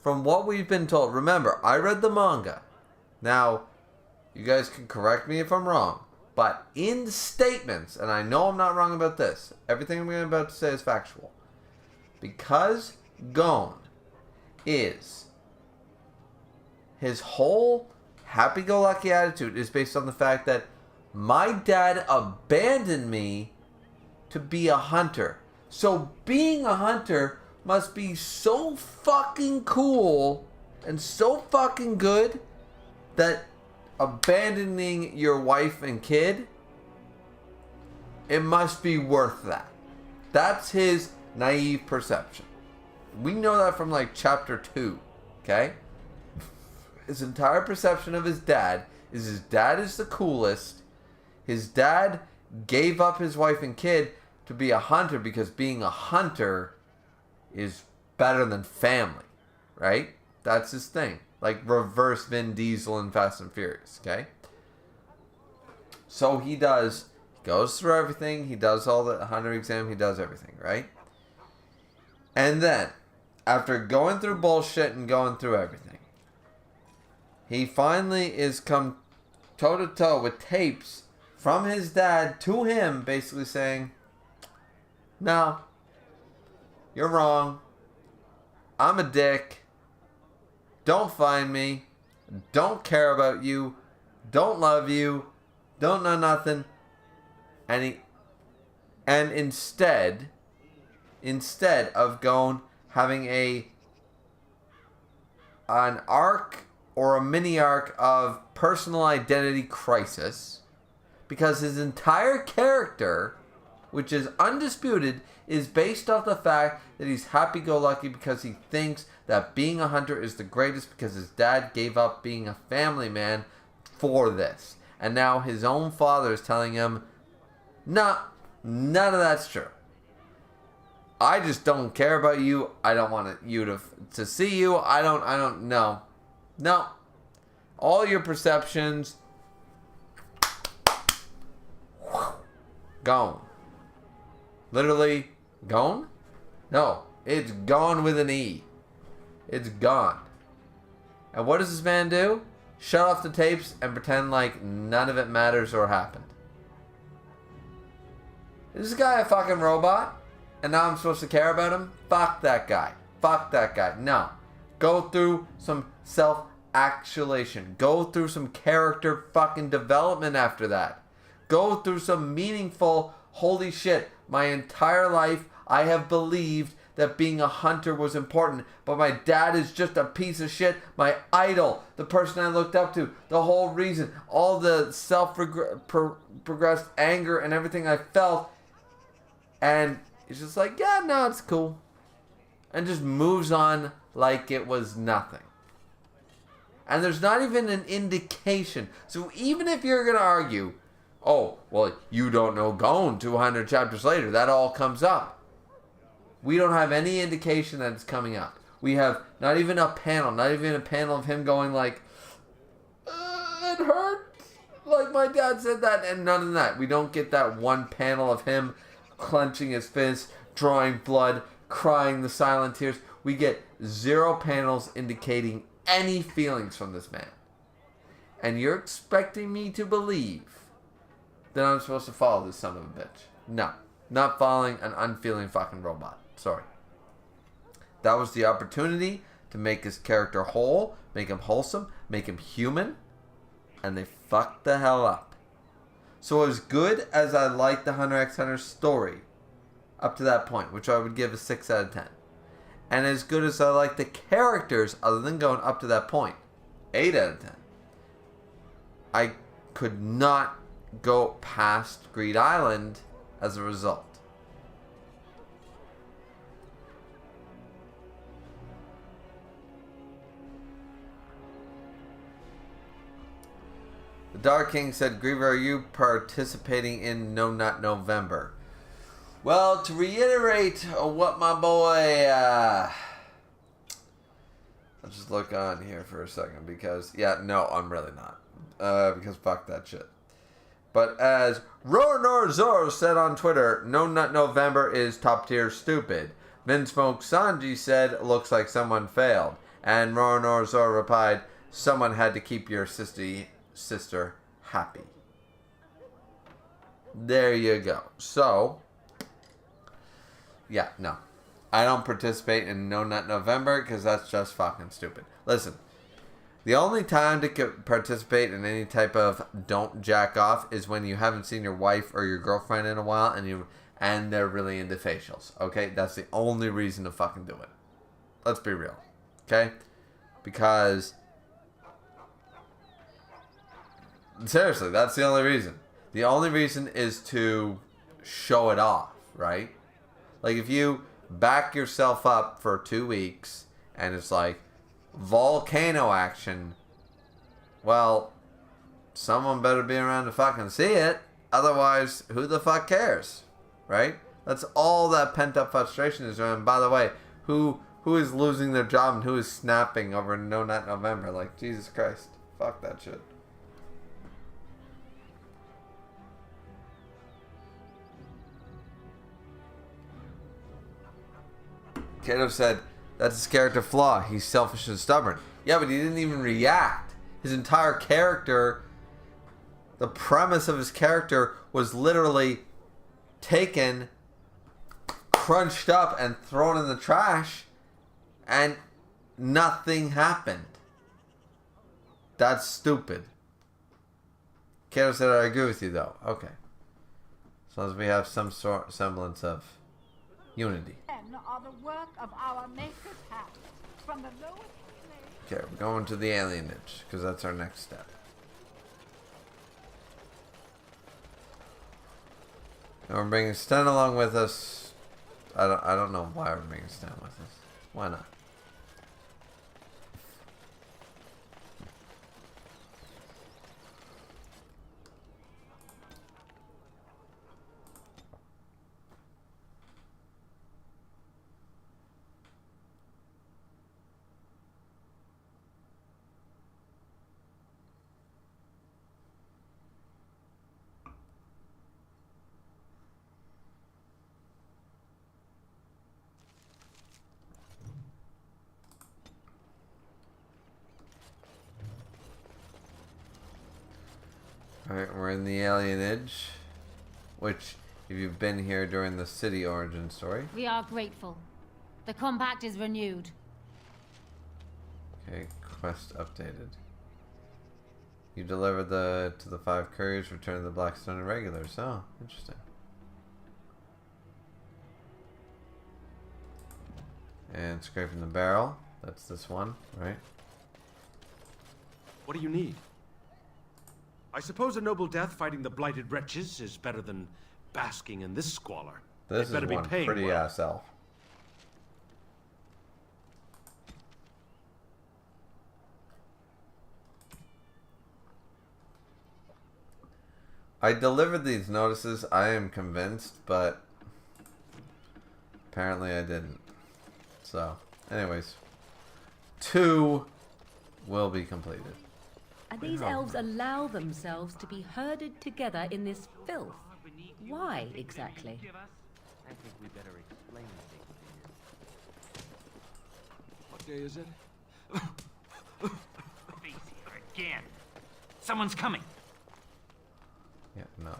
from what we've been told. Remember, I read the manga. Now, you guys can correct me if I'm wrong, but in the statements, and I know I'm not wrong about this, everything I'm about to say is factual. Because Gon is, his whole happy-go-lucky attitude is based on the fact that my dad abandoned me to be a hunter. So being a hunter must be so fucking cool and so fucking good that abandoning your wife and kid it must be worth that. That's his naive perception. We know that from like chapter 2, okay? His entire perception of his dad is the coolest. His dad gave up his wife and kid to be a hunter because being a hunter is better than family, right? That's his thing. Like reverse Vin Diesel in Fast and Furious, okay? So he goes through everything. He does all the hunter exam. He does everything, right? And then, after going through bullshit and going through everything, he finally is come toe-to-toe with tapes from his dad to him, basically saying, no, you're wrong. I'm a dick. Don't find me. Don't care about you. Don't love you. Don't know nothing. And instead of having an arc or a mini arc of personal identity crisis, because his entire character, which is undisputed, is based off the fact that he's happy-go-lucky because he thinks that being a hunter is the greatest because his dad gave up being a family man for this. And now his own father is telling him, nah, none of that's true. I just don't care about you. I don't want you to see you. I don't know. No. All your perceptions, gone. Literally, gone? No, it's gone with an E. It's gone. And what does this man do? Shut off the tapes and pretend like none of it matters or happened. Is this guy a fucking robot? And now I'm supposed to care about him? Fuck that guy. Fuck that guy. No. Go through some self-actualization. Go through some character fucking development after that. Go through some meaningful, holy shit, my entire life I have believed that being a hunter was important, but my dad is just a piece of shit. My idol, the person I looked up to, the whole reason, all the self-progressed anger and everything I felt, and he's just like, yeah, no, it's cool. And just moves on like it was nothing. And there's not even an indication. So even if you're going to argue, oh, well, you don't know Gone 200 chapters later, that all comes up. We don't have any indication that it's coming up. We have not even a panel of him going like, it hurt. Like my dad said that, and none of that. We don't get that one panel of him clenching his fist, drawing blood, crying the silent tears. We get 0 panels indicating any feelings from this man. And you're expecting me to believe that I'm supposed to follow this son of a bitch. No. Not following an unfeeling fucking robot. Sorry. That was the opportunity to make his character whole, make him wholesome, make him human, and they fucked the hell up. So as good as I liked the Hunter x Hunter story up to that point, which I would give a 6 out of 10, and as good as I liked the characters other than going up to that point, 8 out of 10, I could not go past Greed Island as a result. The Dark King said, Griever, are you participating in No Nut November? Well, to reiterate what my boy... let's just look on here for a second because... Yeah, no, I'm really not. Because fuck that shit. But as Roar Zoro said on Twitter, No Nut November is top tier stupid. Vinsmoke Sanji said, looks like someone failed. And Roar Zoro replied, someone had to keep your sister happy. There you go. So, yeah, no. I don't participate in No Nut November because that's just fucking stupid. Listen. The only time to participate in any type of don't jack off is when you haven't seen your wife or your girlfriend in a while and they're really into facials. Okay? That's the only reason to fucking do it. Let's be real. Okay? Because seriously, that's the only reason. The only reason is to show it off, right? Like if you back yourself up for 2 weeks and it's like volcano action, well, someone better be around to fucking see it. Otherwise, who the fuck cares, right? That's all that pent up frustration is. And by the way, who is losing their job and who is snapping over No Nut November? Like, Jesus Christ, fuck that shit. Kato said, that's his character flaw. He's selfish and stubborn. Yeah, but he didn't even react. His entire character, the premise of his character was literally taken, crunched up, and thrown in the trash, and nothing happened. That's stupid. Kato said, I agree with you, though. Okay. As long as we have some semblance of unity. Are the work of our maker's hand. From the lowest Okay, we're going to the alienage, because that's our next step. And we're bringing Sten along with us. I don't know why we're bringing Sten with us. Why not? Alright, we're in the alienage, which, if you've been here during the city origin story. We are grateful. The compact is renewed. Okay, quest updated. You delivered to the 5 couriers, return the Blackstone irregulars. Oh, interesting. And scraping the barrel. That's this one, right? What do you need? I suppose a noble death fighting the blighted wretches is better than basking in this squalor. This is one pretty ass elf. I delivered these notices, I am convinced, but apparently I didn't. So, anyways, 2 will be completed. And these elves allow themselves to be herded together in this filth. Why, exactly? I think we better explain things. What day is it? Face here again. Someone's coming. Yeah, no.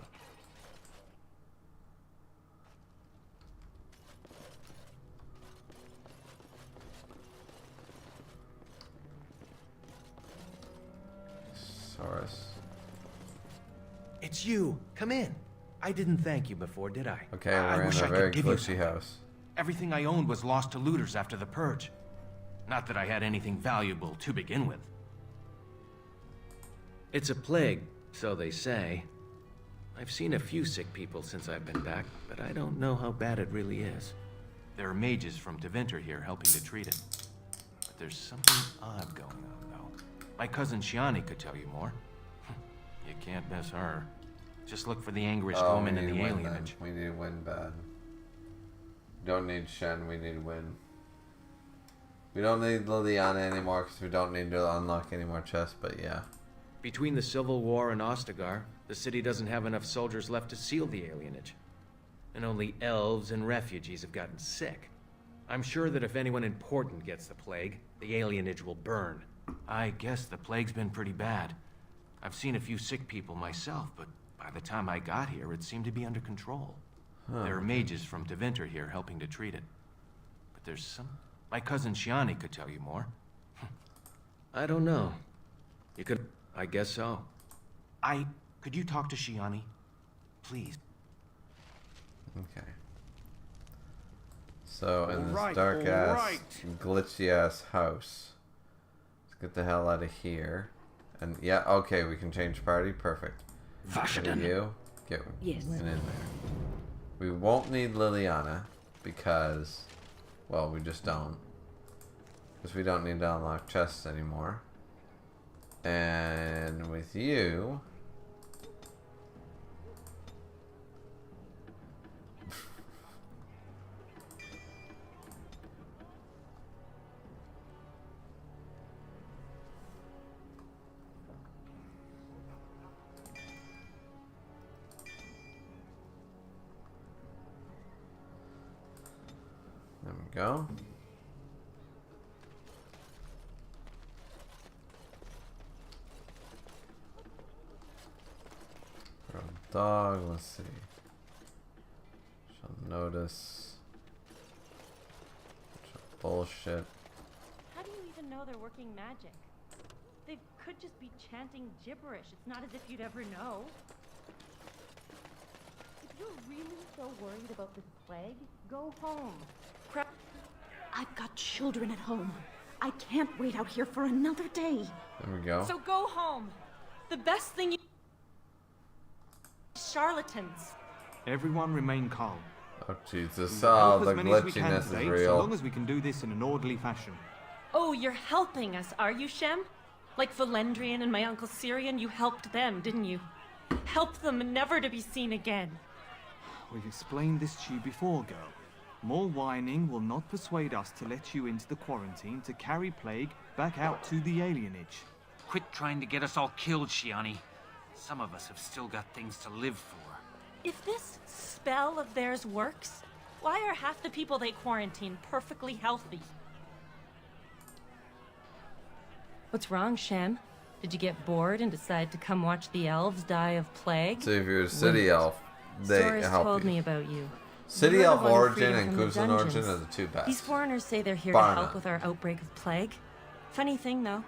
It's you. Come in. I didn't thank you before, did I? Okay, we're in a very glitchy house. Everything I owned was lost to looters after the purge. Not that I had anything valuable to begin with. It's a plague, so they say. I've seen a few sick people since I've been back, but I don't know how bad it really is. There are mages from Deventer here helping to treat it. But there's something odd going on, though. My cousin Shiani could tell you more. You can't miss her. Just look for the angriest woman in the alienage. We need Win bad. Don't need Shen, we need Win. We don't need Liliana anymore because we don't need to unlock any more chests, but yeah. Between the Civil War and Ostagar, the city doesn't have enough soldiers left to seal the alienage. And only elves and refugees have gotten sick. I'm sure that if anyone important gets the plague, the alienage will burn. I guess the plague's been pretty bad. I've seen a few sick people myself, but by the time I got here, it seemed to be under control. There are mages from Deventer here helping to treat it. But there's some... My cousin Shiani could tell you more. I don't know. You could... I guess so. Could you talk to Shiani? Please. Okay. So, in this dark-ass, glitchy-ass house. Let's get the hell out of here. And, yeah, okay, we can change party. Perfect. Vashaden. You get yes. in there. We won't need Liliana because, well, we just don't. Because we don't need to unlock chests anymore. And with you... There we go. Dog, let's see. Shall notice. Bullshit. How do you even know they're working magic? They could just be chanting gibberish. It's not as if you'd ever know. If you're really so worried about this plague, go home. I've got children at home. I can't wait out here for another day. There we go. So go home. The best thing you... Charlatans. Everyone remain calm. Oh Jesus! We will Oh, help the as many as we can glitchiness is today, real. so long as we can do this in an orderly fashion. Oh, you're helping us, are you, Shem? Like Valendrian and my uncle Syrian, you helped them, didn't you? Helped them never to be seen again. We've explained this to you before, girl. More whining will not persuade us to let you into the quarantine to carry plague back out to the alienage. Quit trying to get us all killed, Shiani. Some of us have still got things to live for. If this spell of theirs works, why are half the people they quarantine perfectly healthy? What's wrong, Shem? Did you get bored and decide to come watch the elves die of plague? So if you're a city elf, they Sora's help told you. me about you. City You're the elf one who origin freed him and from the Kuzan origin dungeons. are the two best. These foreigners say they're here Bar to help none. with our outbreak of plague. Funny thing, though,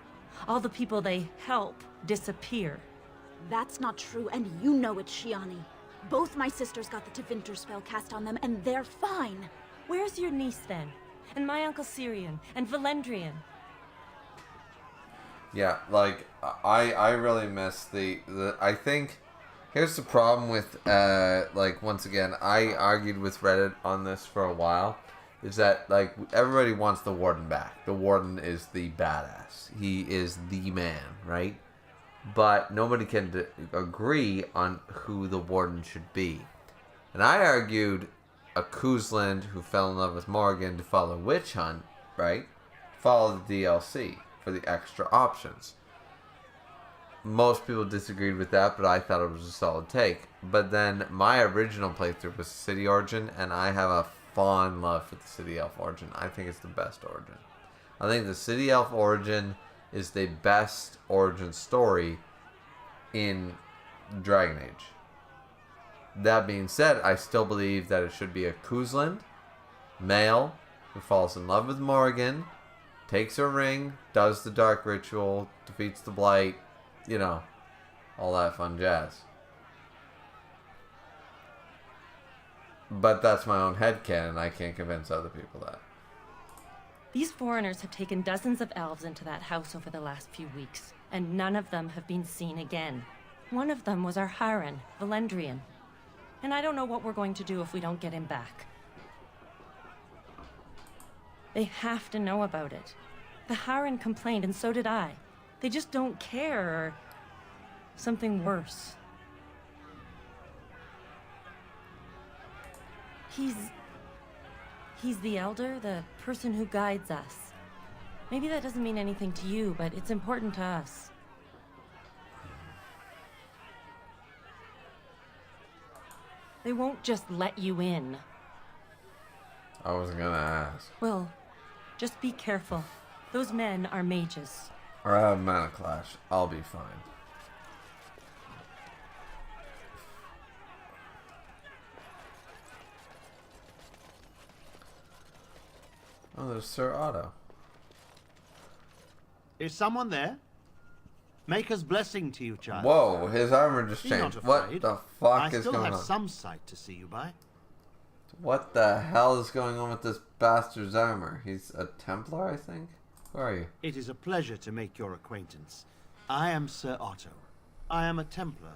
all the people they help disappear. That's not true, and you know it, Shiani. Both my sisters got the Tevinter spell cast on them, and they're fine. Where's your niece, then? And my uncle Syrian? And Valendrian? Yeah, like I really miss the I think here's the problem with like once again I argued with Reddit on this for a while, is that like everybody wants the warden back. The warden is the badass. He is the man, right? But nobody can agree on who the warden should be. And I argued a Kuzland who fell in love with Morgan to follow Witch Hunt, right? Follow the DLC for the extra options. Most people disagreed with that, but I thought it was a solid take. But then my original playthrough was City Origin, and I have a fond love for the City Elf Origin. I think it's the best origin. I think the City Elf Origin is the best origin story in Dragon Age. That being said, I still believe that it should be a Kuzland male who falls in love with Morgan, takes her ring, does the dark ritual, defeats the blight, you know, all that fun jazz. But that's my own headcanon. I can't convince other people that. These foreigners have taken dozens of elves into that house over the last few weeks, and none of them have been seen again. One of them was our Haran, Valendrian. And I don't know what we're going to do if we don't get him back. They have to know about it. The Haran complained, and so did I. They just don't care, or something worse. He's the elder, the person who guides us. Maybe that doesn't mean anything to you, but it's important to us. They won't just let you in. I wasn't gonna ask. Well, just be careful. Those men are mages. Or I have mana clash. I'll be fine. Oh, there's Sir Otto. Is someone there? Maker's blessing to you, child. Whoa, his armor just Be not changed. What afraid. the fuck I is still going have on? some sight to see you by. What the hell is going on with this bastard's armor? He's a Templar, I think? Who are you? It is a pleasure to make your acquaintance. I am Sir Otto. I am a Templar.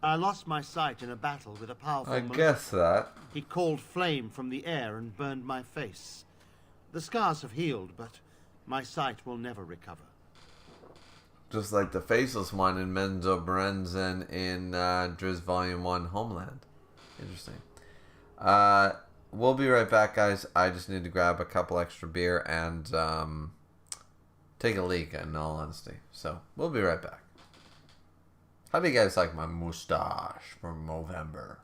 I lost my sight in a battle with a powerful I guess that. He called flame from the air and burned my face. The scars have healed, but my sight will never recover. Just like the faceless one in Menzo Berenzen in Driz Volume 1 Homeland. Interesting. We'll be right back, guys. I just need to grab a couple extra beer and take a leak, in all honesty. So, we'll be right back. How do you guys like my mustache from Movember?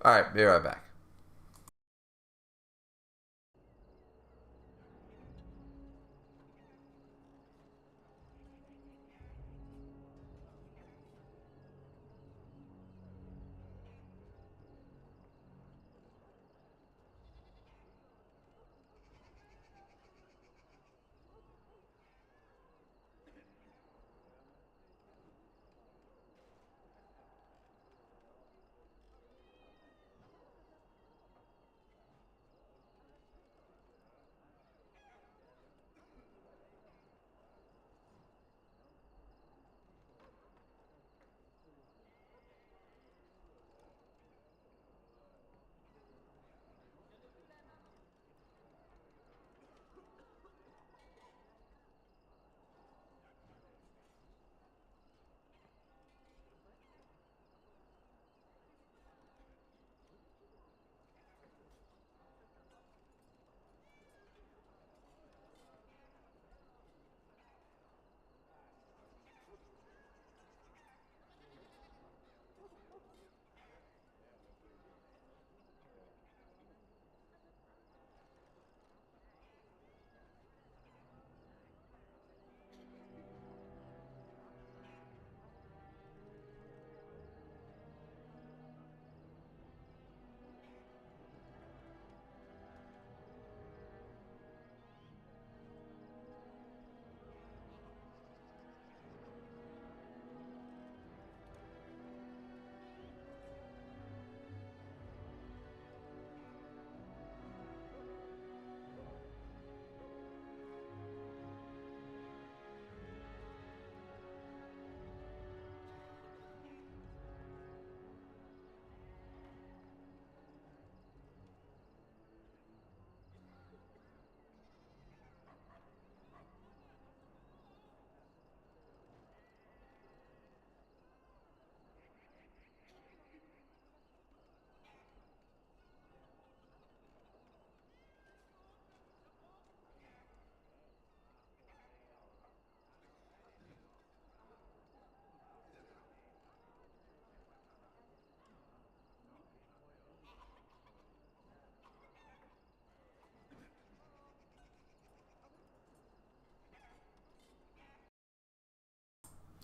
Alright, be right back.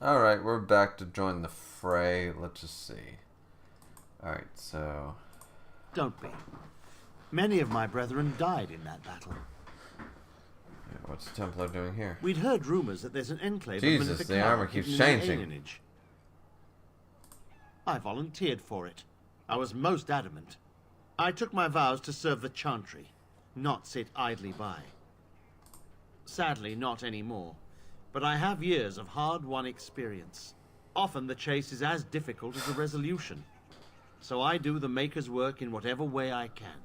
Alright, we're back to join the fray. Let's just see. Alright, so... Don't be. Many of my brethren died in that battle. Yeah, what's the Templar doing here? We'd heard rumors that there's an enclave Jesus, of the armor keeps changing. Alienage. I volunteered for it. I was most adamant. I took my vows to serve the Chantry, not sit idly by. Sadly, not anymore. But I have years of hard-won experience. Often the chase is as difficult as the resolution. So I do the Maker's work in whatever way I can.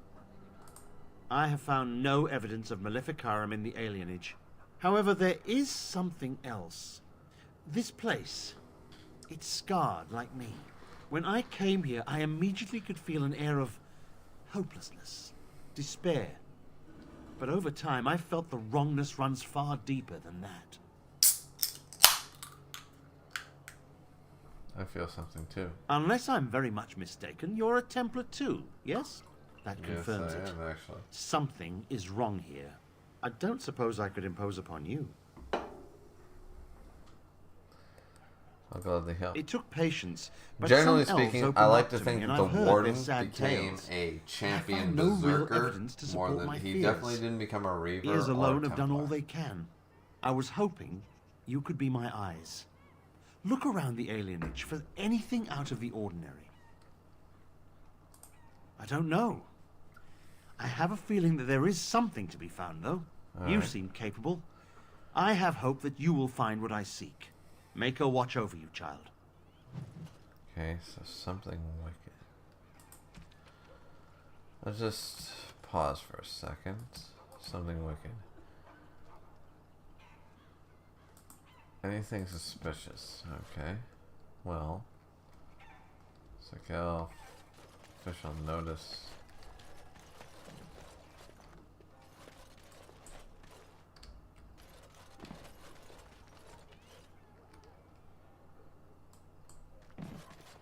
I have found no evidence of Maleficarum in the alienage. However, there is something else. This place, it's scarred like me. When I came here, I immediately could feel an air of hopelessness, despair. But over time, I felt the wrongness runs far deeper than that. I feel something too. Unless I'm very much mistaken, you're a Templar too, yes? That confirms yes, I it. am, actually. Something is wrong here. I don't suppose I could impose upon you. I'll gladly help. It took patience, but generally some elves speaking, opened I like up to to think me, that and the I've heard Warden their sad became tales. a champion I find no real berserker evidence to more support than my he fears. definitely didn't become a Reaver Ears or alone a have done all Templar. they can. I was hoping you could be my eyes. Look around the alienage for anything out of the ordinary. I don't know. I have a feeling that there is something to be found, though. You right. seem capable. I have hope that you will find what I seek. Make her watch over you, child. Okay, so something wicked. Let's just pause for a second. Something wicked. Anything suspicious? Okay. Well, Sakel, official notice.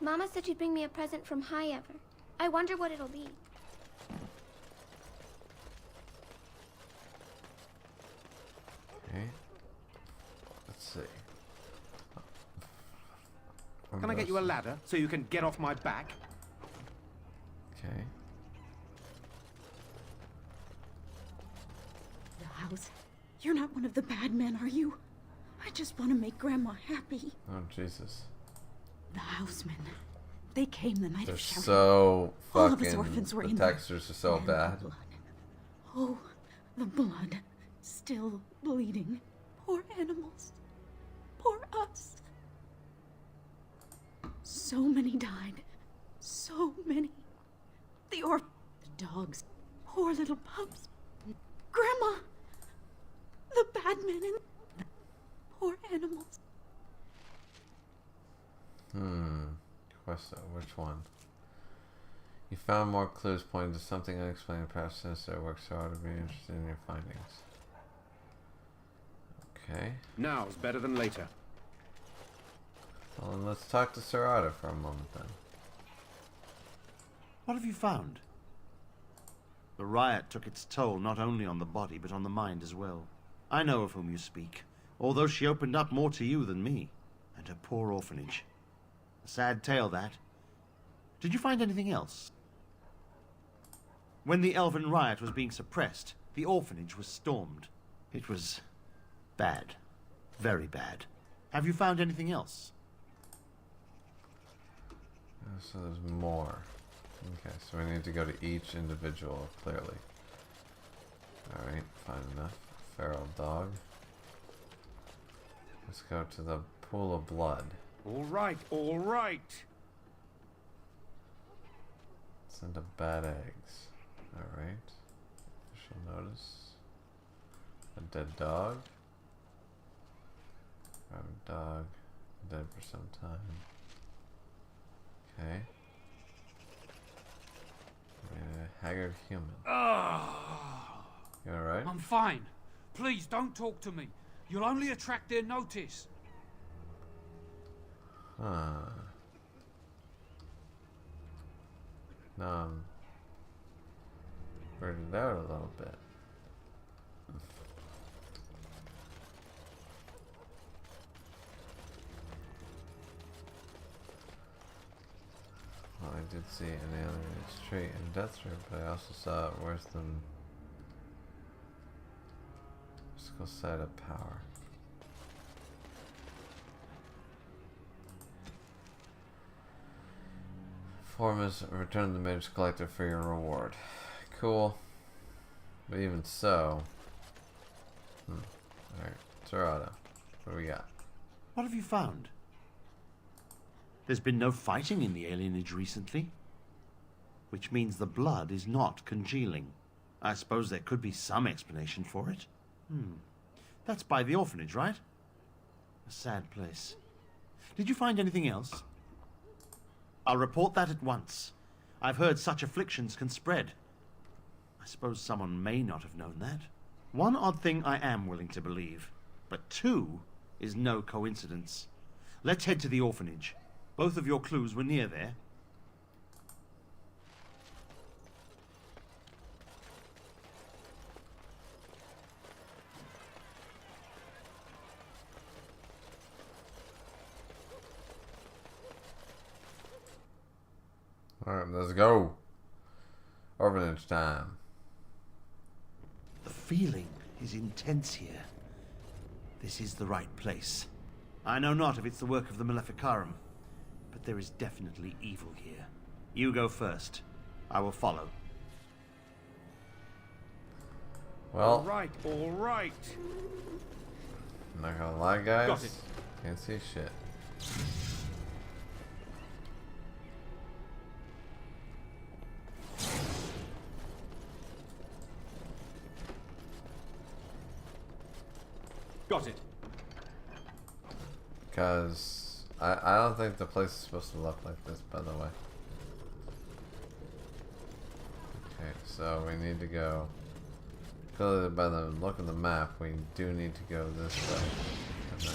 Mama said she'd bring me a present from High Ever. I wonder what it'll be. Okay. Let's see. Can I get you a ladder so you can get off my back? Okay. The house. You're not one of the bad men, are you? I just want to make Grandma happy. Oh, Jesus. The housemen. They came the night They're of shouting. so All fucking... of us orphans were the in there. textures are so And the bad. blood. Oh, the blood. Still bleeding. Poor animals. Poor us. So many died. So many. The dogs. Poor little pups. Grandma. The bad men and the poor animals. Question, which one? You found more clues pointing to something unexplained past sinister work, so I would be interested in your findings. Okay. Now's better than later. Well, then let's talk to Serrata for a moment then. What have you found? The riot took its toll not only on the body, but on the mind as well. I know of whom you speak, although she opened up more to you than me, and her poor orphanage. A sad tale, that. Did you find anything else? When the Elven riot was being suppressed, the orphanage was stormed. It was bad. Very bad. Have you found anything else? So there's more. Okay, so we need to go to each individual, clearly. Alright, fine enough. Feral dog. Let's go to the pool of blood. All right, all right. Send a bad eggs. Alright. Official notice. A dead dog. Rabid dog. Dead for some time. Okay. A haggard human. You alright? I'm fine. Please don't talk to me. You'll only attract their notice. Huh. Now I'm weirded out a little bit. Well, I did see an alien street in Deathstrip, but I also saw it worse than physical side of power. Form is return the mage collector for your reward. Cool. But even so... Alright, Serrata, what do we got? What have you found? There's been no fighting in the alienage recently, which means the blood is not congealing. I suppose there could be some explanation for it. That's by the orphanage, right? A sad place. Did you find anything else? I'll report that at once. I've heard such afflictions can spread. I suppose someone may not have known that. One odd thing I am willing to believe, but two is no coincidence. Let's head to the orphanage. Both of your clues were near there. Alright, let's go. Orphanage time. The feeling is intense here. This is the right place. I know not if it's the work of the Maleficarum, but there is definitely evil here. You go first. I will follow. Well, all right. I'm not gonna lie, guys. Got it. Can't see shit. Got it. Because I don't think the place is supposed to look like this, by the way. Okay, so we need to go. Clearly, by the look of the map, we do need to go this way. And then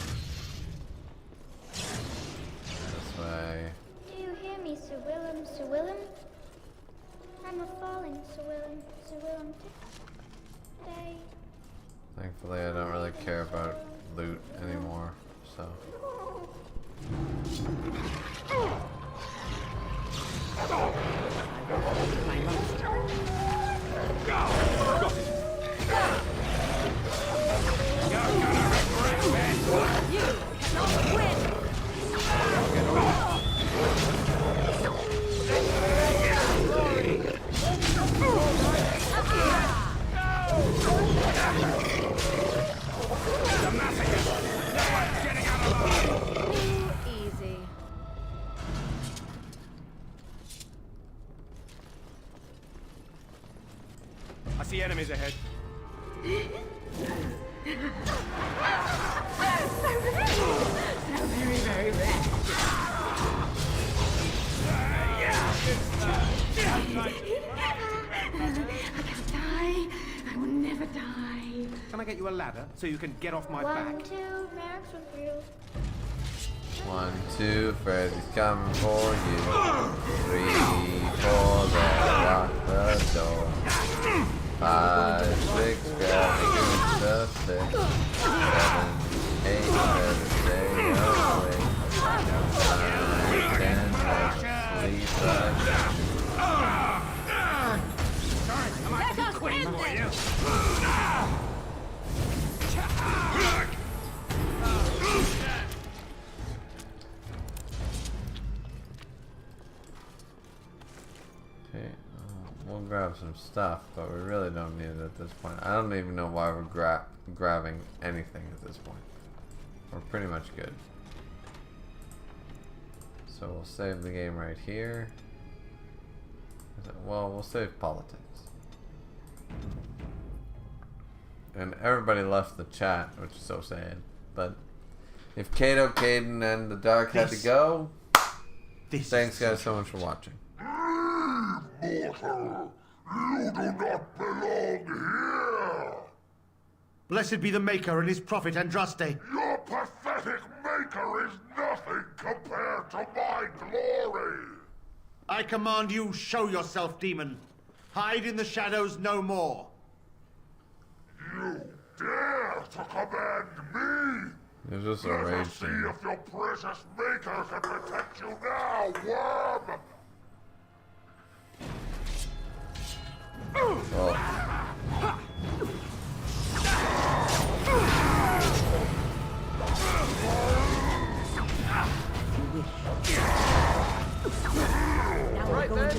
this way. Do you hear me, Sir Willem, Sir Willem? I'm a falling, Sir Willem, Sir Willem. Today. Thankfully, I don't really care about loot anymore, so. Easy. I see enemies ahead. Very, very rare. I can't die. I will never die. Can I get you a ladder so you can get off my 1, back? 2, Max with you. 1, 2, Freddy's coming for you. 3, 4, then lock the door. 5, 6, grab the 6. 7, 8, better stay awake. 9, 10, let's sleep again. Let us end this! Okay, we'll grab some stuff, but we really don't need it at this point. I don't even know why we're grabbing anything at this point. We're pretty much good. So we'll save the game right here. Well, we'll save politics. And everybody left the chat, which is so sad. But if Kato, Caden, and the Dark had to go, thanks guys so much for watching. Mortal, you do not belong here! Blessed be the Maker and his prophet Andraste. Your pathetic Maker is nothing compared to my glory! I command you, show yourself, demon. Hide in the shadows no more. You dare to command me? It's just a Let rage us see thing. if your precious Maker can protect you now, worm! Well, Now we're going to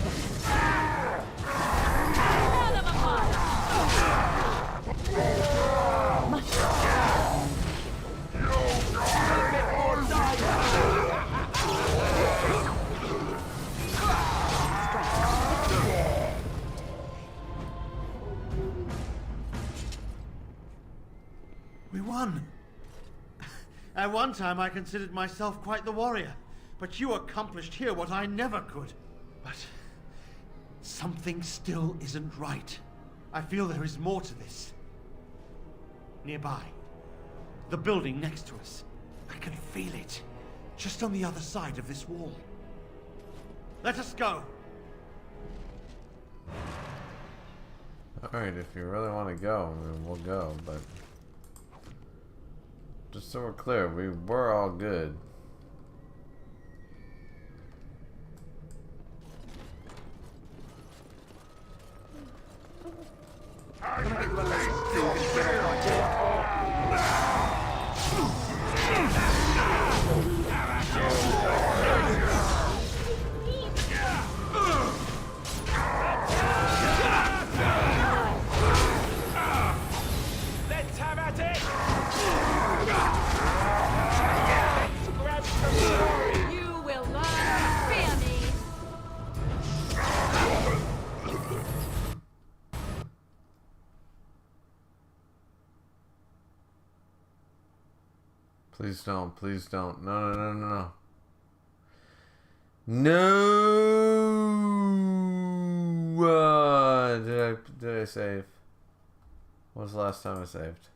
We won. At one time, I considered myself quite the warrior, but you accomplished here what I never could. But something still isn't right. I feel there is more to this. Nearby, the building next to us. I can feel it, just on the other side of this wall. Let us go. alright, if you really want to go, I mean, we'll go, but just so we're clear, we were all good. Please don't. Please don't. No, no, no, no, no. No. Did I save? When was the last time I saved?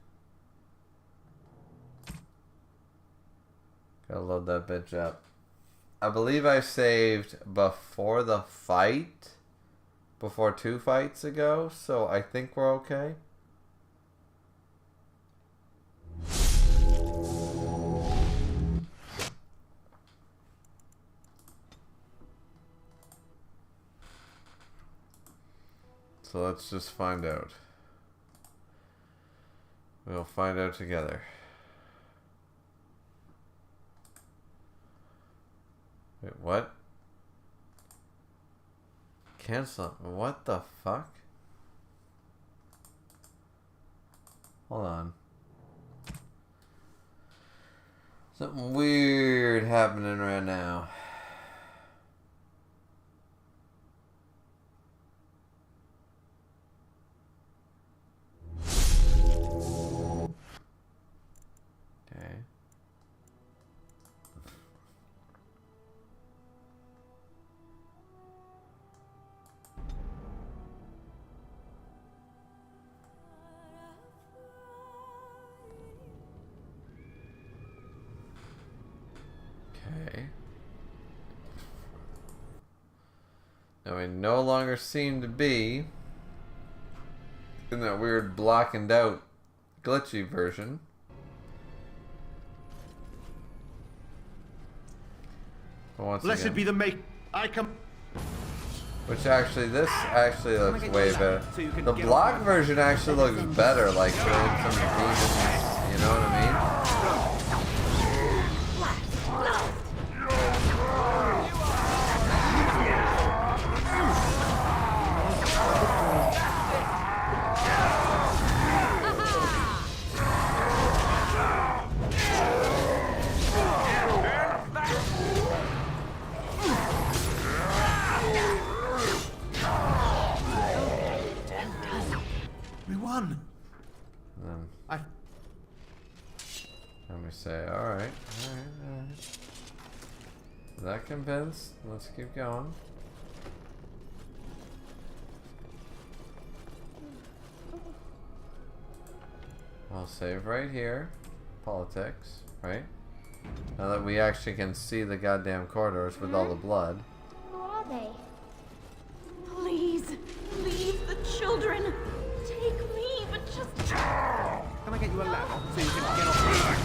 Gotta load that bitch up. I believe I saved before the fight. Before 2 fights ago. So I think we're okay. So let's just find out. We'll find out together. Wait, what? Cancel. What the fuck? Hold on. Something weird happening right now. Okay. Okay. Now we no longer seem to be in that weird blackened out glitchy version. But once Blessed again, be the make I come. which actually, this actually looks way better. The block version actually looks better, like showing some demons, you know what I mean? We won. Let me say, alright. That convinced? Let's keep going. I'll save right here. Politics, right? Now that we actually can see the goddamn corridors with all the blood. Who are they? Please, leave the children. Take me, but just... Can I get you a ladder so you can get off my back?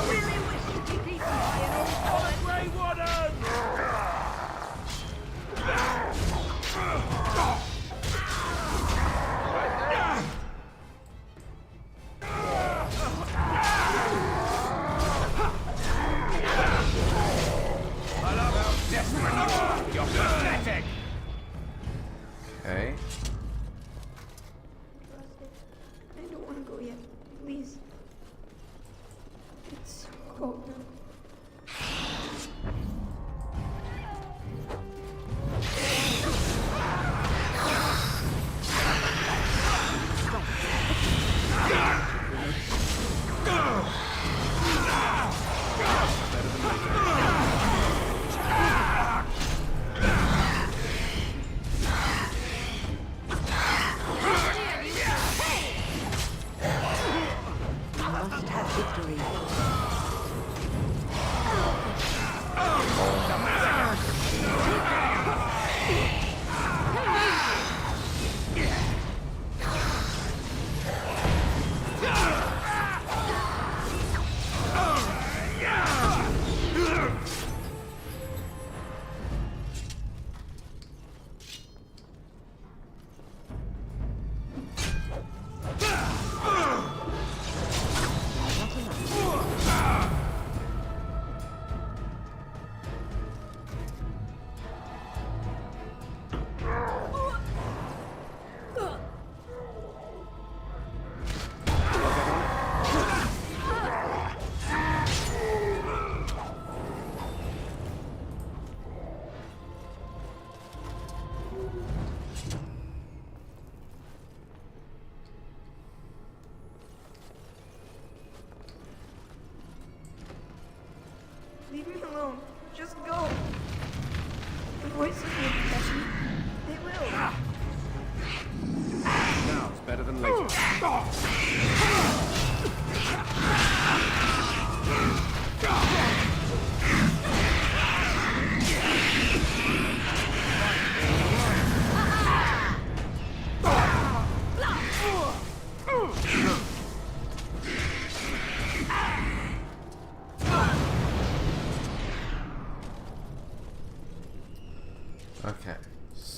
really wish you'd be beaten by an old Grey Warden! You're pathetic! Okay. I don't want to go yet. Please. It's so cold.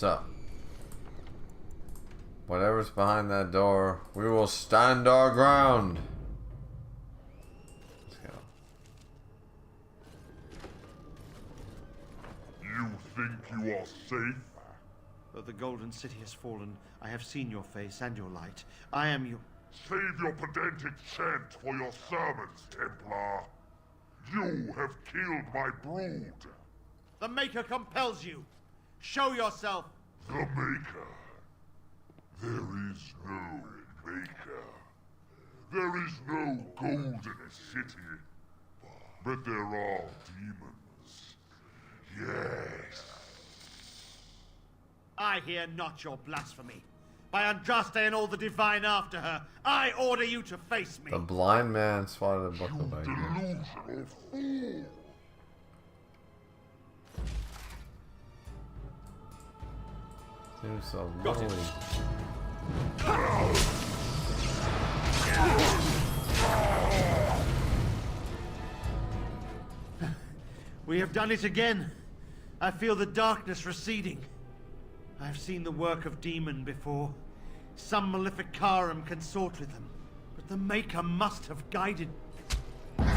So, whatever's behind that door, we will stand our ground. Let's go. You think you are safe? Though the Golden City has fallen, I have seen your face and your light. I am your... Save your pedantic chant for your sermons, Templar. You have killed my brood. The Maker compels you. Show yourself. The Maker? There is no Maker. There is no Golden City. But there are demons. Yes. I hear not your blasphemy. By Andraste and all the divine after her, I order you to face me. The blind man swatted a book away. Delusional fool. Seems so lonely. We have done it again. I feel the darkness receding. I've seen the work of demon before. Some Maleficarum consort with them. But the Maker must have guided... And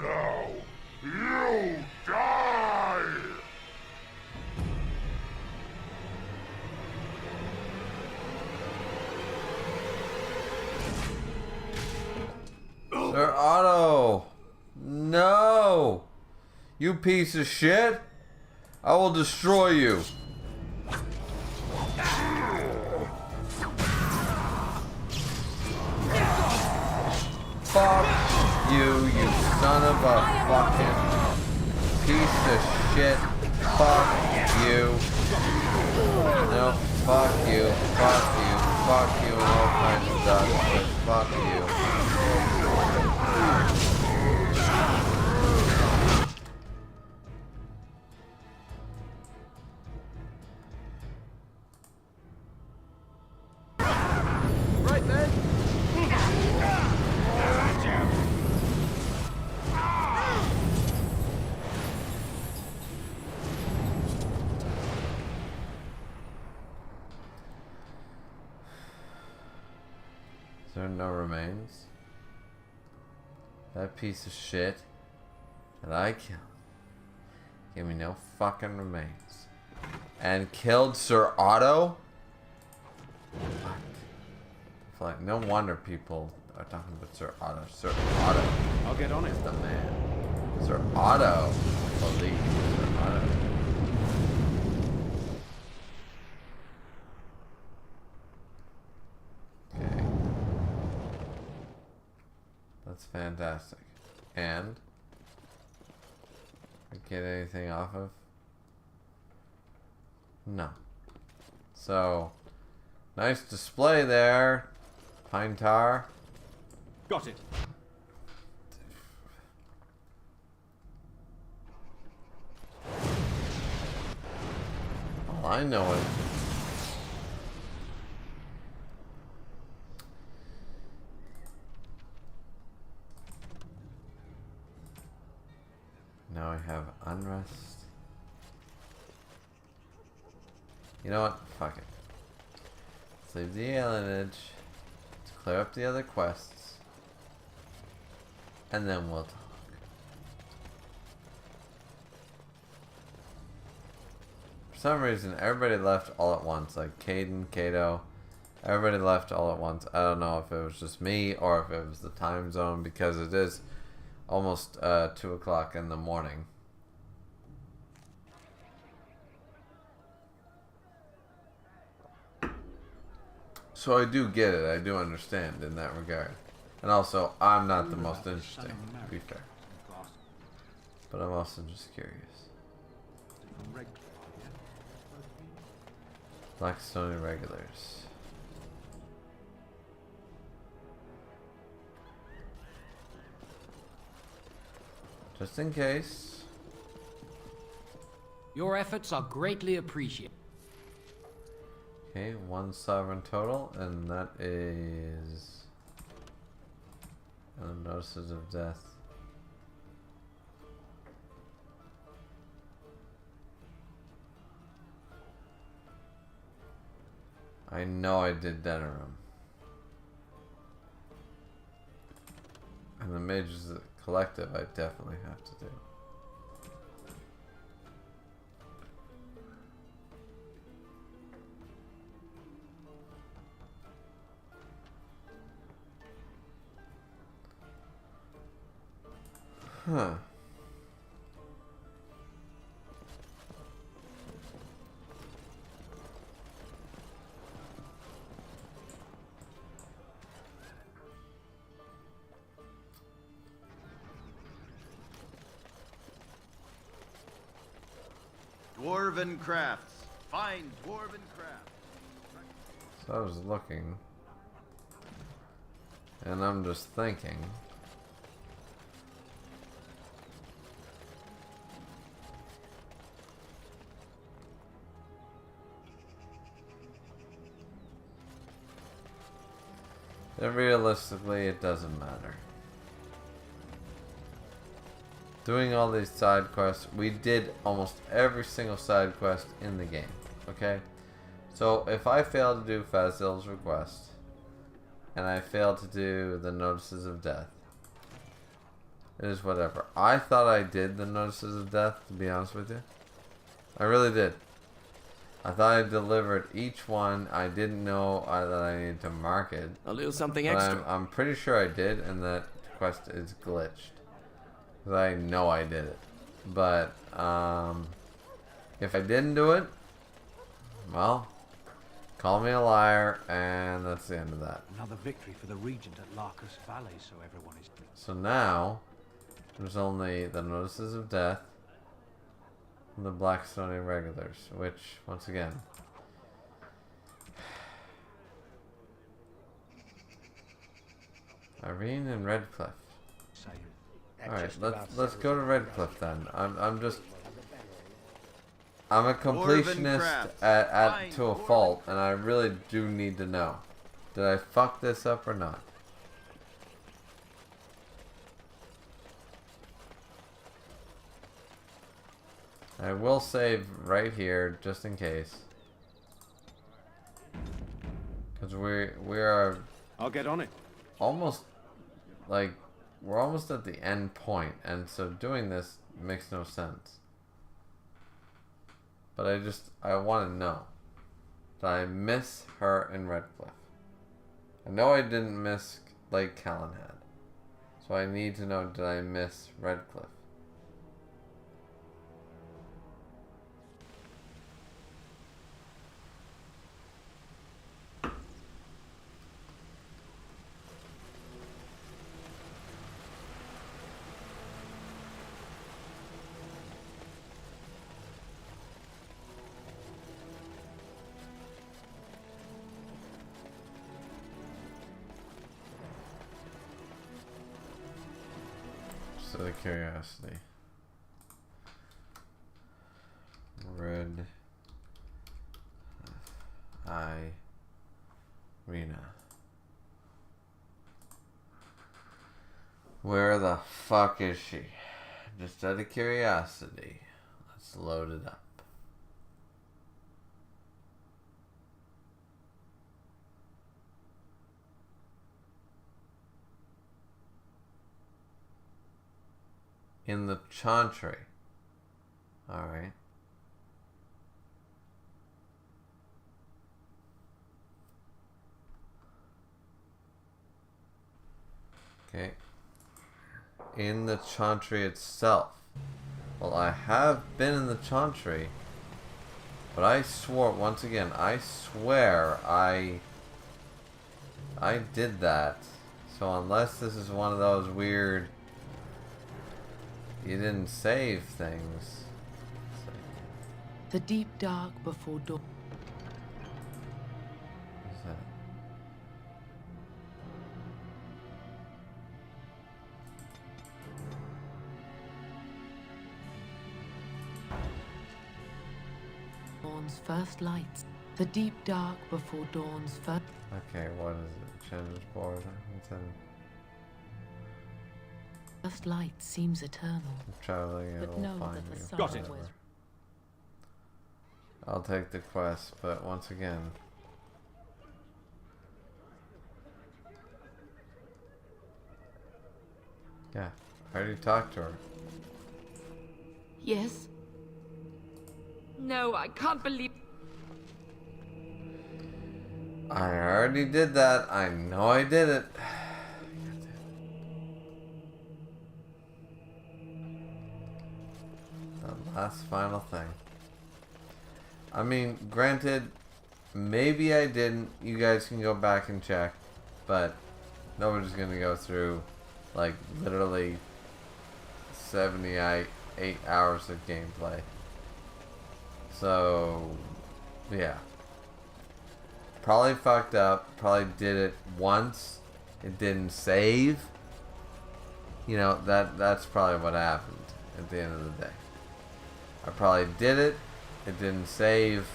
now, you die! Sir Otto! No! You piece of shit! I will destroy you! Fuck you, you son of a fucking piece of shit. Fuck you. No, fuck you, and all kinds of stuff. But fuck you. Right then. Is there no remains? That piece of shit that I killed gave me no fucking remains. And killed Sir Otto? What? I feel like no wonder people are talking about Sir Otto. Sir Otto. I'll get on it. Is the man. Sir Otto. I believe Sir Otto. Okay. That's fantastic. And I get anything off of? No. So nice display there, Pine Tar. Got it. All I know is now I have unrest. You know what? Fuck it. Let's leave the alienage. Let's clear up the other quests. And then we'll talk. For some reason, everybody left all at once. Like Caden, Kato. Everybody left all at once. I don't know if it was just me or if it was the time zone, because it is almost 2 o'clock in the morning. So I do get it. I do understand in that regard. And also, I'm not the most interesting, to be fair. But I'm also just curious. Blackstone Irregulars. Just in case. Your efforts are greatly appreciated. Okay, 1 sovereign total, and that is notices of death. I know I did Denerim. And the Mages Collective I definitely have to do. Huh. Dwarven crafts. Fine dwarven crafts. So I was looking. And I'm just thinking. And realistically, it doesn't matter. Doing all these side quests, we did almost every single side quest in the game, okay? So if I fail to do Fazil's request, and I fail to do the Notices of Death, it is whatever. I thought I did the Notices of Death, to be honest with you. I really did. I thought I delivered each one. I didn't know that I needed to mark it. A little something but extra. I'm pretty sure I did, and that quest is glitched. Because I know I did it. But, if I didn't do it, well, call me a liar, and that's the end of that. Another victory for the Regent at Larkus Valley, so everyone is... So now, there's only the Notices of Death, and the Blackstone Irregulars, which, once again... Irene and Redcliffe. Alright, let's go to Redcliffe then. I'm a completionist to a fault, and I really do need to know. Did I fuck this up or not? I will save right here just in case. Because we are... I'll get on it. Almost, like, we're almost at the end point, and so doing this makes no sense. But I want to know. Did I miss her in Redcliffe? I know I didn't miss Lake Calenhad. So I need to know, did I miss Redcliffe? Just out of curiosity. Red Irina. Where the fuck is she? Just out of curiosity. Let's load it up. In the Chantry. Alright. Okay. In the Chantry itself. Well, I have been in the Chantry, but I swore, once again, I swear I did that. So unless this is one of those weird, you didn't save things. The deep dark before dawn. What is that? Dawn's first lights. The deep dark before dawn's first. Okay, what is it? Changes board. First light seems eternal. Traveling, but it will know find that the you. sun Got it. I'll take the quest, but once again, Yeah, I already talked to her. Yes? No, I can't believe... I already did that. I know I did it. The last final thing. I mean, granted, maybe I didn't. You guys can go back and check. But nobody's going to go through, like, literally 78 hours of gameplay. So, yeah. Probably fucked up. Probably did it once. It didn't save. You know, that's probably what happened at the end of the day. I probably did it. It didn't save.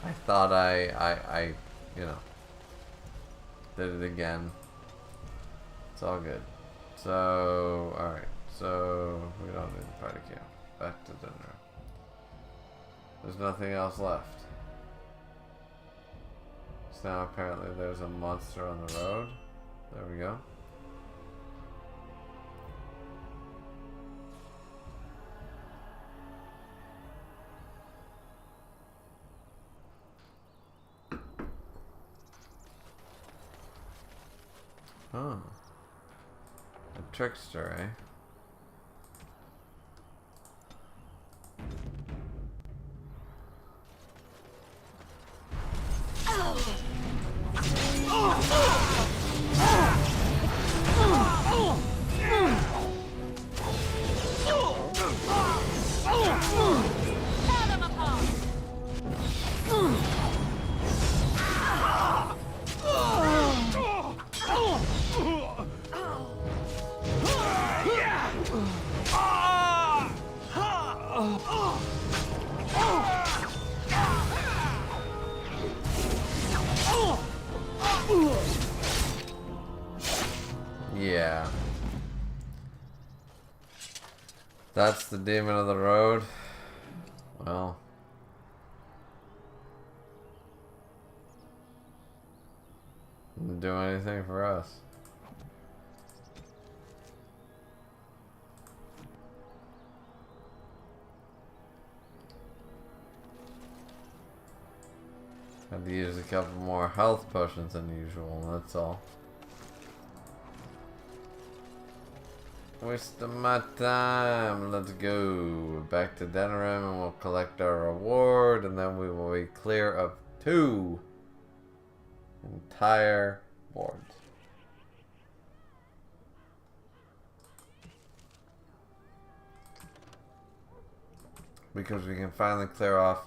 I thought I you know, did it again. It's all good. So, alright. So, we don't need the party camp. Back to dinner. There's nothing else left. So now apparently there's a monster on the road. There we go. Oh. A trickster, eh? Yeah. That's the demon of the road. Well. Didn't do anything for us. Had to use a couple more health potions than usual, that's all. Wasting my time. Let's go back to Denerim and we'll collect our reward, and then we will be clear of 2 entire boards. Because we can finally clear off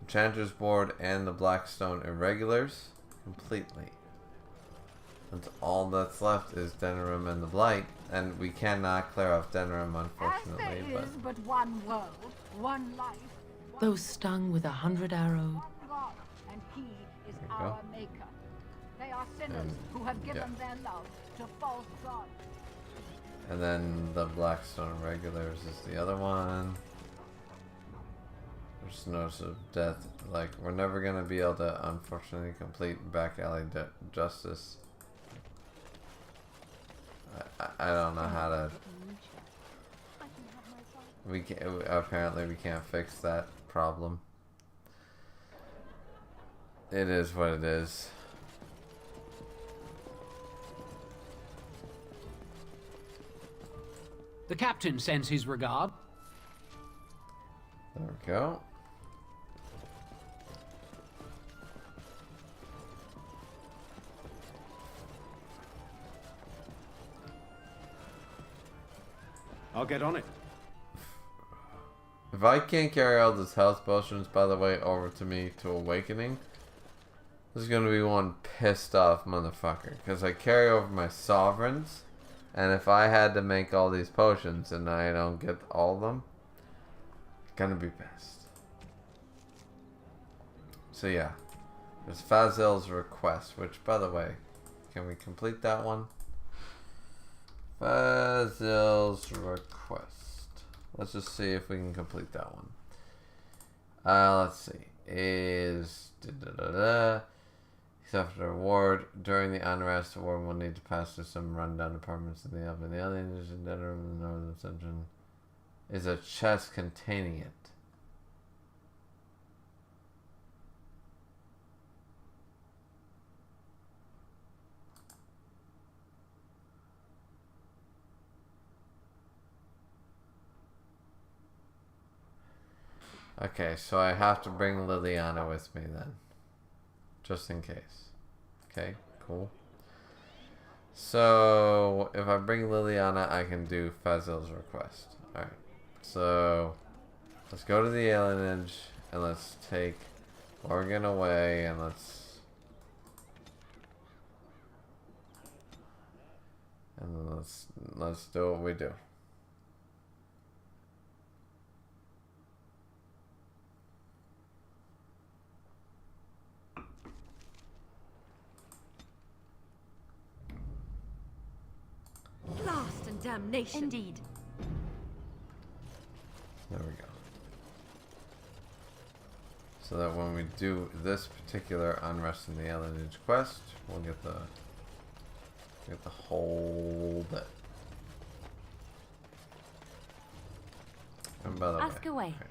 Enchanter's board and the Blackstone Irregulars completely. That's all that's left is Denerim and the Blight, and we cannot clear off Denerim, unfortunately. As there is but one world, one life, Though stung with 100 arrows. one God, and He is our Maker. They are sinners who have given their love to false gods. And then the Blackstone Regulars is the other one. There's no sort of death. Like, we're never gonna be able to, unfortunately, complete Back Alley Justice. I don't know how to. We can apparently we can't fix that problem. It is what it is. The captain sends his regard. There we go. I'll get on it. If I can't carry all those health potions, by the way, over to me to Awakening, there's gonna be one pissed off motherfucker. Because I carry over my sovereigns, and if I had to make all these potions and I don't get all of them, gonna be pissed. So yeah, there's Fazil's request, which, by the way, can we complete that one? Fazil's request. Let's just see if we can complete that one. Let's see. Except for the ward. During the unrest, the ward will need to pass through some rundown apartments in the open. The alienage in the dead room in the northern section is a chest containing it. Okay, so I have to bring Liliana with me then. Just in case. Okay, cool. So, if I bring Liliana, I can do Fazil's request. Alright, so let's go to the alienage and let's take Morgan away and let's do what we do. Blast and damnation. Indeed. There we go. So that when we do this particular unrest in the alienage quest, we'll get the whole bit. And by the Ask away. Right.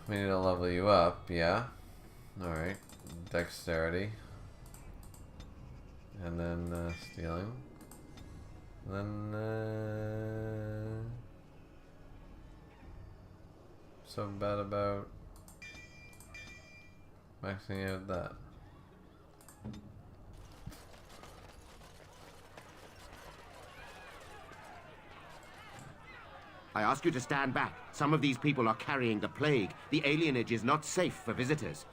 We need to level you up, yeah. Alright. Dexterity. And then stealing. And then so bad about maxing out that. I ask you to stand back. Some of these people are carrying the plague. The alienage is not safe for visitors.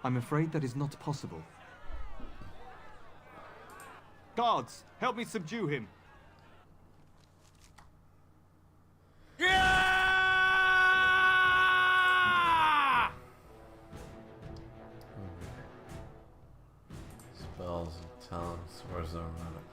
I'm afraid that is not possible. Guards, help me subdue him. Spells and talents. Where's the amount of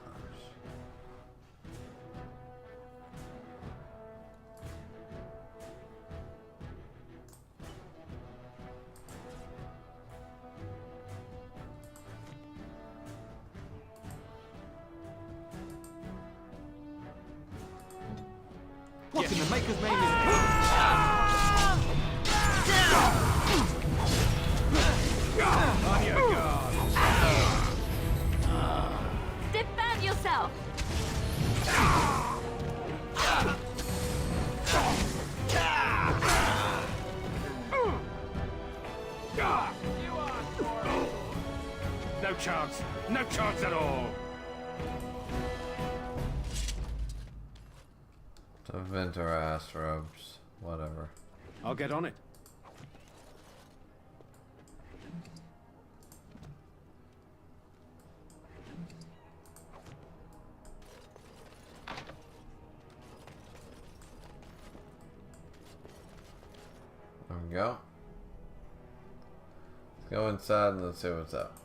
What in the maker's name is On your guard. Defend yourself. No chance. No chance at all. event or ass robes, whatever. I'll get on it. There we go. Let's go inside and let's see what's up.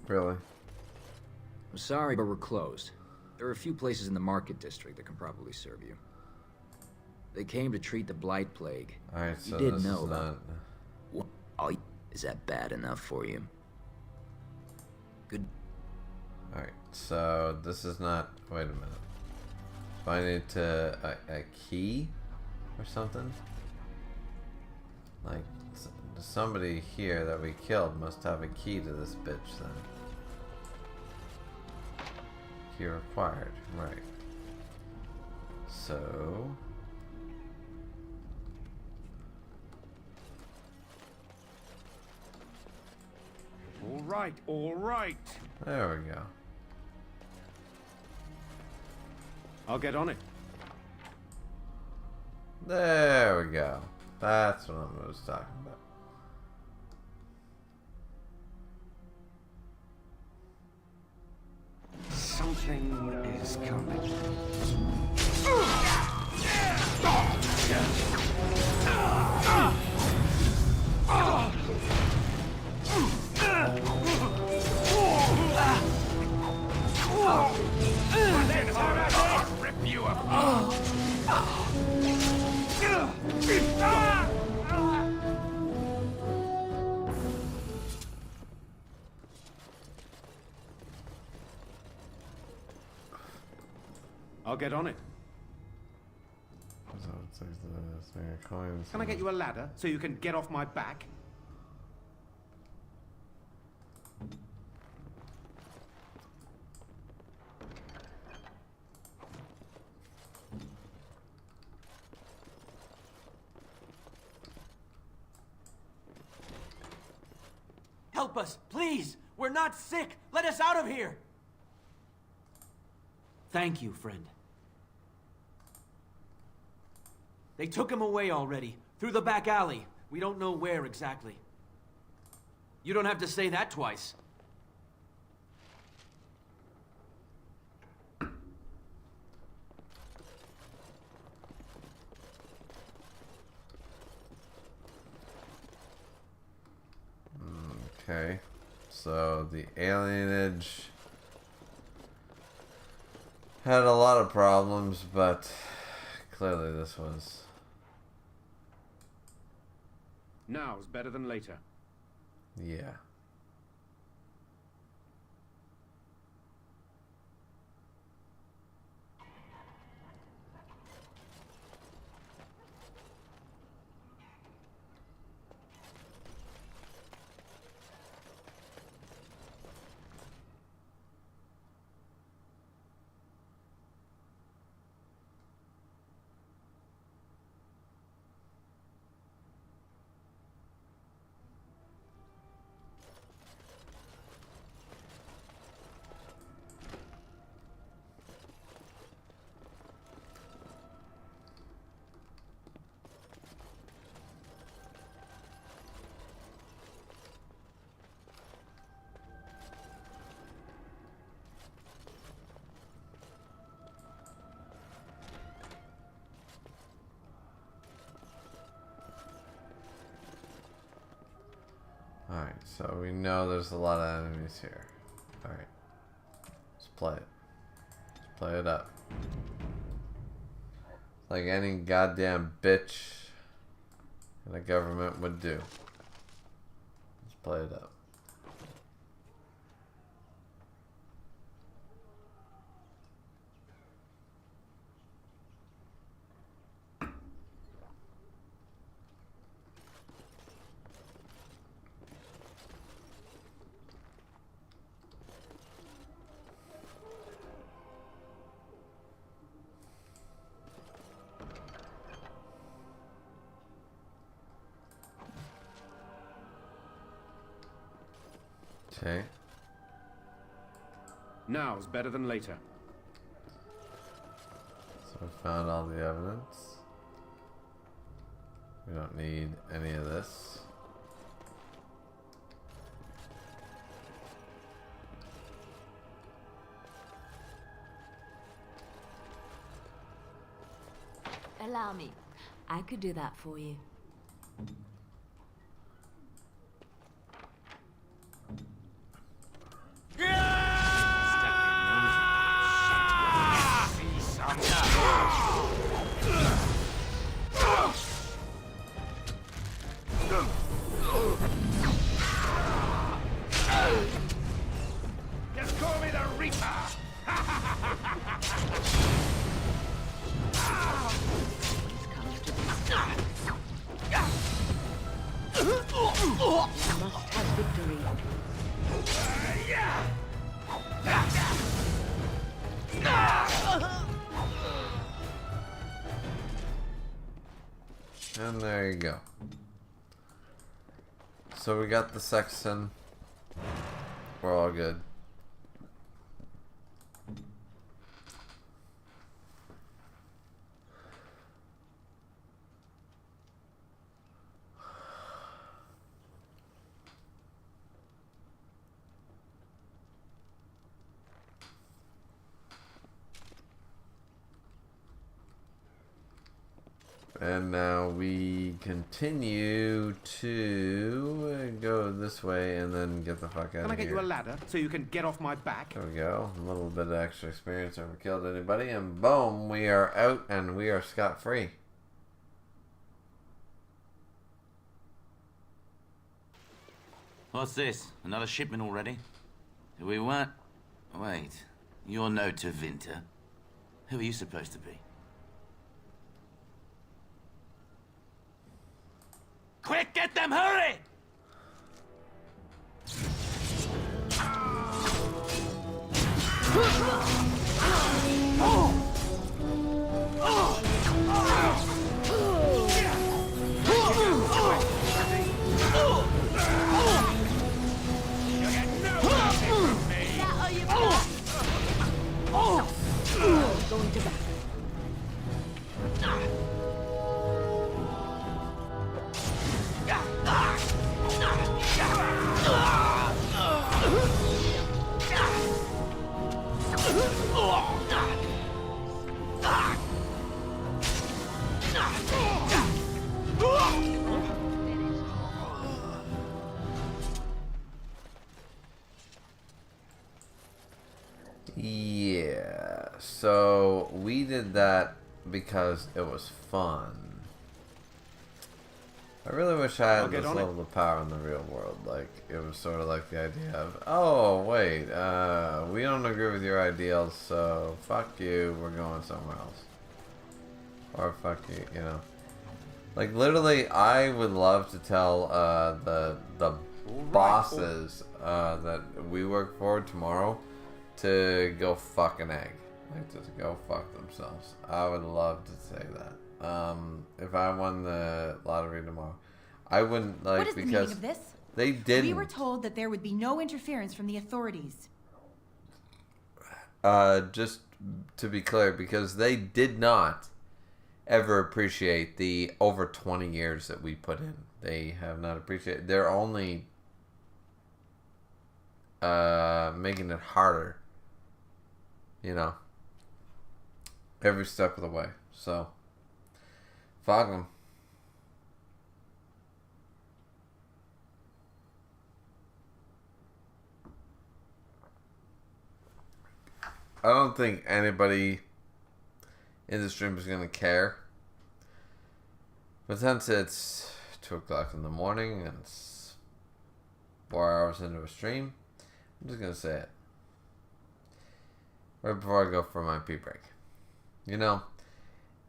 Really? I'm sorry, but we're closed. There are a few places in the market district that can probably serve you. They came to treat the blight plague. Alright, so you did this know is about not... What? Oh, is that bad enough for you? Good. Alright, so this is not... Wait a minute. So I need to... a key? Or something? Like, somebody here that we killed must have a key to this bitch then. Key required, right. So... All right, all right. There we go. I'll get on it. There we go. That's what I was talking about. Something is coming. Rip you apart. I'll get on it. So it's like the thing of coins. Can I get you a ladder so you can get off my back? Help us, please! We're not sick! Let us out of here! Thank you, friend. They took him away already, through the back alley. We don't know where exactly. You don't have to say that twice. Okay, so the alienage had a lot of problems, but clearly this was... Now's better than later. Yeah. Alright, so we know there's a lot of enemies here. Alright. Let's play it. Let's play it up. Like any goddamn bitch in the government would do. Let's play it up. Okay. Now's better than later. So we found all the evidence. We don't need any of this. Allow me. I could do that for you. Just call me the Reaper! You must have victory. And there you go. So we got the sexton. We're all good. And now we continue to go this way and then get the fuck out Can of I get here. you a ladder so you can get off my back? There we go. A little bit of extra experience. Never killed anybody. And boom, we are out and we are scot-free. What's this? Another shipment already? We weren't... Wait. You're no Tevinter. Who are you supposed to be? Quick, get them, hurry! Going to back. Yeah, so we did that because it was fun. I really wish I had this level of power in the real world. Like, it was sort of like the idea of, oh, wait, we don't agree with your ideals, so fuck you, we're going somewhere else. Or fuck you, you know. Like, literally, I would love to tell the bosses that we work for tomorrow to go fuck an egg. Like, just go fuck themselves. I would love to say that. If I won the lottery tomorrow, I wouldn't, like, what is because the meaning of this? They didn't. We were told that there would be no interference from the authorities. Just to be clear, because they did not ever appreciate the over 20 years that we put in. They have not appreciated. They're only making it harder. You know, every step of the way. So, fuck them. I don't think anybody in the stream is going to care. But since it's 2 o'clock in the morning and it's 4 hours into a stream, I'm just going to say it. Right before I go for my pee break. You know,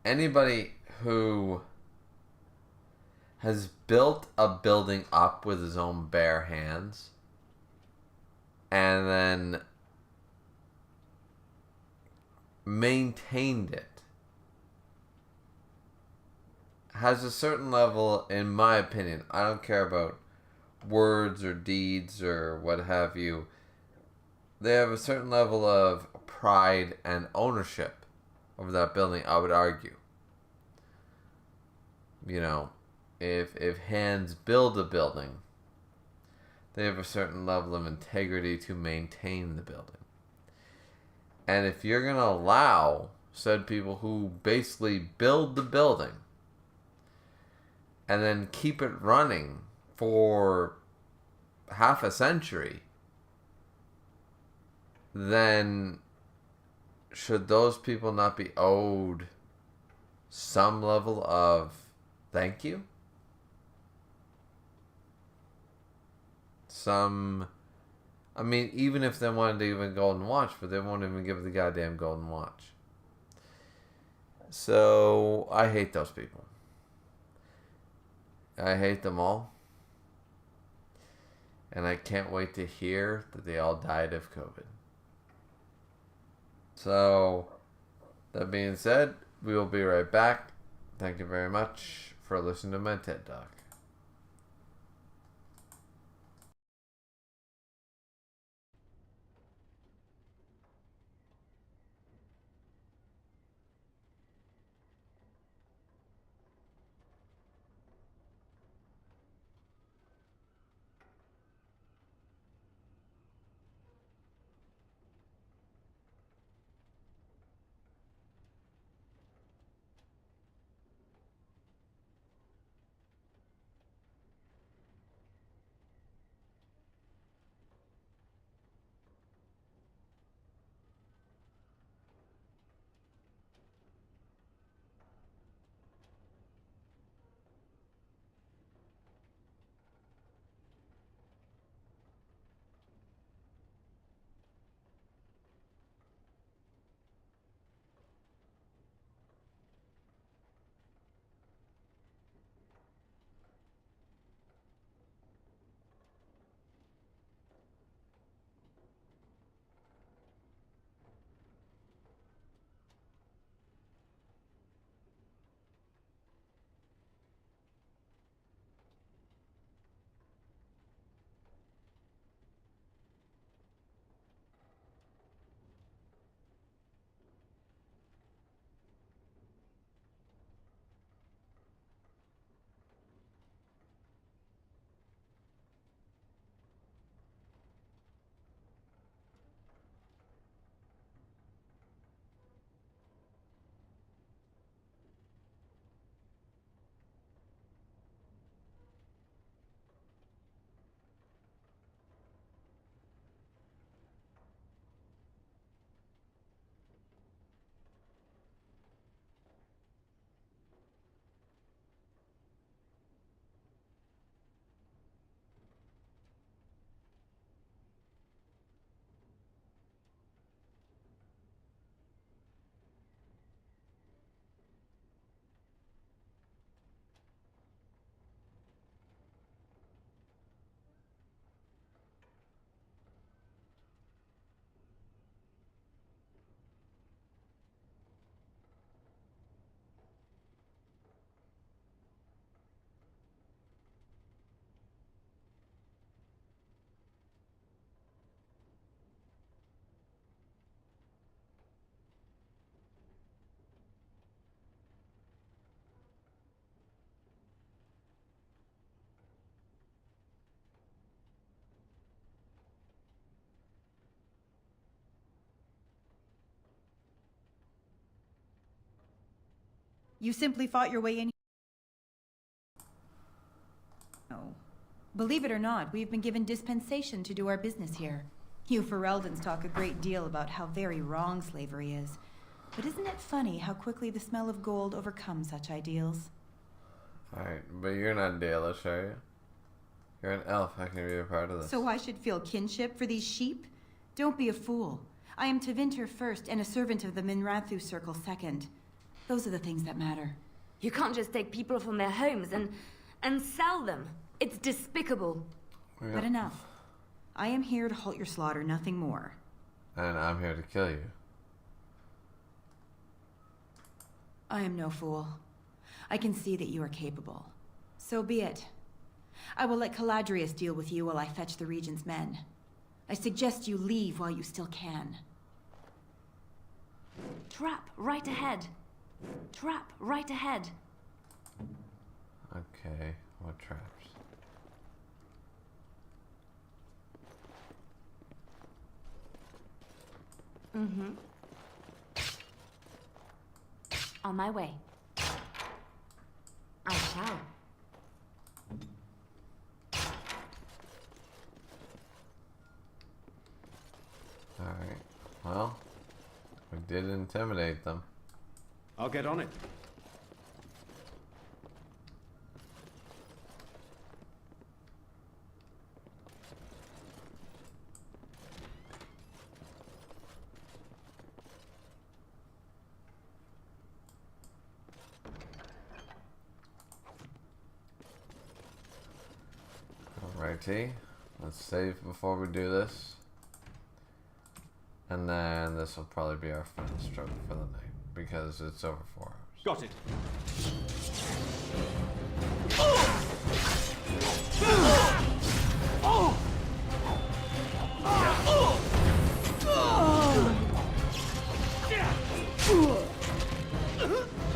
anybody who has built a building up with his own bare hands and then maintained it has a certain level, in my opinion. I don't care about words or deeds or what have you. They have a certain level of pride and ownership over that building, I would argue. You know, if hands build a building, they have a certain level of integrity to maintain the building. And if you're going to allow said people who basically build the building and then keep it running for half a century, then should those people not be owed some level of thank you? I mean, even if they wanted to even golden watch, but they won't even give the goddamn golden watch. So, I hate those people. I hate them all. And I can't wait to hear that they all died of COVID. So, that being said, we will be right back. Thank you very much for listening to my TED Talk. You simply fought your way in. No. Believe it or not, we've been given dispensation to do our business here. You Fereldans talk a great deal about how very wrong slavery is. But isn't it funny how quickly the smell of gold overcomes such ideals? Alright, but you're not Dalish, are you? You're an elf. How can you be a part of this? So I should feel kinship for these sheep? Don't be a fool. I am Tevinter first and a servant of the Minrathu Circle second. Those are the things that matter. You can't just take people from their homes and sell them. It's despicable. Yeah. But enough. I am here to halt your slaughter, nothing more. And I'm here to kill you. I am no fool. I can see that you are capable. So be it. I will let Caladrius deal with you while I fetch the Regent's men. I suggest you leave while you still can. Trap right ahead. Trap right ahead. Okay, what traps? Mm-hmm. On my way. I shall. Alright, well, we did intimidate them. I'll get on it. Alrighty, let's save before we do this. And then this will probably be our final stroke for the night, because it's over 4 hours. Got it.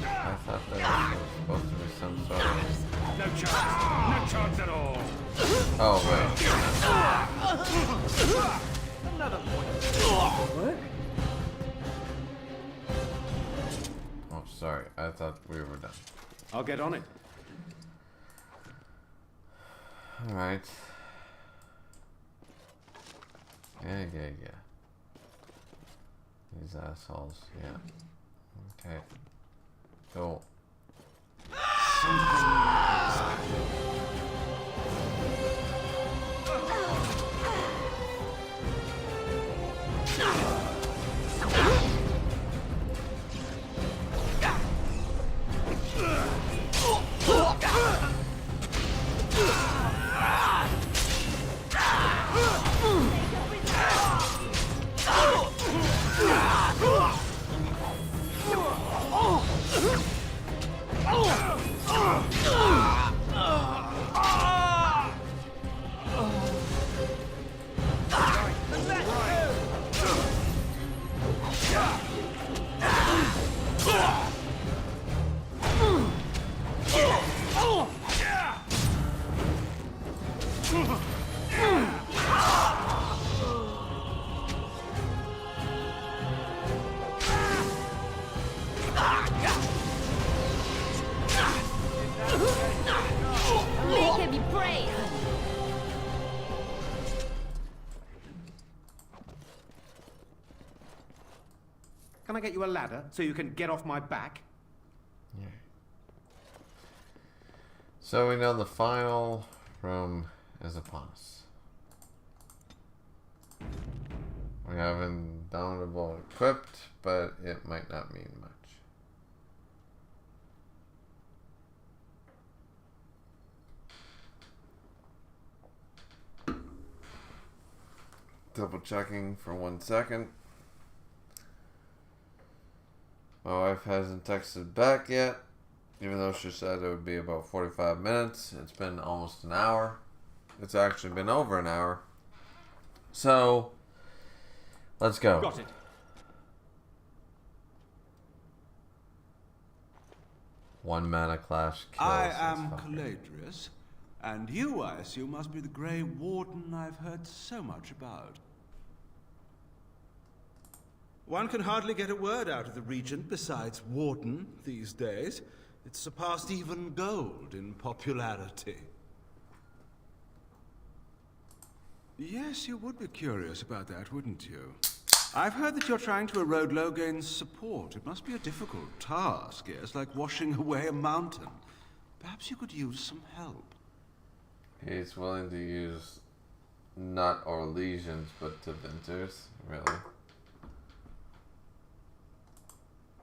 I thought there was supposed to be some sort of... No chance. No chance at all. Oh, wait. Another point. What? Oh, sorry. I thought we were done. I'll get on it. Alright. Yeah. These assholes, yeah. Okay. Cool. Make him be brave. Can I get you a ladder so you can get off my back? Yeah. So we know the final room is upon us. We have Indomitable equipped, but it might not mean much. Double checking for 1 second. My wife hasn't texted back yet, even though she said it would be about 45 minutes. It's been almost an hour. It's actually been over an hour. So, let's go. Got it. One mana clash kills. I am Caladrius, and you, I assume, must be the Grey Warden I've heard so much about. One can hardly get a word out of the Regent besides Warden these days. It's surpassed even gold in popularity. Yes, you would be curious about that, wouldn't you? I've heard that you're trying to erode Logain's support. It must be a difficult task, yes, like washing away a mountain. Perhaps you could use some help. He's willing to use not Orlesians, but Devinters, really.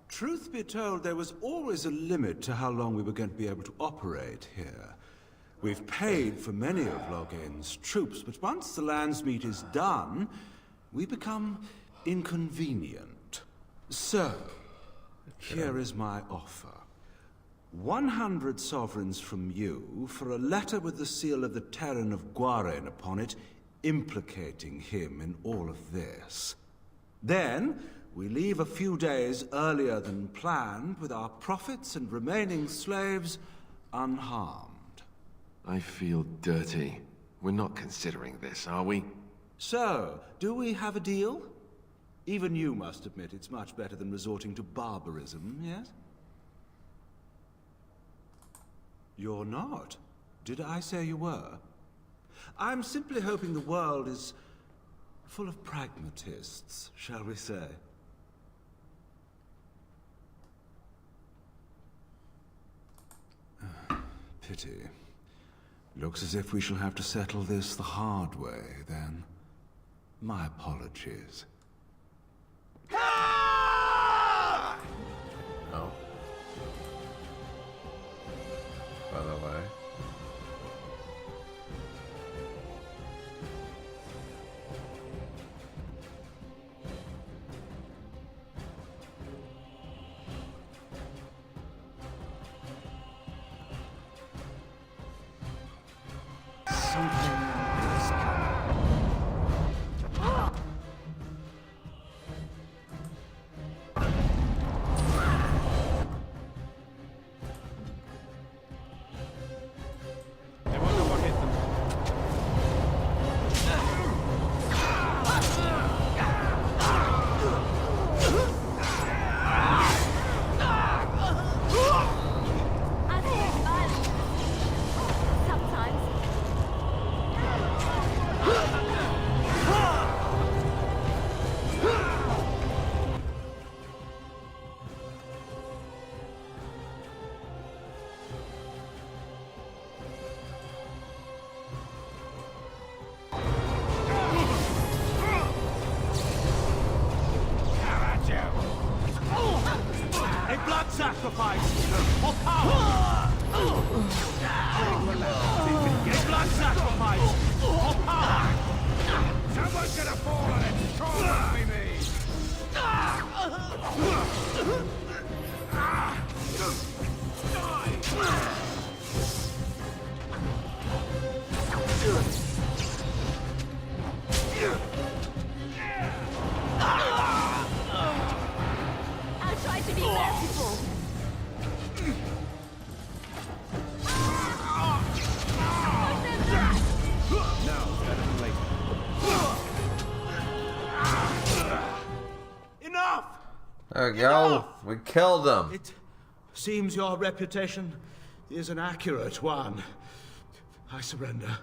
Truth be told, there was always a limit to how long we were going to be able to operate here. We've paid for many of Logain's troops, but once the Landsmeet is done, we become inconvenient. So, here is my offer. 100 sovereigns from you for a letter with the seal of the Terran of Guaren upon it, implicating him in all of this. Then, we leave a few days earlier than planned with our profits and remaining slaves unharmed. I feel dirty. We're not considering this, are we? So, do we have a deal? Even you must admit it's much better than resorting to barbarism, yes? You're not. Did I say you were? I'm simply hoping the world is full of pragmatists, shall we say. Pity. Looks as if we shall have to settle this the hard way, then. My apologies. No. By the way. Sacrifice for power! A blood sacrifice for power! Someone's gonna fall on it! Sure must be me! I'll try to be merciful. Enough! There we go. We killed him. It seems your reputation is an accurate one. I surrender.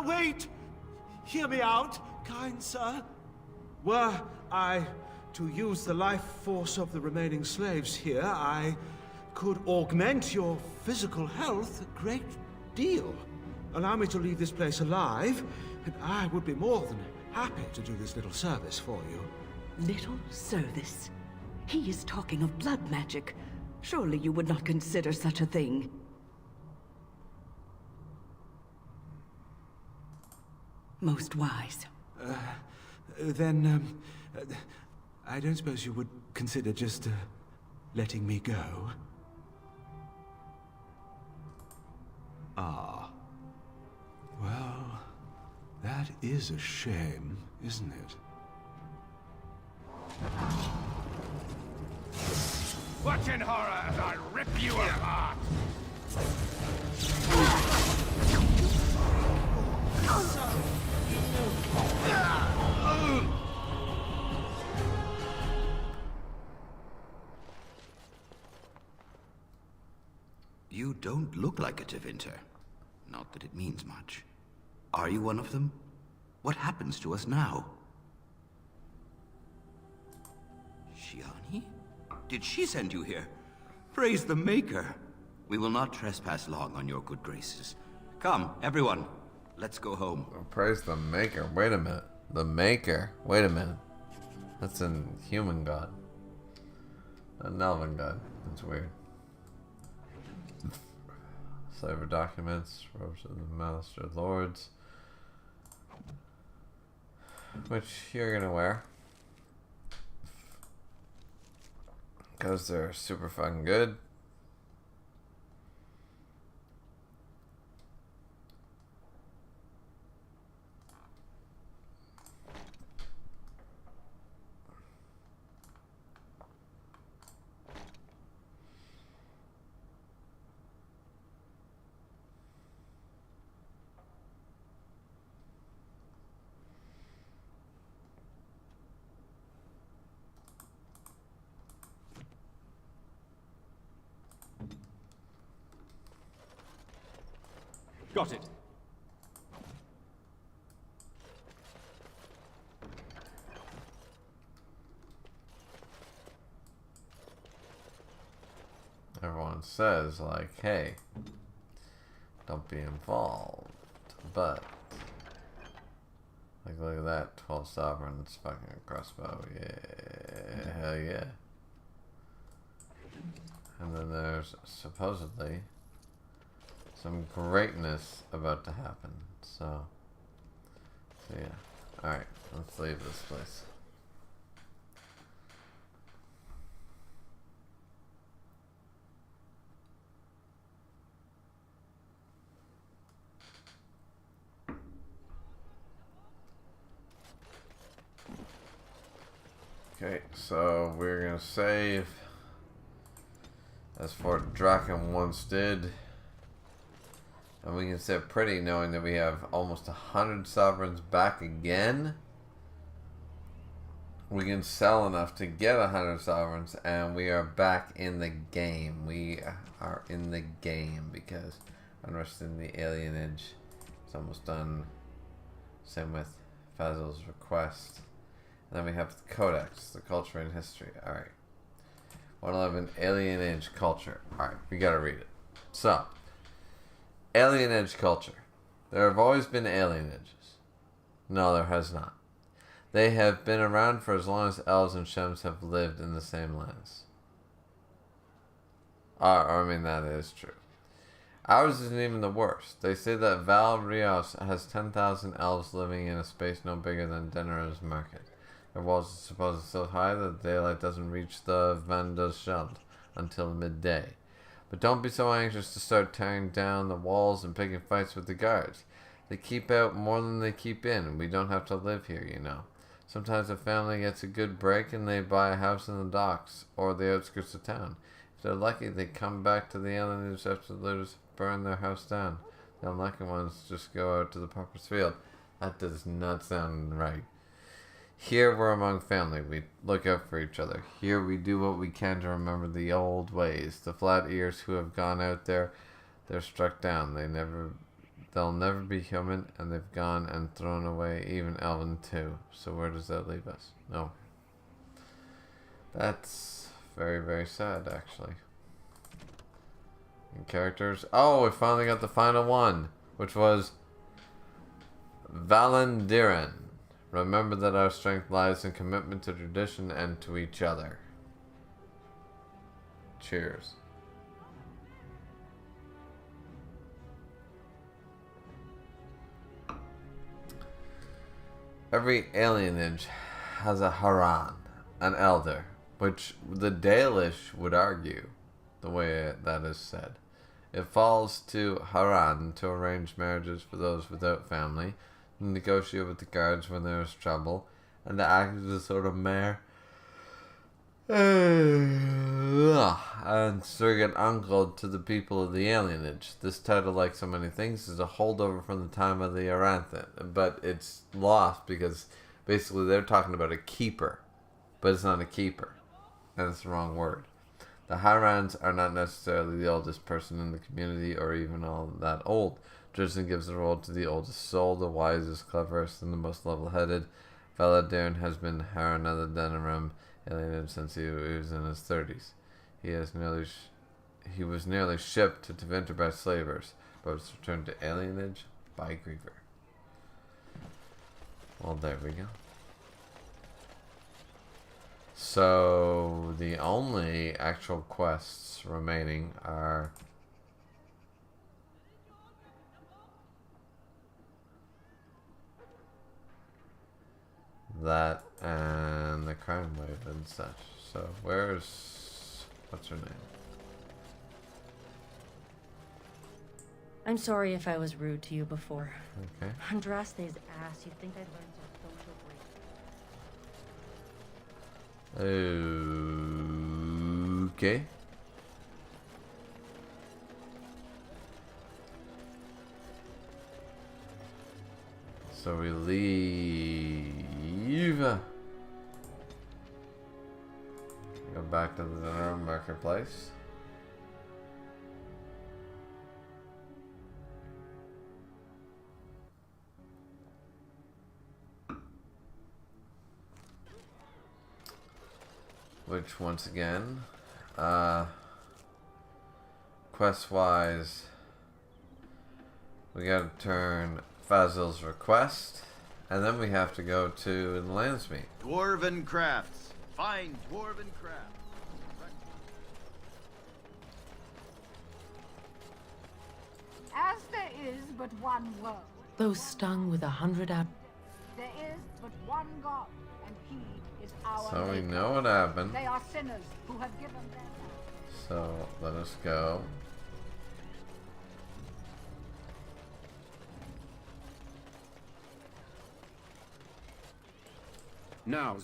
Wait! Hear me out, kind sir. Were I to use the life force of the remaining slaves here, I could augment your physical health a great deal. Allow me to leave this place alive, and I would be more than happy to do this little service for you. Little service? He is talking of blood magic. Surely you would not consider such a thing. Most wise. Then, I don't suppose you would consider just letting me go? Ah. Well, that is a shame, isn't it? Watch in horror as I rip you apart! You don't look like a Tevinter. Not that it means much. Are you one of them? What happens to us now? Shiani? Did she send you here? Praise the Maker. We will not trespass long on your good graces. Come, everyone. Let's go home. Oh, praise the Maker. Wait a minute. The Maker. Wait a minute. That's a human god. An elven god. That's weird. Slaver documents, robes of the Master Lords, which you're gonna wear because they're super fucking good. Got it. Everyone says, like, hey, don't be involved, but, like, look at that, 12 sovereigns, fucking a crossbow, yeah, hell yeah. And then there's supposedly some greatness about to happen, so yeah. Alright, let's leave this place. Okay, so we're gonna save as Fort Draken once did. And we can sit pretty knowing that we have almost 100 sovereigns back again. We can sell enough to get 100 sovereigns and we are back in the game. We are in the game because Unrest in the Alienage is almost done. Same with Fazil's Request. And then we have the Codex, the Culture and History. Alright. 111 Alienage Culture. Alright, we gotta read it. So, Alienage culture. There have always been alienages. No, there has not. They have been around for as long as elves and shems have lived in the same lands. I mean, that is true. Ours isn't even the worst. They say that Val Rios has 10,000 elves living in a space no bigger than Denero's Market. Their walls are supposed so high that daylight doesn't reach the Vanda's Sheld until midday. But don't be so anxious to start tearing down the walls and picking fights with the guards. They keep out more than they keep in, and we don't have to live here, you know. Sometimes a family gets a good break and they buy a house in the docks or the outskirts of town. If they're lucky, they come back to the alienage after the looters burn their house down. The unlucky ones just go out to the pauper's field. That does not sound right. Here we're among family. We look out for each other. Here we do what we can to remember the old ways. The flat ears who have gone out there, they're struck down. They'll never be human, and they've gone and thrown away even Elven too. So where does that leave us? No. That's very, very sad, actually. And characters. Oh, we finally got the final one, which was Valendiran. Remember that our strength lies in commitment to tradition and to each other. Cheers. Every alienage has a Haran, an elder, which the Dalish would argue, the way that is said. It falls to Haran to arrange marriages for those without family, to negotiate with the guards when there is trouble, and to act as a sort of mayor And surrogate uncle to the people of the alienage. This title, like so many things, is a holdover from the time of the Aranthan, but it's lost because basically they're talking about a keeper, but it's not a keeper, and it's the wrong word. The Hirans are not necessarily the oldest person in the community, or even all that old. Dresden gives the role to the oldest soul, the wisest, cleverest, and the most level-headed. Valadirn has been Hiran of the Denerim alienated since he was in his 30s. He was nearly shipped to Tevinter by slavers, but was returned to alienage by Griever. Well, there we go. So the only actual quests remaining are that and the crime wave and such. So what's her name? I'm sorry if I was rude to you before. Okay. Andraste's ass, you'd think I'd learned some social grace. Okay. So we leave. Go back to the marketplace. Which, once again, quest-wise, we gotta turn Fazil's request, and then we have to go to the Landsmeet. Dwarven crafts. Find dwarven crafts. As there is but one world, Though stung with 100 there is but one God, and he is our So we maker. know what happened. They are sinners who have given their lives. So let us go. Now.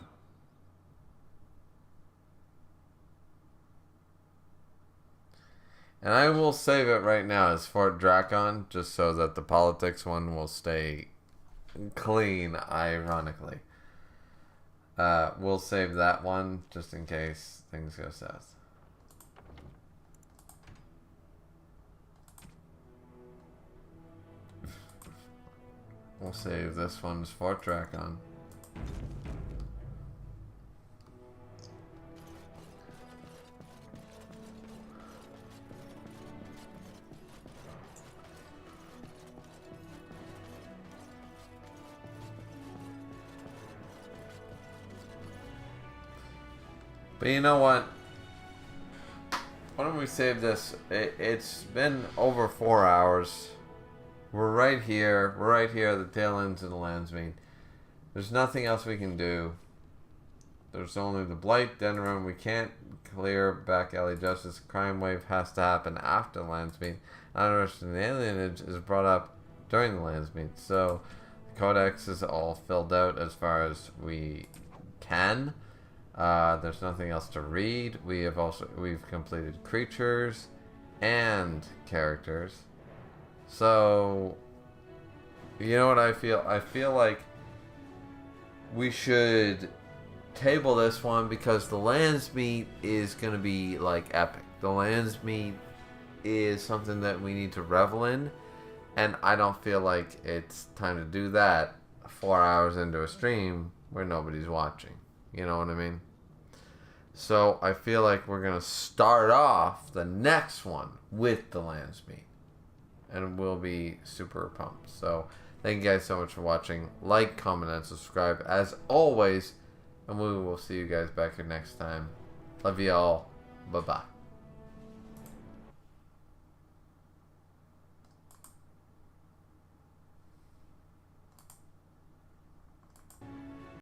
And I will save it right now as Fort Drakon, just so that the politics one will stay clean, ironically. We'll save that one just in case things go south. We'll save this one's Fort Drakon. But you know what? Why don't we save this? It's been over 4 hours. We're right here. We're right here at the tail ends of the Landsmeet. There's nothing else we can do. There's only the Blight, Denerim. We can't clear back alley justice. Crime wave has to happen after the Landsmeet. Unrest in the alienage is brought up during the Landsmeet. So the codex is all filled out as far as we can. There's nothing else to read. We've completed creatures and characters. So you know what I feel? I feel like we should table this one because the Landsmeet is going to be like epic. The Landsmeet is something that we need to revel in, and I don't feel like it's time to do that 4 hours into a stream where nobody's watching. You know what I mean? So I feel like we're going to start off the next one with the Landsmeet, and we'll be super pumped. So thank you guys so much for watching. Like, comment, and subscribe as always. And we will see you guys back here next time. Love you all. Bye-bye.